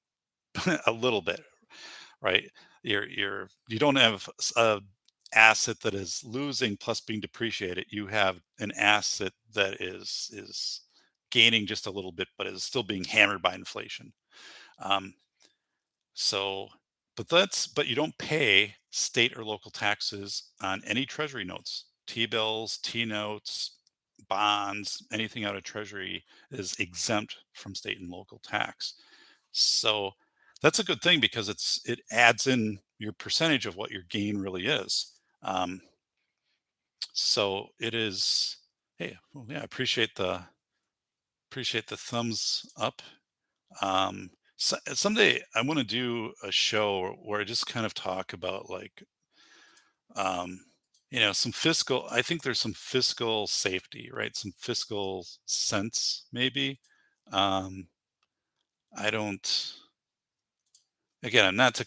Speaker 1: a little bit, right? You don't have a asset that is losing plus being depreciated. You have an asset that is gaining just a little bit, but is still being hammered by inflation. Um, so, but you don't pay state or local taxes on any treasury notes, T bills, T notes, bonds, anything out of treasury is exempt from state and local tax. So that's a good thing because it adds in your percentage of what your gain really is. Um, so it is. Hey, well, yeah, appreciate the thumbs up. Someday I want to do a show where I just kind of talk about like, um, some fiscal. I think there's some fiscal safety, right? Some fiscal sense, maybe. Um, I don't. Again, I'm not.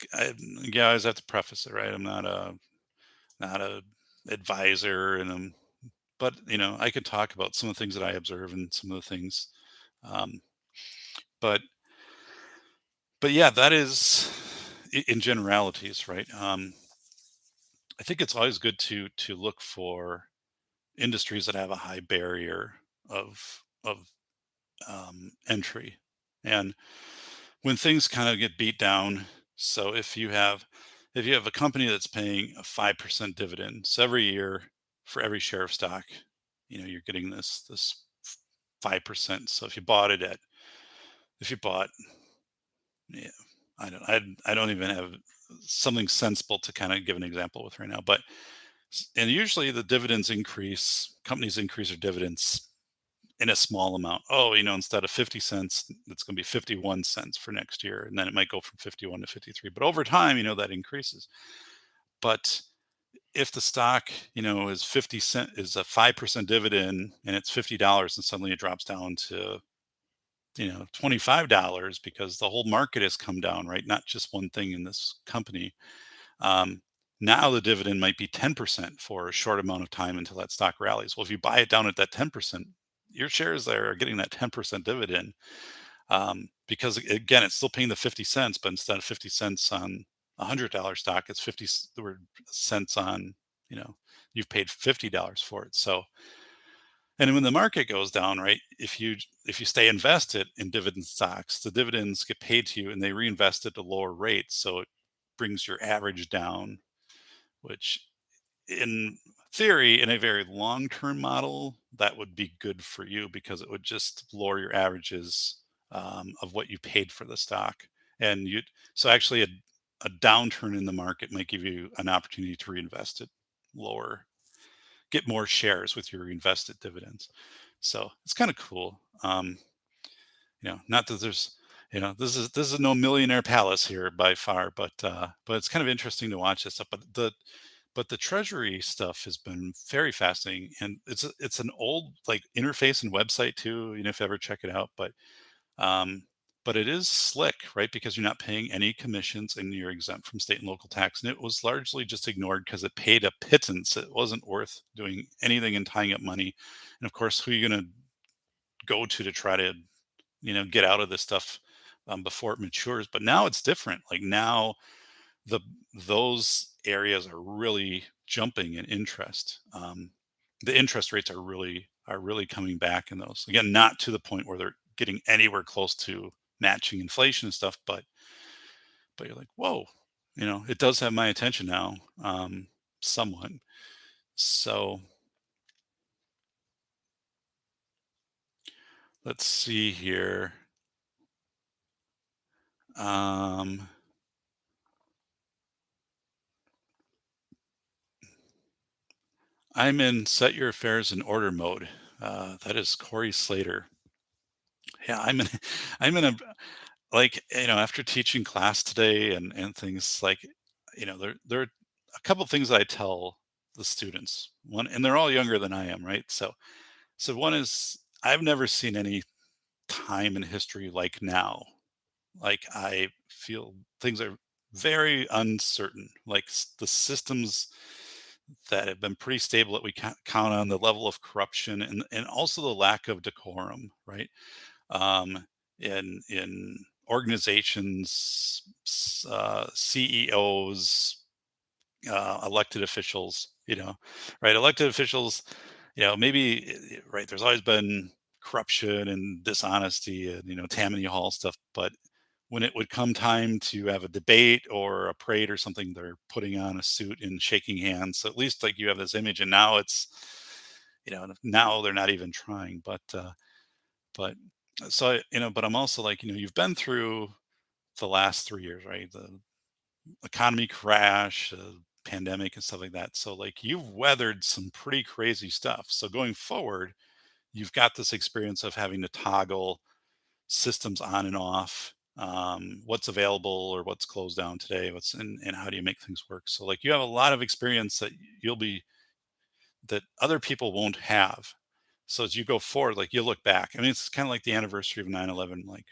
Speaker 1: Yeah, I always have to preface it, right? I'm not a advisor, but I could talk about some of the things that I observe and some of the things. Um, but but yeah, that is in generalities, right? I think it's always good to look for industries that have a high barrier of entry, and when things kind of get beat down. So if you have a company that's paying a 5% dividend, so every year for every share of stock, you're getting this 5%. So if you bought, yeah, I don't even have something sensible to kind of give an example with right now, but and usually the dividends increase, companies increase their dividends in a small amount. Oh, instead of 50 cents, it's going to be 51 cents for next year. And then it might go from 51 to 53. But over time, that increases. But if the stock, is 50 cent, is a 5% dividend and it's $50, and suddenly it drops down to, $25 because the whole market has come down, right? Not just one thing in this company. Um, Now the dividend might be 10% for a short amount of time until that stock rallies. Well, if you buy it down at that 10%, your shares there are getting that 10% dividend, because again, it's still paying the 50 cents, but instead of 50 cents on $100 stock, it's 50 cents on, you know, you've paid $50 for it. So, and when the market goes down, right, if you stay invested in dividend stocks, the dividends get paid to you and they reinvest at a lower rate. So it brings your average down, which in theory, in a very long-term model, that would be good for you because it would just lower your averages, of what you paid for the stock. And so actually a downturn in the market might give you an opportunity to reinvest it lower, get more shares with your invested dividends. So it's kind of cool. Not that this is no millionaire palace here by far, but it's kind of interesting to watch this stuff. But the treasury stuff has been very fascinating, and it's an old like interface and website too. If you ever check it out, um, but it is slick, right? Because you're not paying any commissions and you're exempt from state and local tax. And it was largely just ignored because it paid a pittance. It wasn't worth doing anything and tying up money. And of course, who are you going to go to try to get out of this stuff, before it matures? But now it's different. Like now the those areas are really jumping in interest. The interest rates are really coming back in those. Again, not to the point where they're getting anywhere close to matching inflation and stuff, but you're like, whoa, it does have my attention now, somewhat. So let's see here. Um, I'm in set your affairs in order mode. That is Corey Slater. Yeah, I'm in a like, after teaching class today and things like, there are a couple things I tell the students. One, and they're all younger than I am, right? So one is I've never seen any time in history like now. Like I feel things are very uncertain. Like the systems that have been pretty stable that we count on, the level of corruption and also the lack of decorum, right? um, in organizations, CEOs, elected officials, right? Elected officials, maybe right. There's always been corruption and dishonesty and Tammany Hall stuff, but when it would come time to have a debate or a parade or something, they're putting on a suit and shaking hands. So at least like you have this image, and now now they're not even trying. But so but I'm also like, you've been through the last 3 years, right? The economy crash, pandemic, and stuff like that. So like you've weathered some pretty crazy stuff. So going forward, you've got this experience of having to toggle systems on and off. What's available or what's closed down today? And how do you make things work? So like you have a lot of experience that you'll be that other people won't have. So as you go forward, like you look back, I mean, it's kind of like the anniversary of 9/11. Like,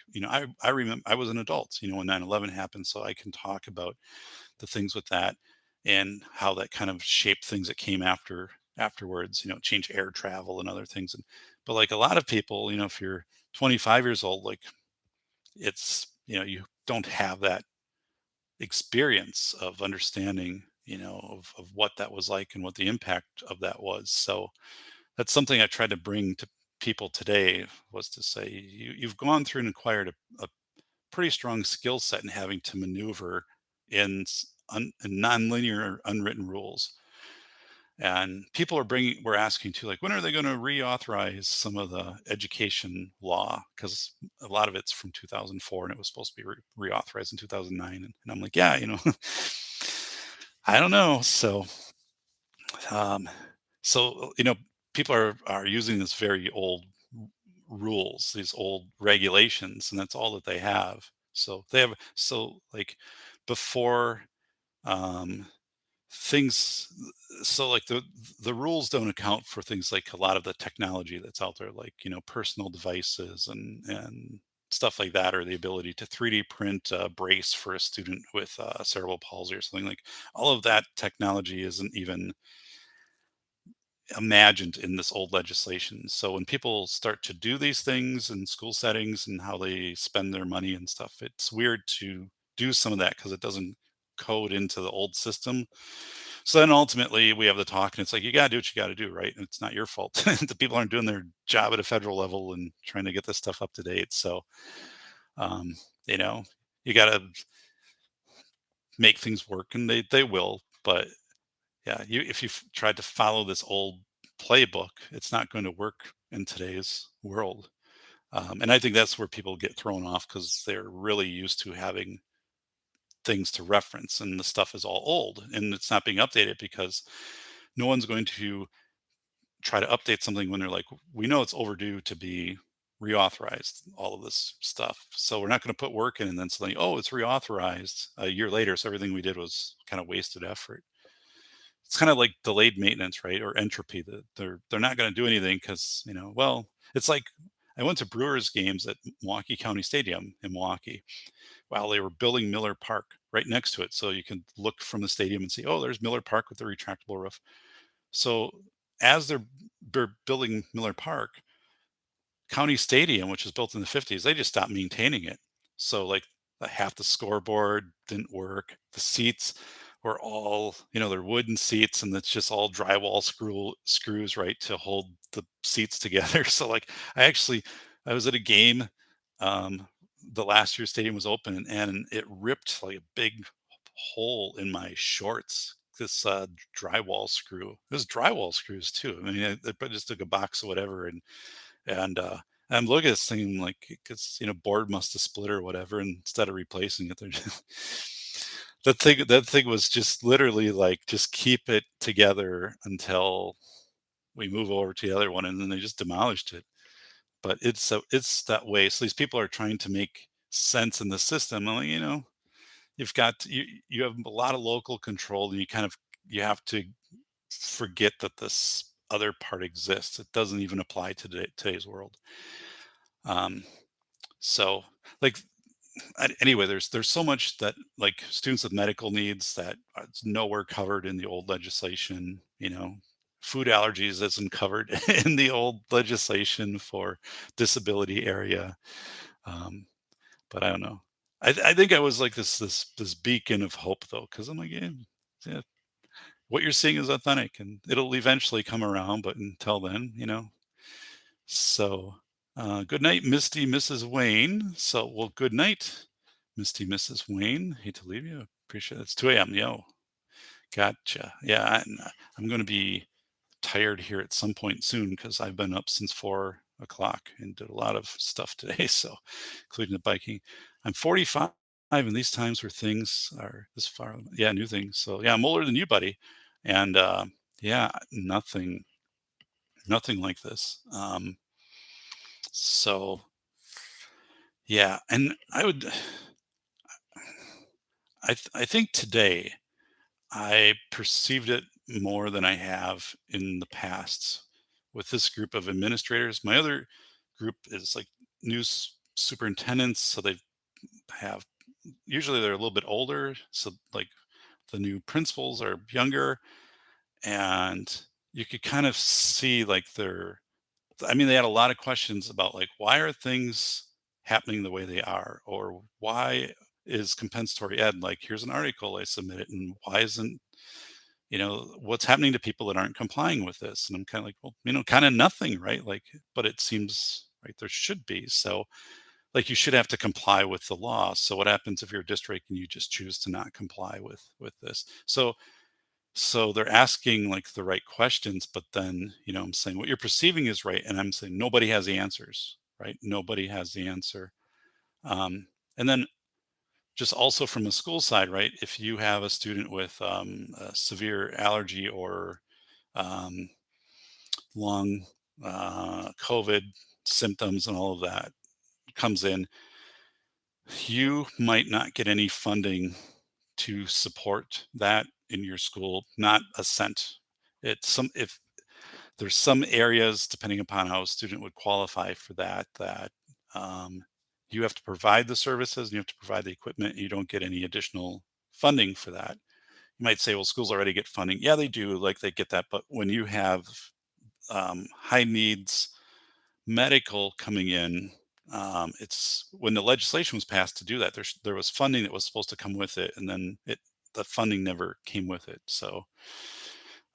Speaker 1: I remember I was an adult, when 9/11 happened. So I can talk about the things with that and how that kind of shaped things that came afterwards, change air travel and other things. But like a lot of people, if you're 25 years old, like you don't have that experience of understanding, of what that was like and what the impact of that was. So that's something I tried to bring to people today was to say you've gone through and acquired a pretty strong skill set in having to maneuver in nonlinear unwritten rules. And people we're asking too, like, when are they going to reauthorize some of the education law? Because a lot of it's from 2004 and it was supposed to be reauthorized in 2009. And I'm like, yeah, I don't know. Um, so people are using this very old rules, these old regulations, and that's all that they have. So like before um, things, so like the rules don't account for things like a lot of the technology that's out there, like personal devices and stuff like that, or the ability to 3D print a brace for a student with cerebral palsy or something like all of that technology isn't even imagined in this old legislation. So when people start to do these things in school settings and how they spend their money and stuff, it's weird to do some of that because it doesn't code into the old system. So then ultimately we have the talk and it's like you got to do what you got to do, right? And it's not your fault. The people aren't doing their job at a federal level and trying to get this stuff up to date. So um, you know, you got to make things work and they will, but yeah, if you've tried to follow this old playbook, it's not going to work in today's world. And I think that's where people get thrown off because they're really used to having things to reference, and the stuff is all old and it's not being updated because no one's going to try to update something when they're like, we know it's overdue to be reauthorized, all of this stuff. So we're not going to put work in and then suddenly, oh, it's reauthorized a year later. So everything we did was kind of wasted effort. It's kind of like delayed maintenance, right? Or entropy that they're not going to do anything because well, it's like I went to Brewers games at Milwaukee County Stadium in Milwaukee while they were building Miller Park right next to it, so you can look from the stadium and see, oh, there's Miller Park with the retractable roof. So as they're building Miller Park, County Stadium, which was built in the 50s, they just stopped maintaining it. So like half the scoreboard didn't work. The seats were all, they're wooden seats and it's just all drywall screws, right, to hold the seats together. So like I was at a game the last year stadium was open and it ripped like a big hole in my shorts this drywall screw. There's drywall screws too. I mean, I just took a box of whatever, and I'm looking at this thing like it's board must have split or whatever. And instead of replacing it, they're just that thing was just literally like just keep it together until we move over to the other one, and then they just demolished it. But it's that way. So these people are trying to make sense in the system. I'm like, you have a lot of local control, and you have to forget that this other part exists. It doesn't even apply to today's world. Um, so like anyway, there's so much that like students with medical needs that it's nowhere covered in the old legislation. Food allergies isn't covered in the old legislation for disability area. Um, but I don't know. I think I was like this beacon of hope though, because I'm like, yeah, what you're seeing is authentic, and it'll eventually come around. But until then. So, good night, Misty Mrs. Wayne. So, well, good night, Misty Mrs. Wayne. Hate to leave you. Appreciate it. It's 2 a.m. Yo, gotcha. Yeah, I'm going to be tired here at some point soon because I've been up since 4 o'clock and did a lot of stuff today. So, including the biking. I'm 45, and these times where things are this far, yeah, new things. So, yeah, I'm older than you, buddy. And yeah, nothing like this. So yeah, and I think today I perceived it more than I have in the past with this group of administrators. My other group is like new superintendents, so they have usually they're a little bit older, so like the new principals are younger, and you could kind of see like they had a lot of questions about like why are things happening the way they are, or why is compensatory ed like here's an article I submitted, and why isn't what's happening to people that aren't complying with this? And I'm kind of like, well, kind of nothing, right? Like, but it seems right there should be. So like you should have to comply with the law. So what happens if you're a district and you just choose to not comply with this? So they're asking like the right questions, but then, I'm saying what you're perceiving is right. And I'm saying nobody has the answers, right? Nobody has the answer. Um, and then just also from the school side, right? If you have a student with a severe allergy or um, lung COVID symptoms and all of that comes in, you might not get any funding to support that in your school, not a cent. If there's some areas, depending upon how a student would qualify for that um, you have to provide the services and you have to provide the equipment. You don't get any additional funding for that. You might say, well, schools already get funding. Yeah, they do. Like they get that. But when you have high needs medical coming in, it's when the legislation was passed to do that. There was funding that was supposed to come with it, and then the funding never came with it.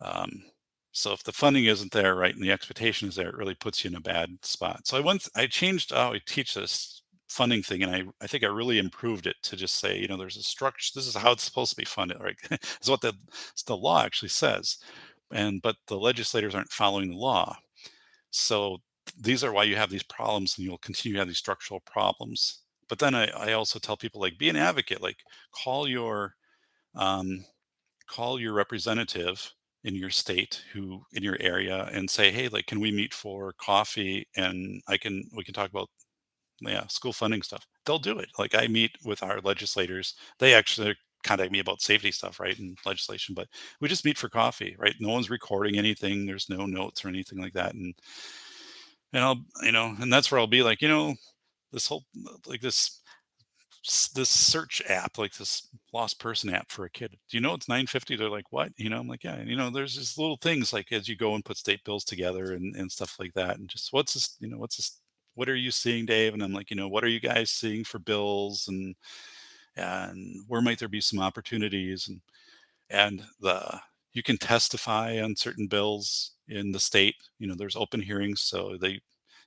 Speaker 1: Um, so if the funding isn't there, right, and the expectation is there, it really puts you in a bad spot. So I changed how I teach this funding thing, and I think I really improved it to just say, there's a structure. This is how it's supposed to be funded, right? It's what the law actually says, but the legislators aren't following the law. So these are why you have these problems, and you'll continue to have these structural problems. But then I also tell people like be an advocate, like call your um, call your representative in your state who in your area and say, hey, like can we meet for coffee, and we can talk about school funding stuff. They'll do it. Like I meet with our legislators. They actually contact me about safety stuff, right, and legislation, but we just meet for coffee, right? No one's recording anything. There's no notes or anything like that. And I'll, and that's where I'll be like, this whole like this search app, like this lost person app for a kid. Do you know it's 950? They're like, what? I'm like, yeah. And, there's just little things like as you go and put state bills together and stuff like that. And just what's this? What are you seeing, Dave? And I'm like, what are you guys seeing for bills, and where might there be some opportunities, and you can testify on certain bills in the state. There's open hearings, so they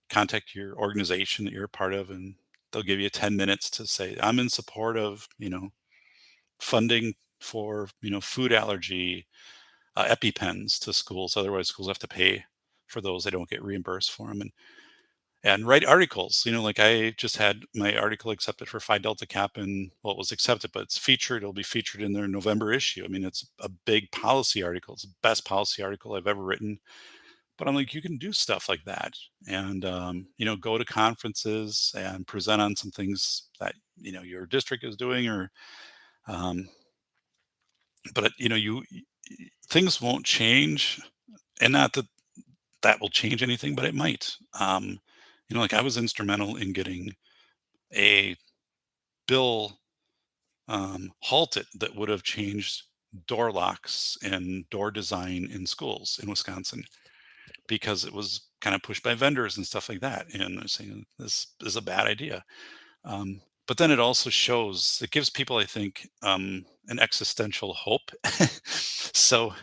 Speaker 1: contact your organization that you're a part of, and they'll give you 10 minutes to say, I'm in support of, funding for food allergy EpiPens to schools. Otherwise, schools have to pay for those. They don't get reimbursed for them, and write articles. Like I just had my article accepted for Phi Delta Kappa, and well, it was accepted, but it's featured. It'll be featured in their November issue. I mean, it's a big policy article. It's the best policy article I've ever written. But I'm like, you can do stuff like that, and go to conferences and present on some things that your district is doing, or um, but things won't change, and not that that will change anything, but it might. Like I was instrumental in getting a bill halted that would have changed door locks and door design in schools in Wisconsin, because it was kind of pushed by vendors and stuff like that. And they're saying this is a bad idea. But then it also shows, it gives people, I think, an existential hope. So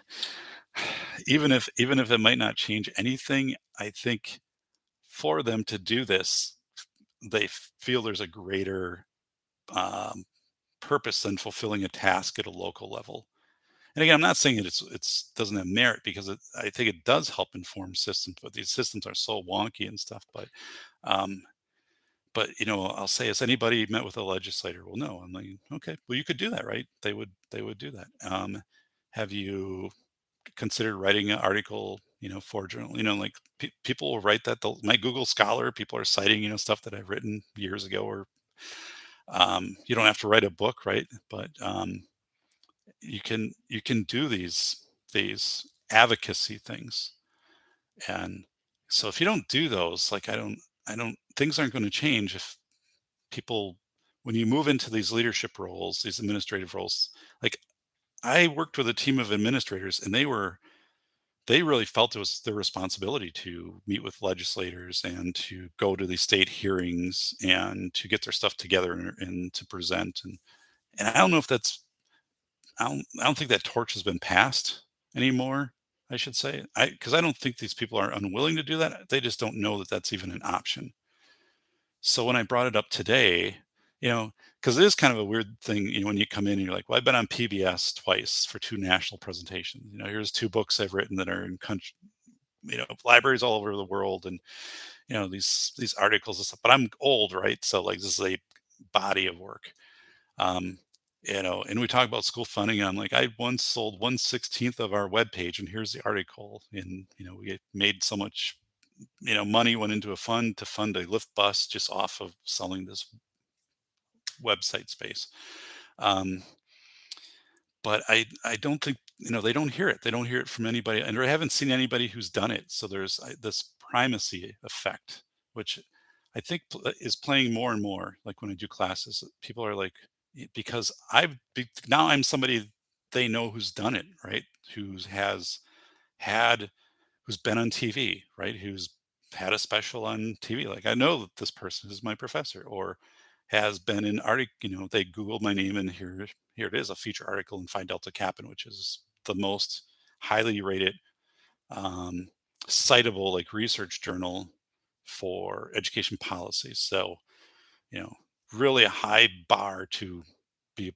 Speaker 1: even if it might not change anything, I think for them to do this, they feel there's a greater um, purpose than fulfilling a task at a local level. And again, I'm not saying it's doesn't have merit, because I think it does help inform systems, but these systems are so wonky and stuff. Um, I'll say, has anybody met with a legislator? Well, no. I'm like, okay, well, you could do that, right? They would do that. Have you considered writing an article, for a journal? Like people will write that. My Google Scholar, people are citing, stuff that I've written years ago, or you don't have to write a book, right? But you can do these advocacy things. And so if you don't do those, like I don't things aren't going to change if people, when you move into these leadership roles, these administrative roles. Like I worked with a team of administrators, and they really felt it was their responsibility to meet with legislators and to go to these state hearings and to get their stuff together, and to present. And I don't know if that's I don't think that torch has been passed anymore, I should say. Because I don't think these people are unwilling to do that. They just don't know that that's even an option. So when I brought it up today, because it is kind of a weird thing, when you come in and you're like, well, I've been on PBS twice for two national presentations. Here's two books I've written that are in country, libraries all over the world, and these articles and stuff. But I'm old, right? So like this is a body of work. Um, and we talk about school funding. And I'm like, I once sold 1/16th of our webpage, and here's the article. And we made so much money went into a fund to fund a lift bus just off of selling this website space. Um, but I don't think, they don't hear it. They don't hear it from anybody, and I haven't seen anybody who's done it. So there's this primacy effect, which I think is playing more and more. Like when I do classes, people are like, because now I'm somebody they know who's done it, right? Had who's been on TV, right? Who's had a special on TV. Like I know that this person is my professor, or has been in article. They Googled my name, and here it is, a feature article in Phi Delta Kappan, which is the most highly rated, um, citable like research journal for education policy. So you know, really a high bar to be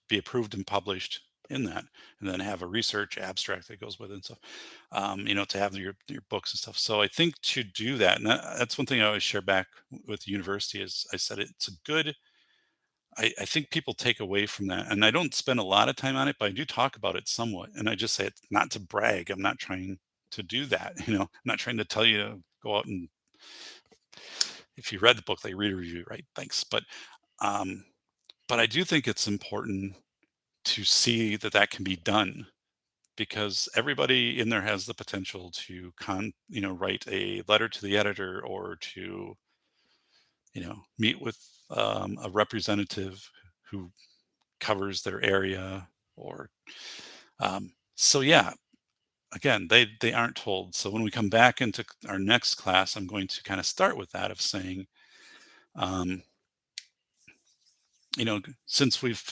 Speaker 1: be approved and published in that, and then have a research abstract that goes with it. And so, to have your books and stuff. So I think to do that, and that's one thing I always share back with the university is I said it's a good. I think people take away from that, and I don't spend a lot of time on it, but I do talk about it somewhat. And I just say it's not to brag. I'm not trying to do that. I'm not trying to tell you to go out and, if you read the book, like read a review, right? Thanks. Um, but I do think it's important to see that that can be done, because everybody in there has the potential to write a letter to the editor, or to meet with a representative who covers their area, or so yeah. Again, they aren't told. So when we come back into our next class, I'm going to kind of start with that, of saying, um, since we've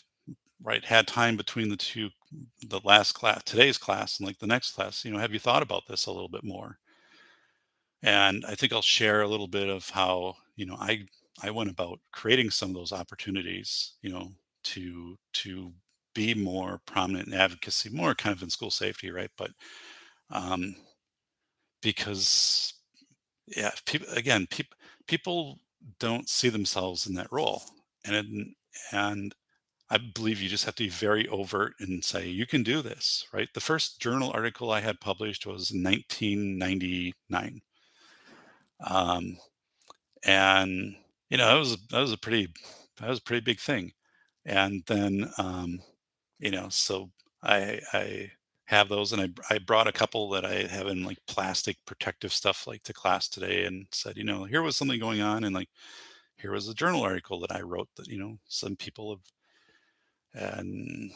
Speaker 1: right had time between the last class, today's class, and like the next class, have you thought about this a little bit more? And I think I'll share a little bit of how I went about creating some of those opportunities, to be more prominent in advocacy, more kind of in school safety, right? But um, because yeah, people don't see themselves in that role, and I believe you just have to be very overt and say you can do this, right? The first journal article I had published was in 1999, um, and that was a pretty big thing. And then so I have those, and I brought a couple that I have in like plastic protective stuff like to class today, and said, here was something going on, and like here was a journal article that I wrote that some people have and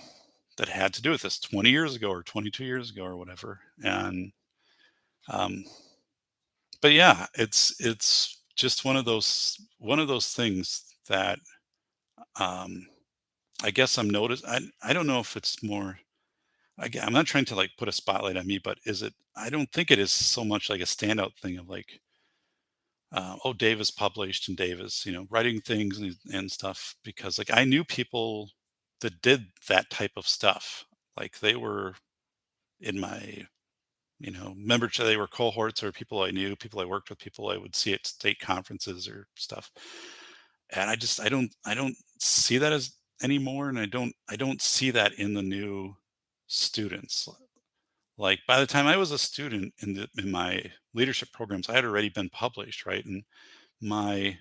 Speaker 1: that had to do with this 20 years ago or 22 years ago or whatever. And um, but yeah, it's just one of those things that um, I guess I'm noticed. I don't know if it's more. Again, I'm not trying to like put a spotlight on me, but is it? I don't think it is so much like a standout thing of like, oh, Davis published and Davis, writing things and stuff, because like I knew people that did that type of stuff. Like they were in my, membership, they were cohorts or people I knew, people I worked with, people I would see at state conferences or stuff. And I don't see that as anymore. And I don't see that in the new students. Like by the time I was a student in my leadership programs, I had already been published, right? And my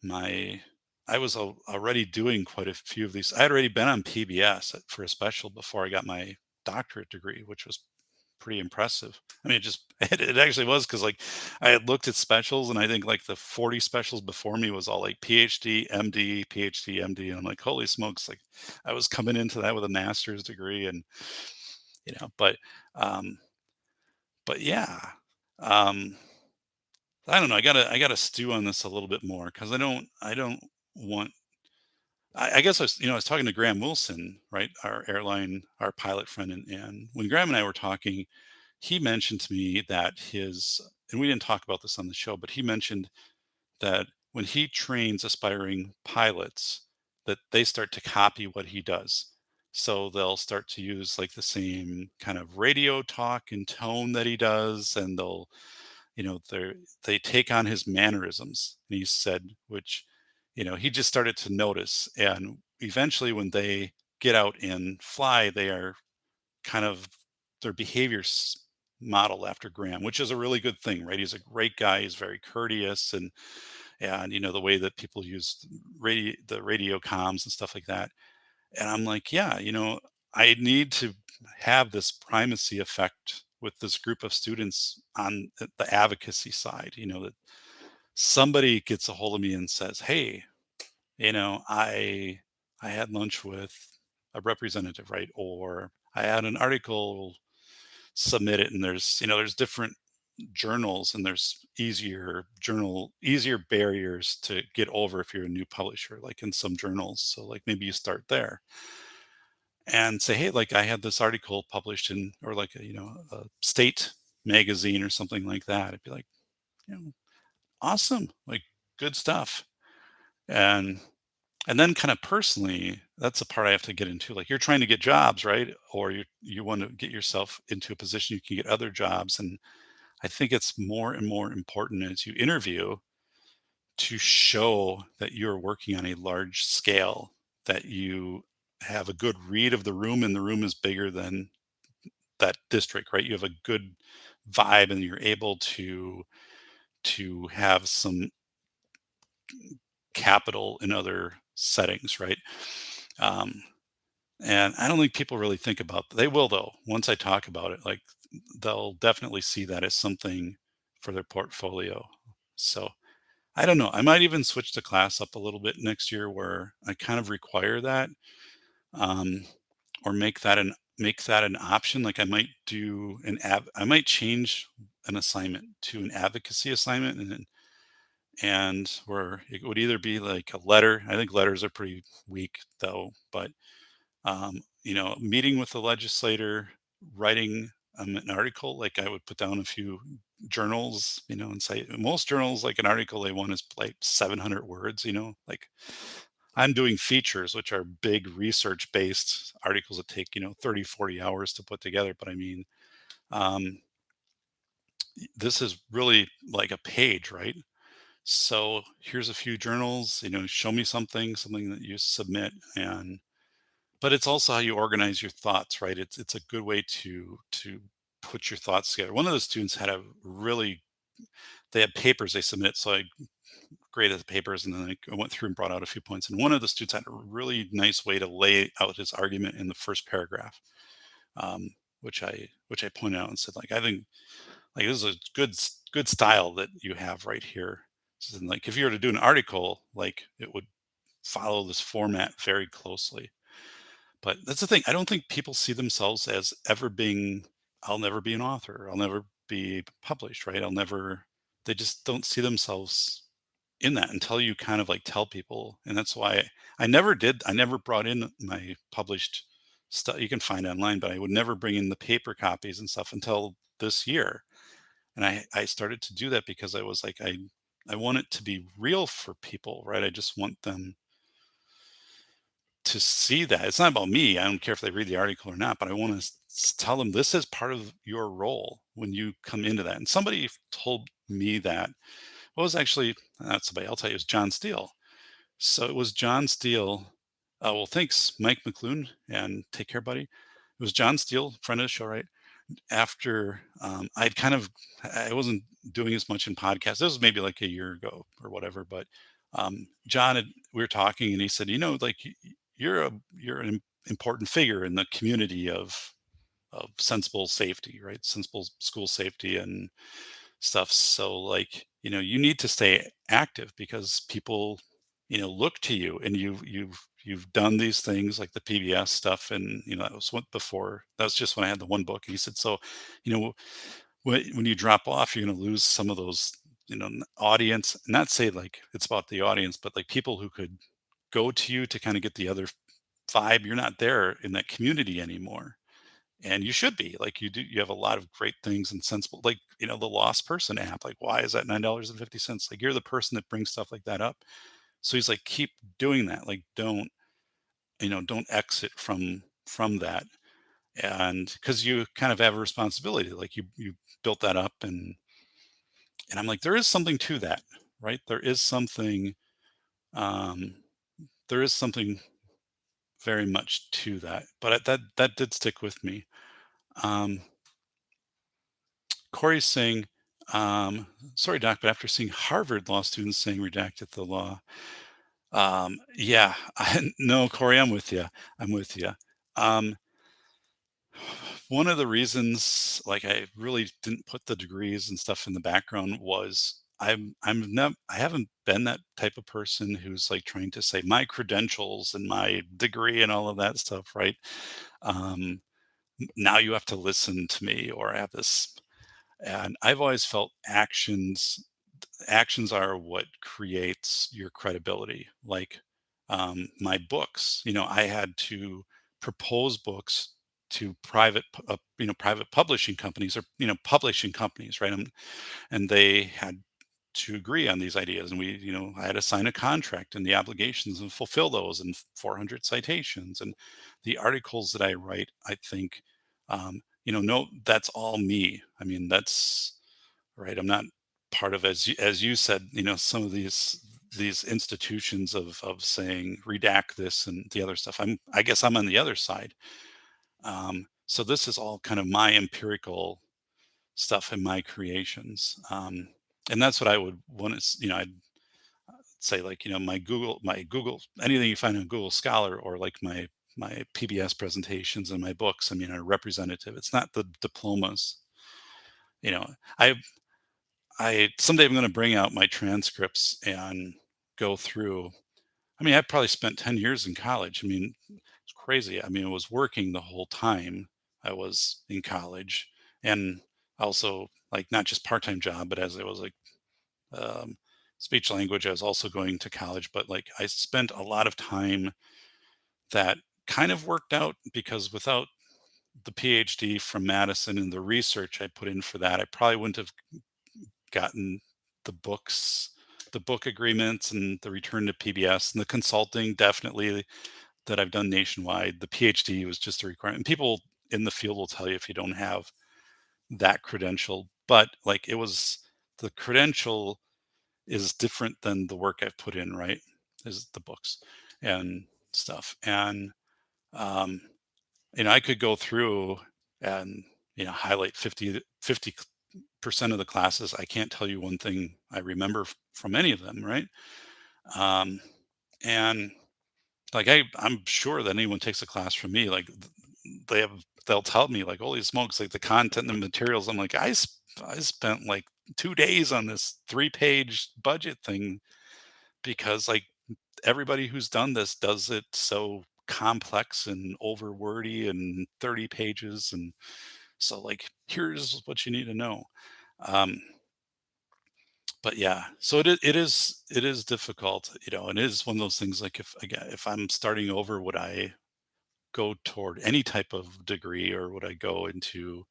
Speaker 1: my I was already doing quite a few of these. I had already been on PBS for a special before I got my doctorate degree, which was pretty impressive. I mean, it just it actually was, because like I had looked at specials, and I think like the 40 specials before me was all like PhD, MD, PhD, MD, and I'm like, holy smokes! Like I was coming into that with a master's degree, and you know, but um, but yeah, um, I don't know. I gotta stew on this a little bit more, because I don't want. I guess I was talking to Graham Wilson, right, our pilot friend, and when Graham and I were talking, he mentioned to me that and we didn't talk about this on the show, but he mentioned that when he trains aspiring pilots, that they start to copy what he does. So they'll start to use like the same kind of radio talk and tone that he does, and they take on his mannerisms. And he said, which, he just started to notice. And eventually when they get out and fly, they are kind of their behaviors model after Graham, which is a really good thing, right? He's a great guy. He's very courteous, and the way that people use the radio comms and stuff like that. And I'm like, yeah, I need to have this primacy effect with this group of students on the advocacy side, that somebody gets a hold of me and says, hey, I had lunch with a representative, right? Or I had an article submitted, and there's different journals, and there's easier barriers to get over if you're a new publisher, like in some journals. So like maybe you start there and say, hey, like I had this article published in, or like a state magazine or something like that. I'd be like, you know awesome, like good stuff. And and then kind of personally, that's the part I have to get into. Like you're trying to get jobs, right? Or you want to get yourself into a position you can get other jobs. And I think it's more and more important as you interview to show that you're working on a large scale, that you have a good read of the room, and the room is bigger than that district, right? You have a good vibe, and you're able to have some capital in other settings, right? Um, and I don't think people really think about. They will though. Once I talk about it, like they'll definitely see that as something for their portfolio. So I don't know. I might even switch the class up a little bit next year, where I kind of require that, um, or make that an option. Like I might change an assignment to an advocacy assignment, and where it would either be like a letter. I think letters are pretty weak though, but meeting with the legislator, writing an article. Like I would put down a few journals, and say most journals, like an article they want is like 700 words. Like I'm doing features, which are big research based articles that take, 30, 40 hours to put together. But I mean, um, this is really like a page, right? So here's a few journals, show me something that you submit. And but it's also how you organize your thoughts, right? It's a good way to put your thoughts together. One of the students had a really they had papers they submit, so I graded the papers and then I went through and brought out a few points. And one of the students had a really nice way to lay out his argument in the first paragraph, um, which I pointed out and said, like, I think like this is a good style that you have right here. So, like, if you were to do an article, like, it would follow this format very closely. But that's the thing. I don't think people see themselves as ever being, I'll never be an author. I'll never be published, right? They just don't see themselves in that until you kind of like tell people. And that's why I never brought in my published stuff you can find online, but I would never bring in the paper copies and stuff until this year. And I started to do that because I was like, I want it to be real for people, right? I just want them to see that. It's not about me. I don't care if they read the article or not, but I want to tell them this is part of your role when you come into that. And somebody told me that. Well, it was actually not somebody. I'll tell you, it was John Steele. So it was John Steele. Well, thanks, Mike McLuhan, and take care, buddy. It was John Steele, friend of the show, right? After I wasn't doing as much in podcasts. This was maybe like a year ago or whatever, but John had, we were talking and he said, like you're an important figure in the community of sensible safety, right? Sensible school safety and stuff. So, like, you need to stay active because people, look to you, and you've done these things like the PBS stuff, and that was what before. That was just when I had the one book. And he said, so, you know, when you drop off, you're going to lose some of those, audience. Not say like it's about the audience, but like people who could go to you to kind of get the other vibe. You're not there in that community anymore, and you should be. Like, you have a lot of great things and sensible, like, the lost person app, like, why is that $9.50? Like, you're the person that brings stuff like that up. So he's like, keep doing that. Like, don't exit from that. And because you kind of have a responsibility, like, you built that up. And I'm like, there is something to that, right? Um there is something very much to that. But that did stick with me. um Corey's saying, um, sorry, Doc, but after seeing Harvard law students saying redacted the law, yeah, no, Corey, I'm with you. I'm with you. Um, one of the reasons, like, I really didn't put the degrees and stuff in the background was I haven't been that type of person who's like trying to say my credentials and my degree and all of that stuff, right? Um, Now you have to listen to me, or I have this. And I've always felt actions are what creates your credibility. Like, my books, I had to propose books to private publishing companies, or publishing companies, right? And they had to agree on these ideas, and I had to sign a contract and the obligations and fulfill those, and 400 citations, and the articles that I write, I think, no, that's all me. I mean, that's right. I'm not part of, as you said, some of these institutions of saying redact this and the other stuff. I guess I'm on the other side. So this is all kind of my empirical stuff and my creations. And that's what I would want to, I'd say, like, my Google, anything you find on Google Scholar, or like my PBS presentations and my books, I mean, are representative. It's not the diplomas. You know, I I someday I'm gonna bring out my transcripts and go through. I mean, I probably spent 10 years in college. I mean, it's crazy. I mean, I was working the whole time I was in college, and also, like, not just part-time job, but as I was like, um, speech language, I was also going to college. But like, I spent a lot of time that kind of worked out, because without the PhD from Madison and the research I put in for that, I probably wouldn't have gotten the books the book agreements and the return to PBS and the consulting definitely that I've done nationwide. The PhD was just a requirement. And people in the field will tell you if you don't have that credential, but like it was the credential is different than the work I've put in, right? Is the books and stuff. And um, I could go through and highlight 50% of the classes. I can't tell you one thing I remember from any of them, right? Um, and like I'm sure that anyone takes a class from me, like they'll tell me like, holy smokes, like the content and the materials. I'm like, I spent like 2 days on this 3-page budget thing because like everybody who's done this does it so complex and over wordy and 30 pages. And so like, here's what you need to know. Um, but yeah, so it is difficult, and it is one of those things like if again, if I'm starting over, would I go toward any type of degree or would I go into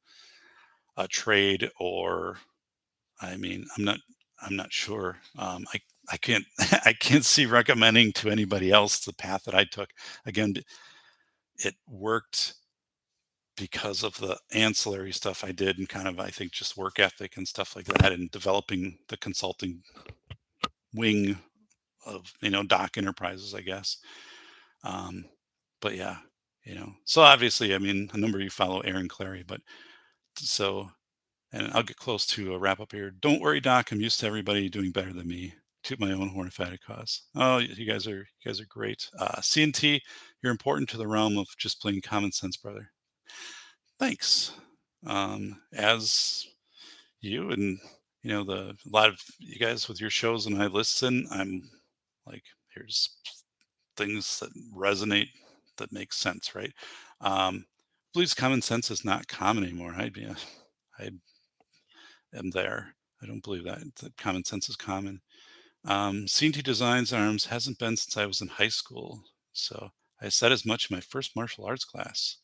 Speaker 1: a trade or I mean, I'm not sure. I can't I can't see recommending to anybody else the path that I took. Again, it worked because of the ancillary stuff I did and kind of I think just work ethic and stuff like that and developing the consulting wing of Doc Enterprises, I guess. Um, but yeah, so obviously, I mean, a number of you follow Aaron Clary, but so and I'll get close to a wrap up here. Don't worry, Doc. I'm used to everybody doing better than me. Toot my own horn if I had a cause. Oh, you guys are great. CNT, you're important to the realm of just plain common sense, brother. Thanks. As you and the a lot of you guys with your shows and I listen, I'm like, here's things that resonate that make sense, right? Believes common sense is not common anymore. I am there. I don't believe that common sense is common. CNT Designs Arms hasn't been since I was in high school, so I said as much in my first martial arts class.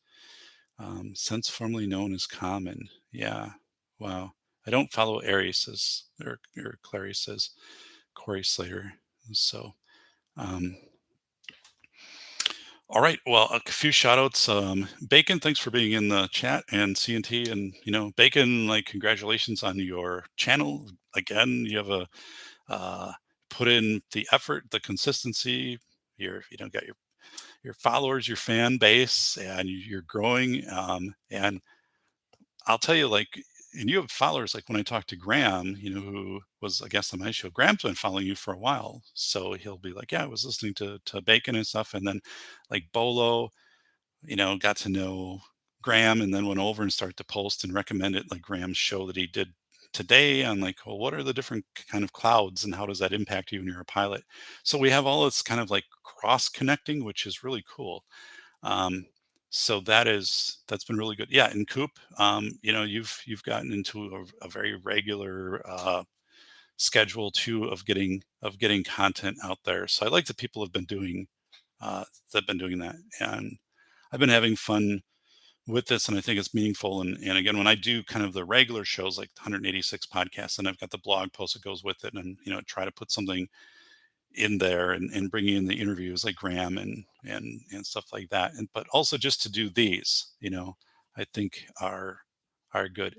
Speaker 1: Since formerly known as common. Yeah. Wow. I don't follow Aries says or Clary says Corey Slater. So um all right. Well, a few shout outs. Bacon, thanks for being in the chat and CNT and Bacon, like congratulations on your channel. Again, you have a uh put in the effort, the consistency, got your followers, your fan base, and you're growing. And I'll tell you, like, and you have followers. Like when I talked to Graham, who was a guest on my show, Graham's been following you for a while, so he'll be like, "Yeah, I was listening to Bacon and stuff," and then like Bolo, got to know Graham, and then went over and started to post and recommend it, like Graham's show that he did today on like, well, what are the different kind of clouds and how does that impact you when you're a pilot? So we have all this kind of like cross connecting, which is really cool. Um, so that's been really good. Yeah, and Coop, you've gotten into a very regular schedule too of getting content out there. So I like that people uh, have been doing that, and I've been having fun with this, and I think it's meaningful. And again, when I do kind of the regular shows like 186 podcasts, and I've got the blog post that goes with it, and try to put something in there and bringing in the interviews like Graham and stuff like that. And but also just to do these, I think are good.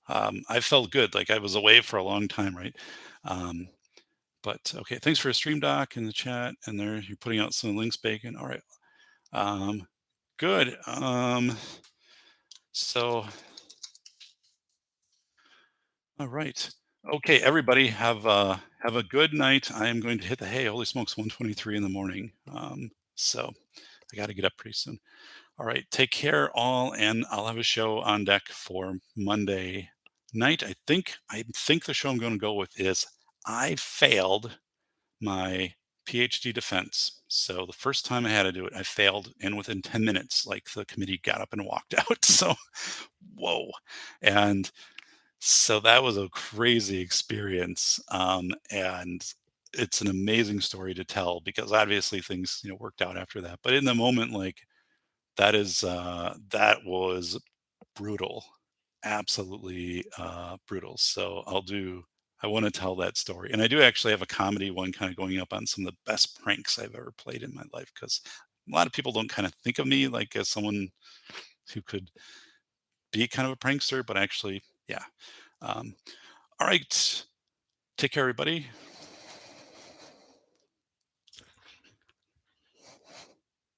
Speaker 1: I felt good, like I was away for a long time, right? Um, but okay, thanks for a stream doc in the chat, and there you're putting out some links, Bacon. All right, um, good. So all right. Okay, everybody have a good night. I am going to hit the hay. Holy smokes, 1:23 in the morning. So I got to get up pretty soon. All right, take care all, and I'll have a show on deck for Monday night. I think the show I'm going to go with is I failed my PhD defense. So the first time I had to do it, I failed, and within 10 minutes, like the committee got up and walked out. So whoa, and so that was a crazy experience, and it's an amazing story to tell because obviously things worked out after that. But in the moment, like that was brutal, absolutely brutal. So I wanna tell that story, and I do actually have a comedy one kinda going up on some of the best pranks I've ever played in my life, because a lot of people don't kinda think of me, like, as someone who could be kind of a prankster, but actually, yeah. Um, all right. Take care, everybody.